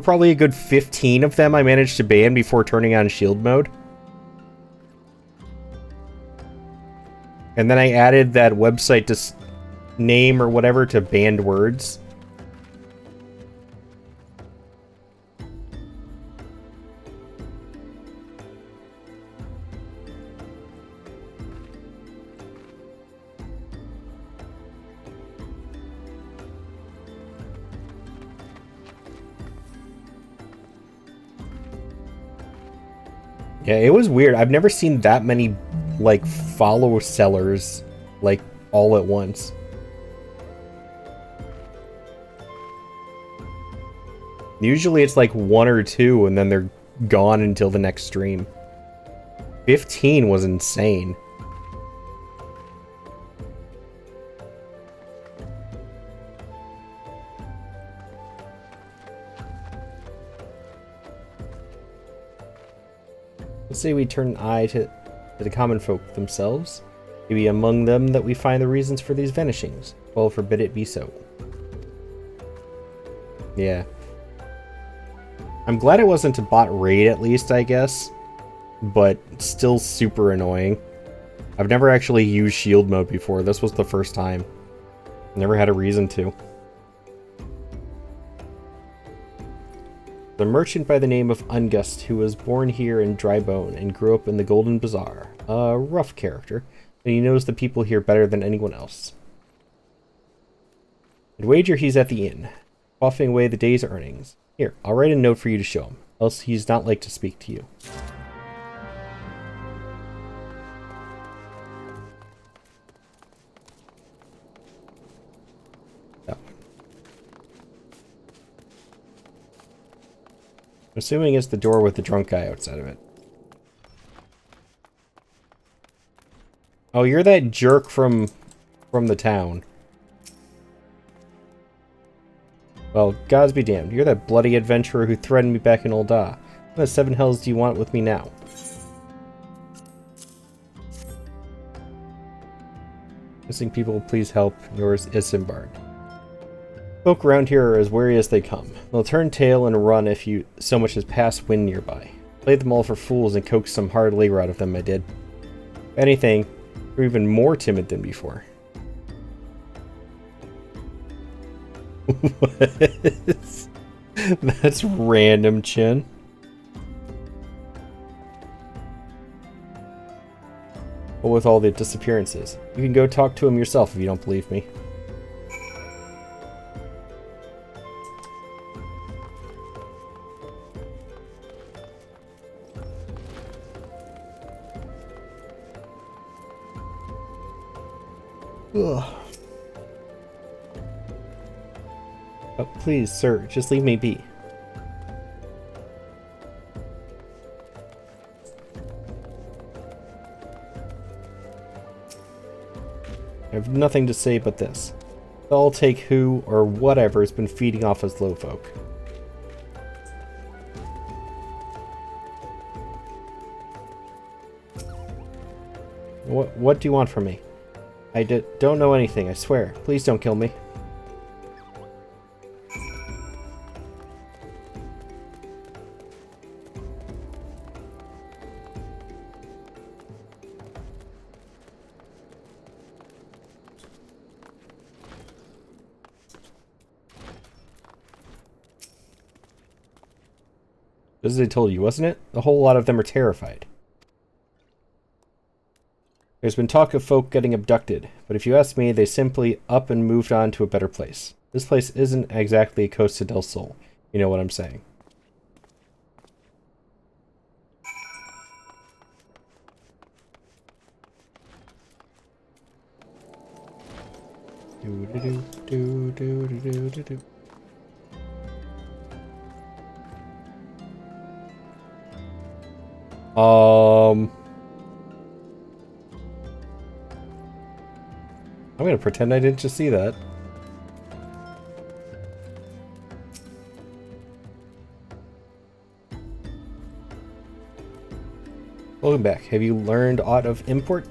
probably a good 15 of them I managed to ban before turning on shield mode. And then I added that website to name or whatever to banned words. Yeah, it was weird. I've never seen that many, like, follow sellers, like, all at once. Usually it's like 1 or 2, and then they're gone until the next stream. 15 was insane. Let's say we turn an eye to the common folk themselves. Maybe among them that we find the reasons for these vanishings. Well, forbid it be so. Yeah. I'm glad it wasn't a bot raid at least, I guess. But still super annoying. I've never actually used shield mode before. This was the first time. Never had a reason to. The merchant by the name of Ungust, who was born here in Drybone and grew up in the Golden Bazaar. A rough character, and he knows the people here better than anyone else. I'd wager he's at the inn, quaffing away the day's earnings. Here, I'll write a note for you to show him, else he's not like to speak to you. I'm assuming it's the door with the drunk guy outside of it. Oh, you're that jerk from the town. Well, gods be damned. You're that bloody adventurer who threatened me back in Ul'dah. What the 7 hells do you want with me now? Missing people, please help. Yours, Isambard. Folk around here are as wary as they come. They'll turn tail and run if you so much as pass wind nearby. Played them all for fools and coaxed some hard labor out of them, I did. If anything, you're even more timid than before. What? That's random, Chin. What with all the disappearances? You can go talk to him yourself if you don't believe me. Ugh. Oh, please, sir, just leave me be. I have nothing to say but this. I'll take who or whatever has been feeding off us low folk. What do you want from me? I don't know anything, I swear. Please don't kill me. As I told you, wasn't it? A whole lot of them are terrified. There's been talk of folk getting abducted, but if you ask me, they simply up and moved on to a better place. This place isn't exactly Costa del Sol. You know what I'm saying. I'm gonna pretend I didn't just see that. Welcome back. Have you learned aught of import?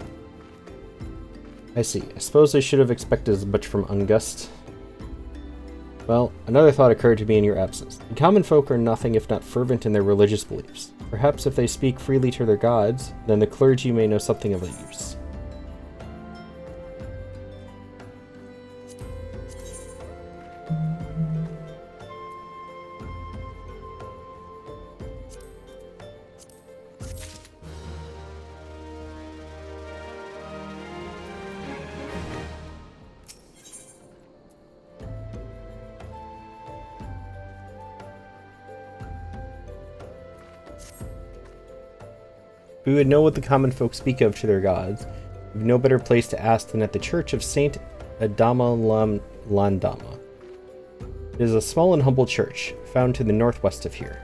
I see. I suppose I should have expected as much from Ungust. Well, another thought occurred to me in your absence. The common folk are nothing if not fervent in their religious beliefs. Perhaps if they speak freely to their gods, then the clergy may know something of their use. If we would know what the common folk speak of to their gods, we have no better place to ask than at the Church of Saint Adama Landama. It is a small and humble church, found to the northwest of here.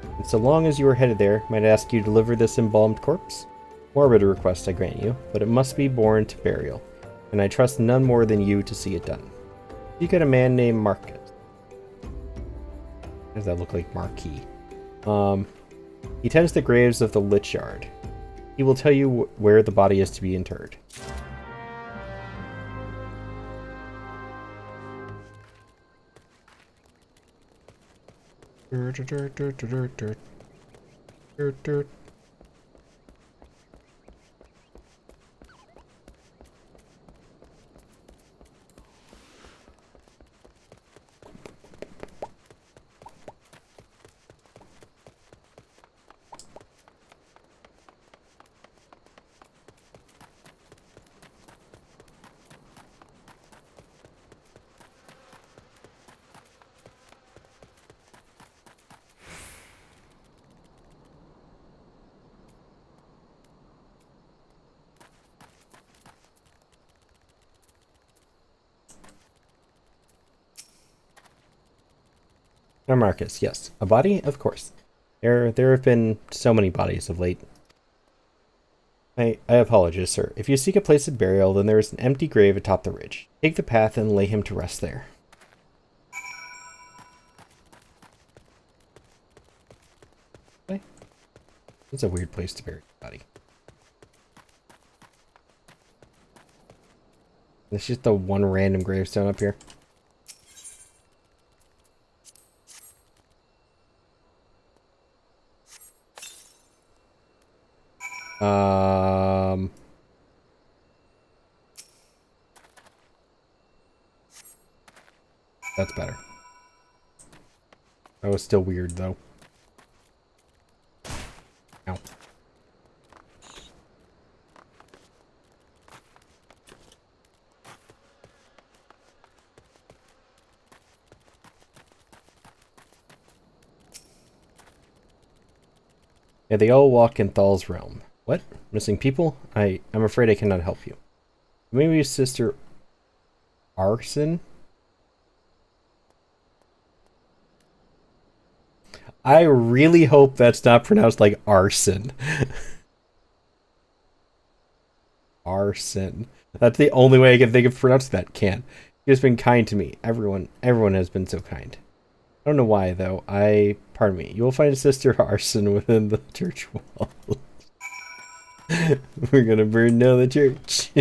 And so long as you are headed there, might I ask you to deliver this embalmed corpse? Morbid a request, I grant you, but it must be borne to burial, and I trust none more than you to see it done. You get a man named Marcus. Does that look like Marquis? He tends the graves of the Lich Yard. He will tell you where the body is to be interred. Now Marcus, yes. A body? Of course. There have been so many bodies of late. I apologize, sir. If you seek a place of burial, then there is an empty grave atop the ridge. Take the path and lay him to rest there. It's a weird place to bury a body. It's just the one random gravestone up here. That's better. That was still weird though. Ow. Yeah, they all walk in Thal's realm. What? Missing people? I'm afraid I cannot help you. Maybe Sister Arson? I really hope that's not pronounced like arson. Arson. That's the only way I can think of pronouncing that. Can. He has been kind to me. Everyone has been so kind. I don't know why though. Pardon me. You will find Sister Arson within the church wall. We're gonna burn down the church.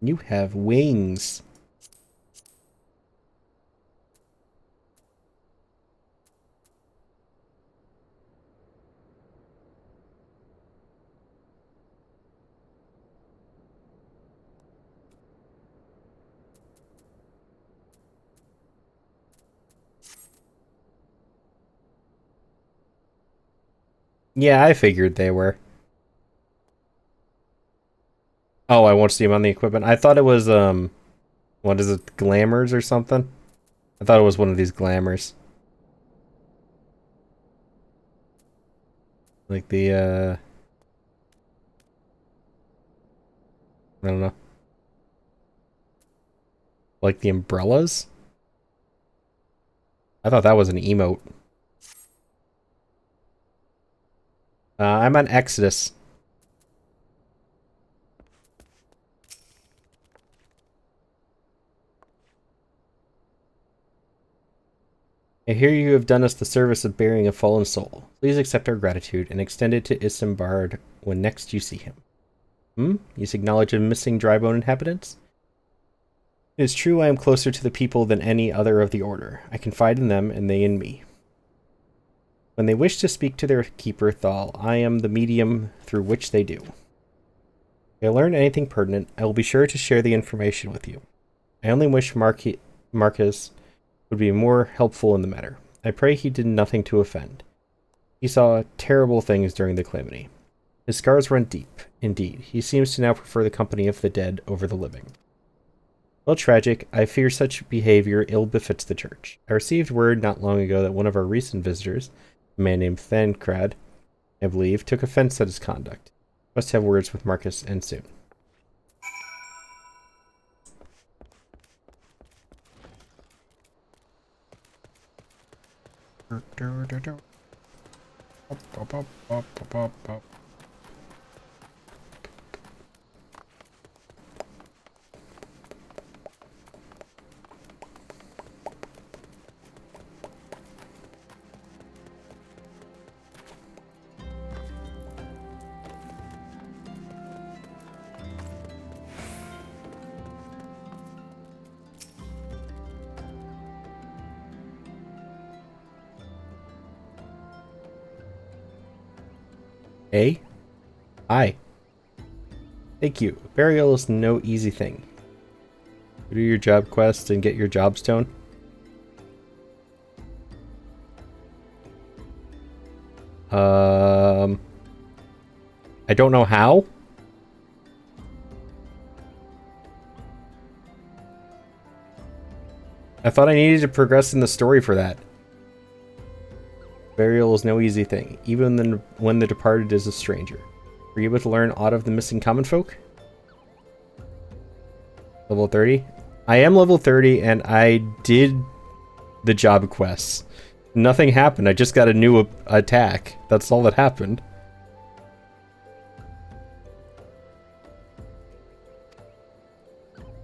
You have wings. Yeah, I figured they were. Oh, I won't see him on the equipment. I thought it was, what is it, glamours or something? I thought it was one of these glamours. Like the, I don't know. Like the umbrellas? I thought that was an emote. I'm on Exodus. I hear you have done us the service of burying a fallen soul. Please accept our gratitude and extend it to Isambard when next you see him. You seek knowledge of missing drybone inhabitants? It is true I am closer to the people than any other of the Order. I confide in them and they in me. When they wish to speak to their keeper, Thal, I am the medium through which they do. If I learn anything pertinent, I will be sure to share the information with you. I only wish Marcus would be more helpful in the matter. I pray he did nothing to offend. He saw terrible things during the calamity. His scars run deep, indeed. He seems to now prefer the company of the dead over the living. Well, tragic, I fear such behavior ill befits the church. I received word not long ago that one of our recent visitors, a man named Thancred, I believe, took offense at his conduct. Must have words with Marcus, and soon. Hey? Hi. Thank you. Burial is no easy thing. Do your job quest and get your job stone. I don't know how. I thought I needed to progress in the story for that. Burial is no easy thing, even when the departed is a stranger. Were you able to learn aught of the missing common folk? Level 30? I am level 30 and I did the job quests. Nothing happened, I just got a new attack. That's all that happened.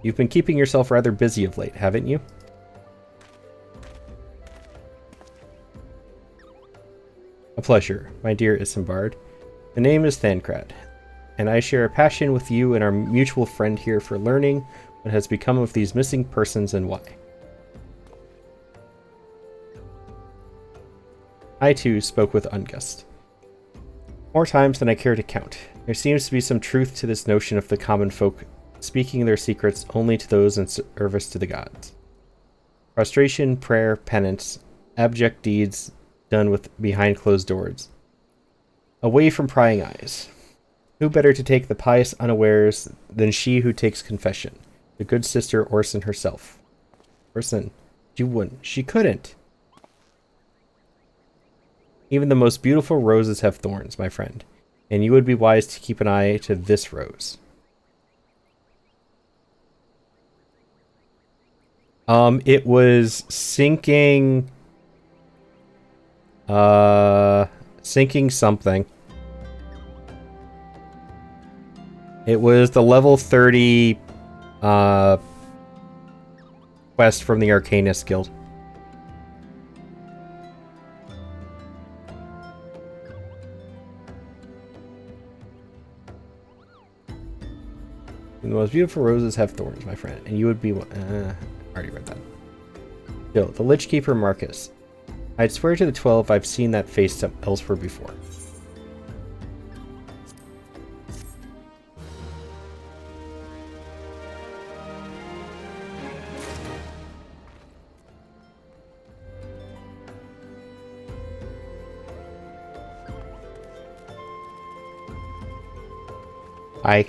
You've been keeping yourself rather busy of late, haven't you? A pleasure, my dear Isambard. The name is Thancred, and I share a passion with you and our mutual friend here for learning what has become of these missing persons and why. I too spoke with Ungust. More times than I care to count. There seems to be some truth to this notion of the common folk speaking their secrets only to those in service to the gods. Prostration, prayer, penance, abject deeds done with behind closed doors. Away from prying eyes. Who better to take the pious unawares than she who takes confession, the good sister Orson herself? Orson, you wouldn't. She couldn't. Even the most beautiful roses have thorns, my friend, and you would be wise to keep an eye to this rose. It was sinking... sinking something. It was the level 30, quest from the Arcanist Guild. The most beautiful roses have thorns, my friend, and you would be... already read that. Still, the Lich Keeper Marcus. I'd swear to the 12 I've seen that face elsewhere before. Hi.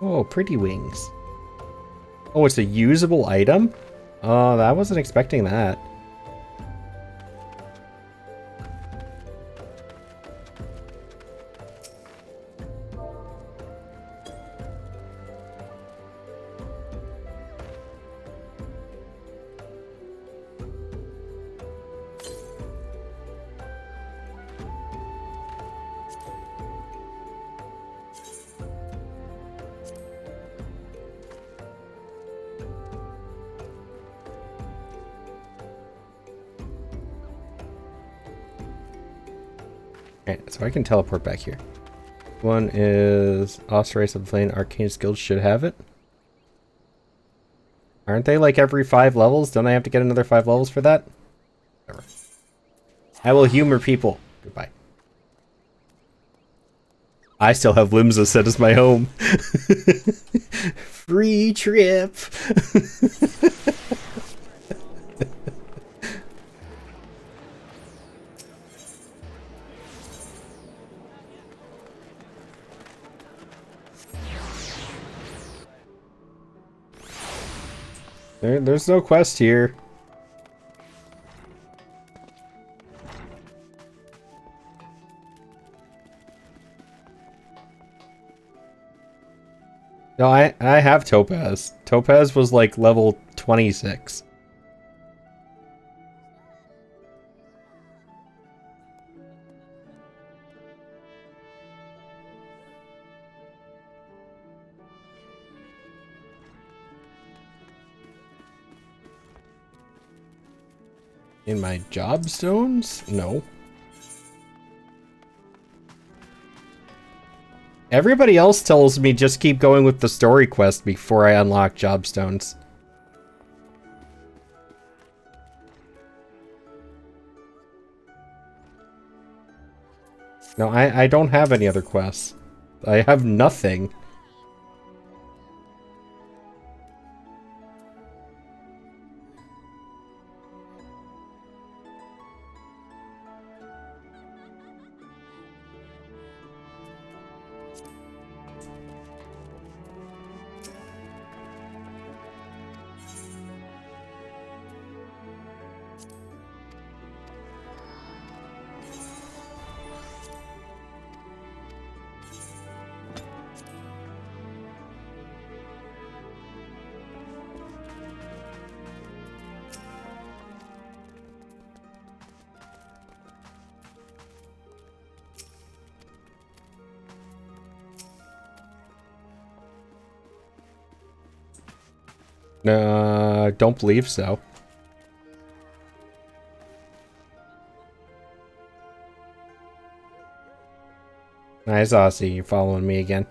Oh, pretty wings. Oh, it's a usable item? Oh, I wasn't expecting that. Alright, so I can teleport back here. One is Osirice of the Flame Arcanist Guild should have it. Aren't they like every 5 levels? Don't I have to get another 5 levels for that? Whatever. I will humor people. Goodbye. I still have Limsa set as my home. Free trip. There's no quest here. No, I have Topaz. Topaz was like level 26. In my job zones? No. Everybody else tells me just keep going with the story quest before I unlock job stones. No, I don't have any other quests. I have nothing. Don't believe so. Nice, Aussie. You're following me again.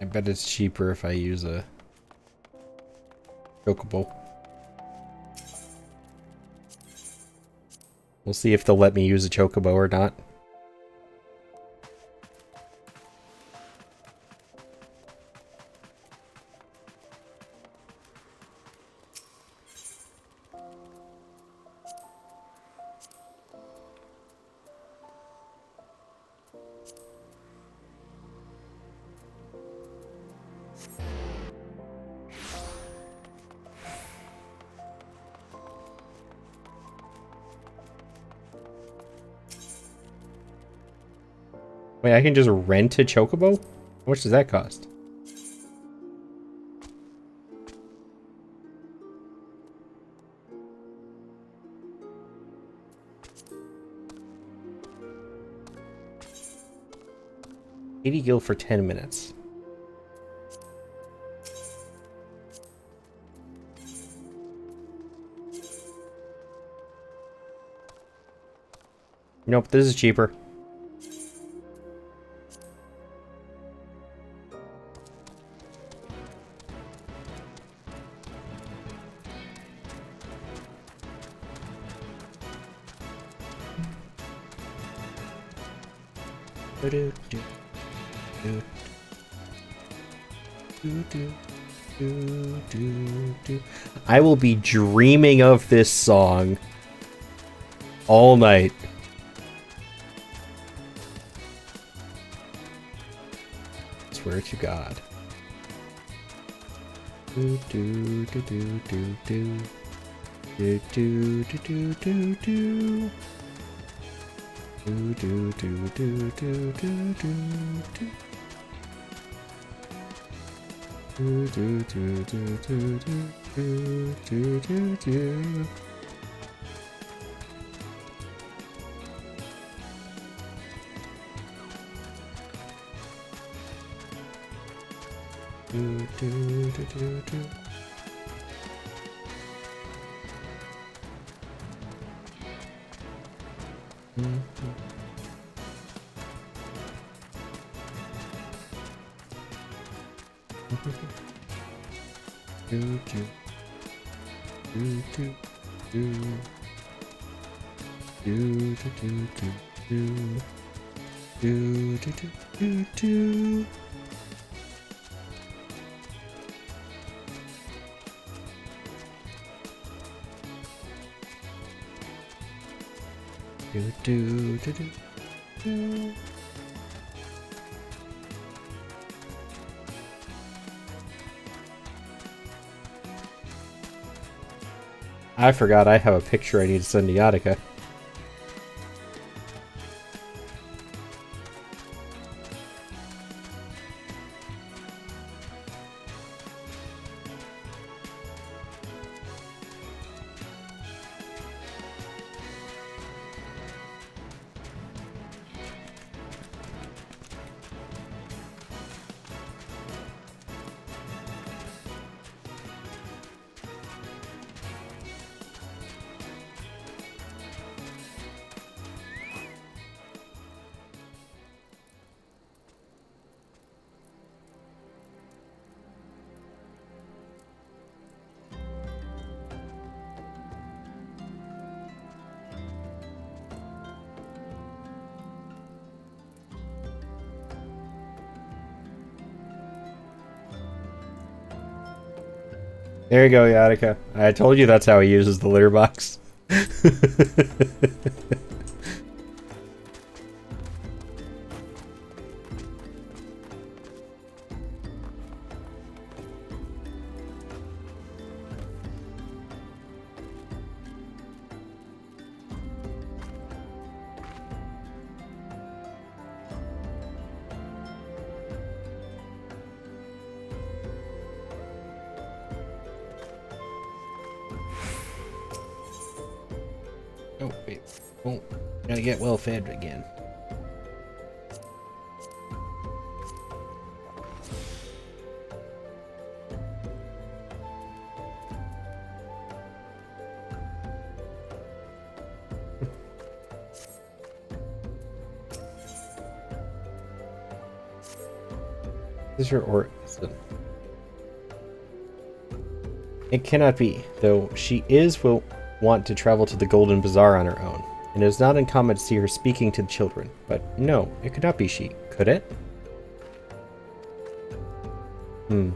I bet it's cheaper if I use a chocobo. We'll see if they'll let me use a chocobo or not. Wait, I can just rent a chocobo? How much does that cost? $80 for 10 minutes. Nope, this is cheaper. I will be dreaming of this song all night. Swear to God. Do do do do do do do do do do do. Do do do do do do do do. Do do do do do do do do do. Do do do do do. Do do do do do do do do do do do. Do do do do do. I forgot I have a picture I need to send to Yadika. There you go, Yatika. I told you that's how he uses the litter box. Oh, wait. Oh, gotta get well fed again. This is your Orson. It cannot be, though she will want to travel to the Golden Bazaar on her own, and it is not uncommon to see her speaking to the children. But no, it could not be she, could it?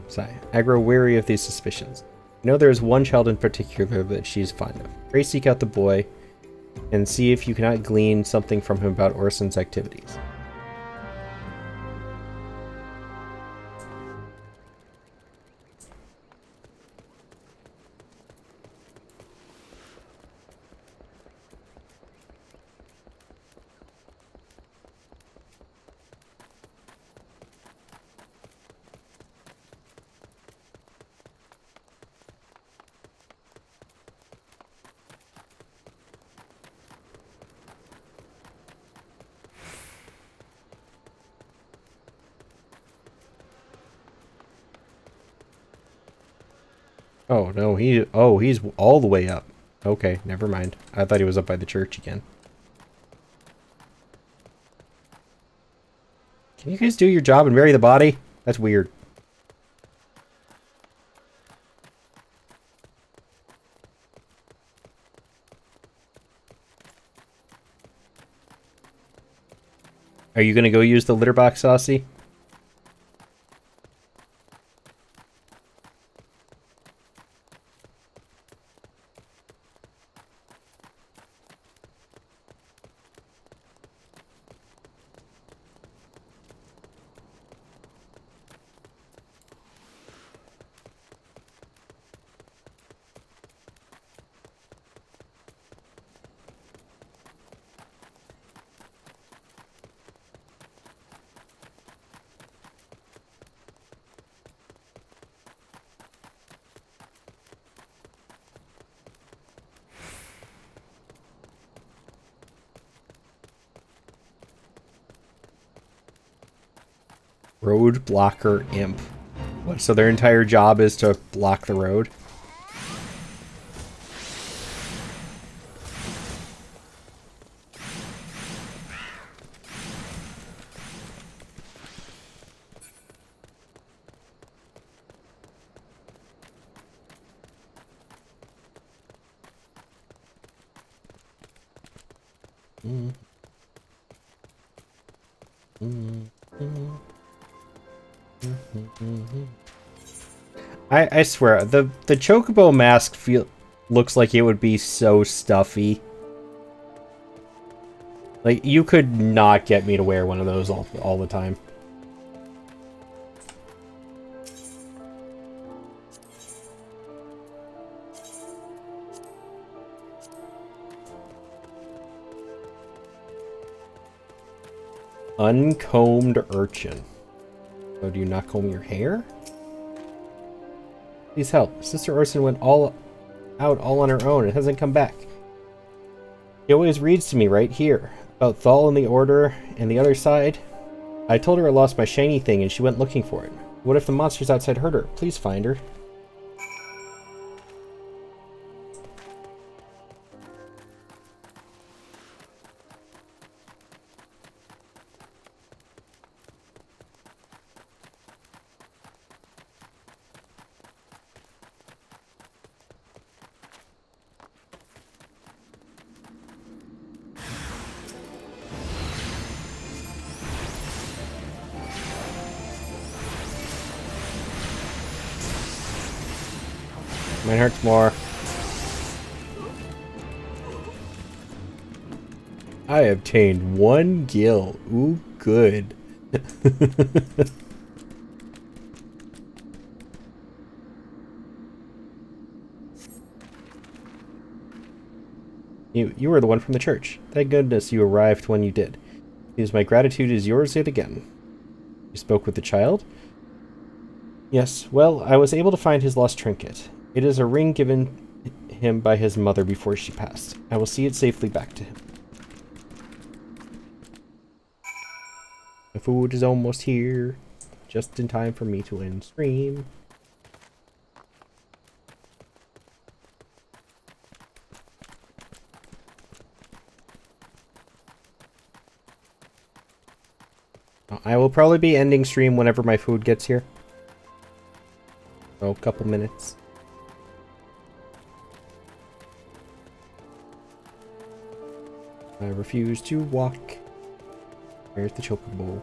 Sigh. I grow weary of these suspicions. I know there is one child in particular that she is fond of. Pray seek out the boy, and see if you cannot glean something from him about Orson's activities. Oh, no, he's all the way up. Okay, never mind. I thought he was up by the church again. Can you guys do your job and bury the body? That's weird. Are you gonna go use the litter box, Saucy? Road blocker imp. What, so their entire job is to block the road? I swear, the Chocobo mask looks like it would be so stuffy. Like, you could not get me to wear one of those all the time. Uncombed urchin. Oh, do you not comb your hair? Please help. Sister Urson went all on her own and hasn't come back. She always reads to me right here about Thal and the Order and the other side. I told her I lost my shiny thing and she went looking for it. What if the monsters outside hurt her? Please find her. Mine hurts more. I obtained 1 gil. Ooh, good. You were the one from the church. Thank goodness you arrived when you did. Because my gratitude is yours yet again. You spoke with the child? Yes, well, I was able to find his lost trinket. It is a ring given him by his mother before she passed. I will see it safely back to him. The food is almost here. Just in time for me to end stream. I will probably be ending stream whenever my food gets here. So, a couple minutes. I refuse to walk. Where's the chocobo?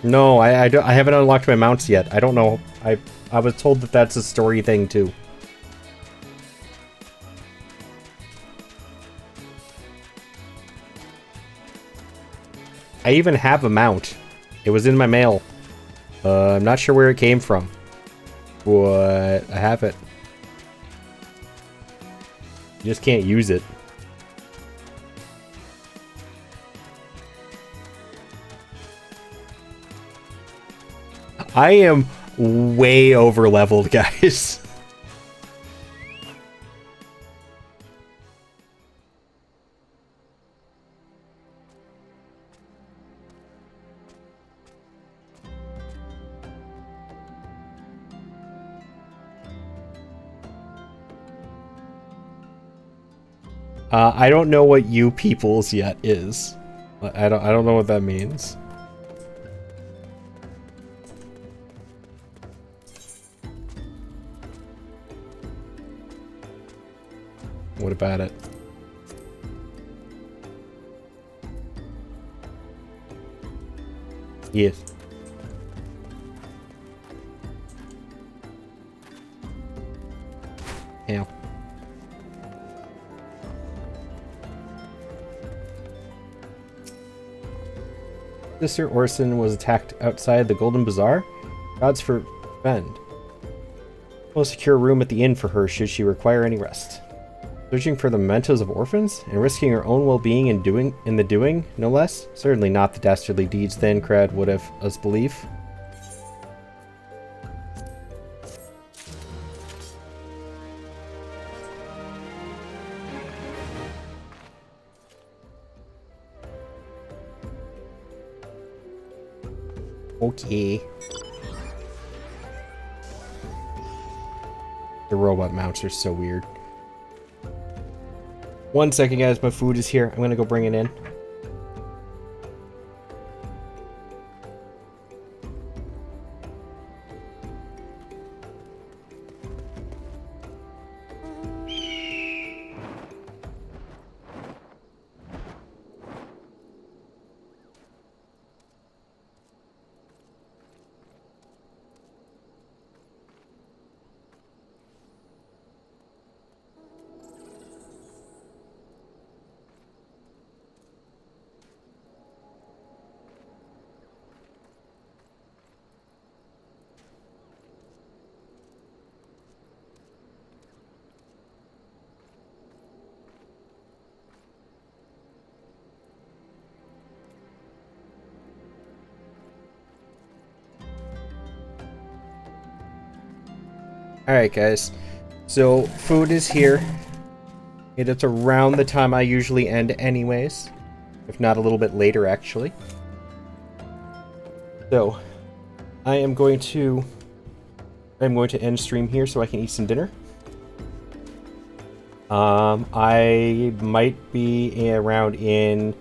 No, I haven't unlocked my mounts yet. I don't know. I was told that that's a story thing too. I even have a mount. It was in my mail. I'm not sure where it came from, but I have it. You just can't use it. I am way over leveled, guys. I don't know what you peoples yet is. I don't know what that means. What about it? Yes. Ow. Sister Orson was attacked outside the Golden Bazaar. Gods forfend. We'll secure a room at the inn for her should she require any rest. Searching for the mementos of orphans and risking her own well-being in the doing, no less. Certainly not the dastardly deeds Thancred would have us believe. Okay. The robot mounts are so weird. 1 second, guys. My food is here. I'm gonna go bring it in. Alright, guys. So, food is here. It's around the time I usually end anyways. If not a little bit later, actually. So, I'm going to end stream here so I can eat some dinner. I might be around in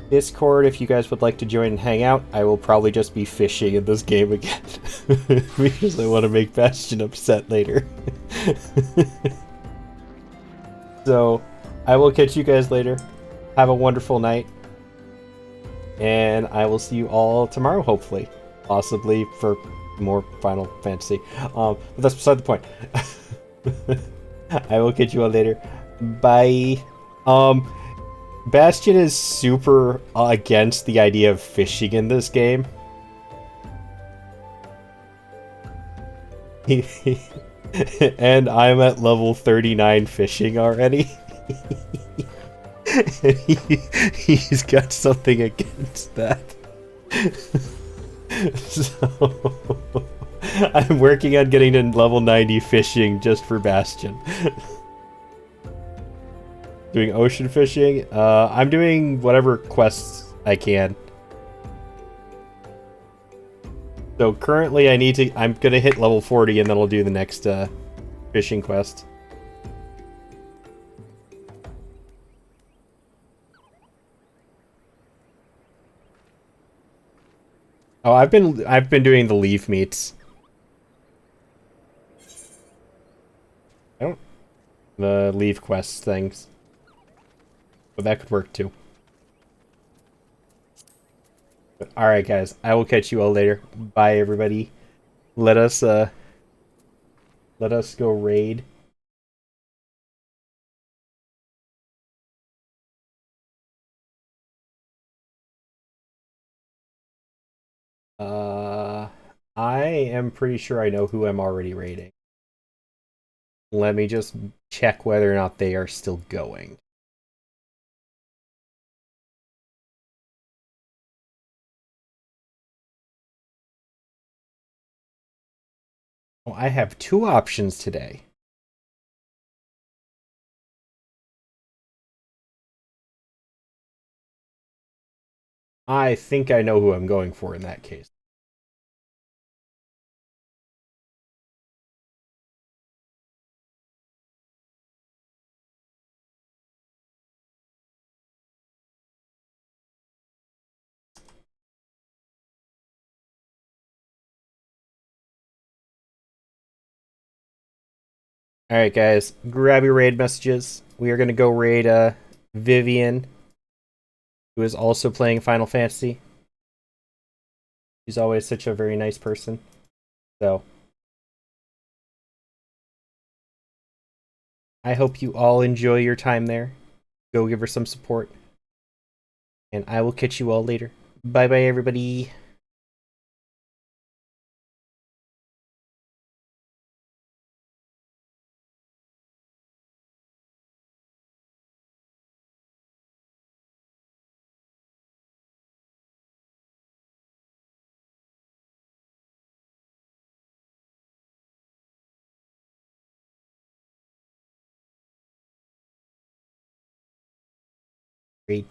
Discord if you guys would like to join and hang out. I will probably just be fishing in this game again because I want to make Bastion upset later. So, I will catch you guys later. Have a wonderful night. And I will see you all tomorrow, hopefully. Possibly for more Final Fantasy. But that's beside the point. I will catch you all later. Bye. Bastion is super against the idea of fishing in this game. And I'm at level 39 fishing already. And he's got something against that. So I'm working on getting to level 90 fishing just for Bastion. Doing ocean fishing. I'm doing whatever quests I can. So currently I'm gonna hit level 40 and then I'll do the next fishing quest. Oh, I've been doing the leaf meats. The leaf quest things. But that could work too. But, all right, guys. I will catch you all later. Bye, everybody. Let us go raid. I am pretty sure I know who I'm already raiding. Let me just check whether or not they are still going. Oh, I have 2 options today. I think I know who I'm going for in that case. Alright, guys. Grab your raid messages. We are going to go raid Vivian, who is also playing Final Fantasy. She's always such a very nice person. So, I hope you all enjoy your time there. Go give her some support. And I will catch you all later. Bye-bye, everybody. Great.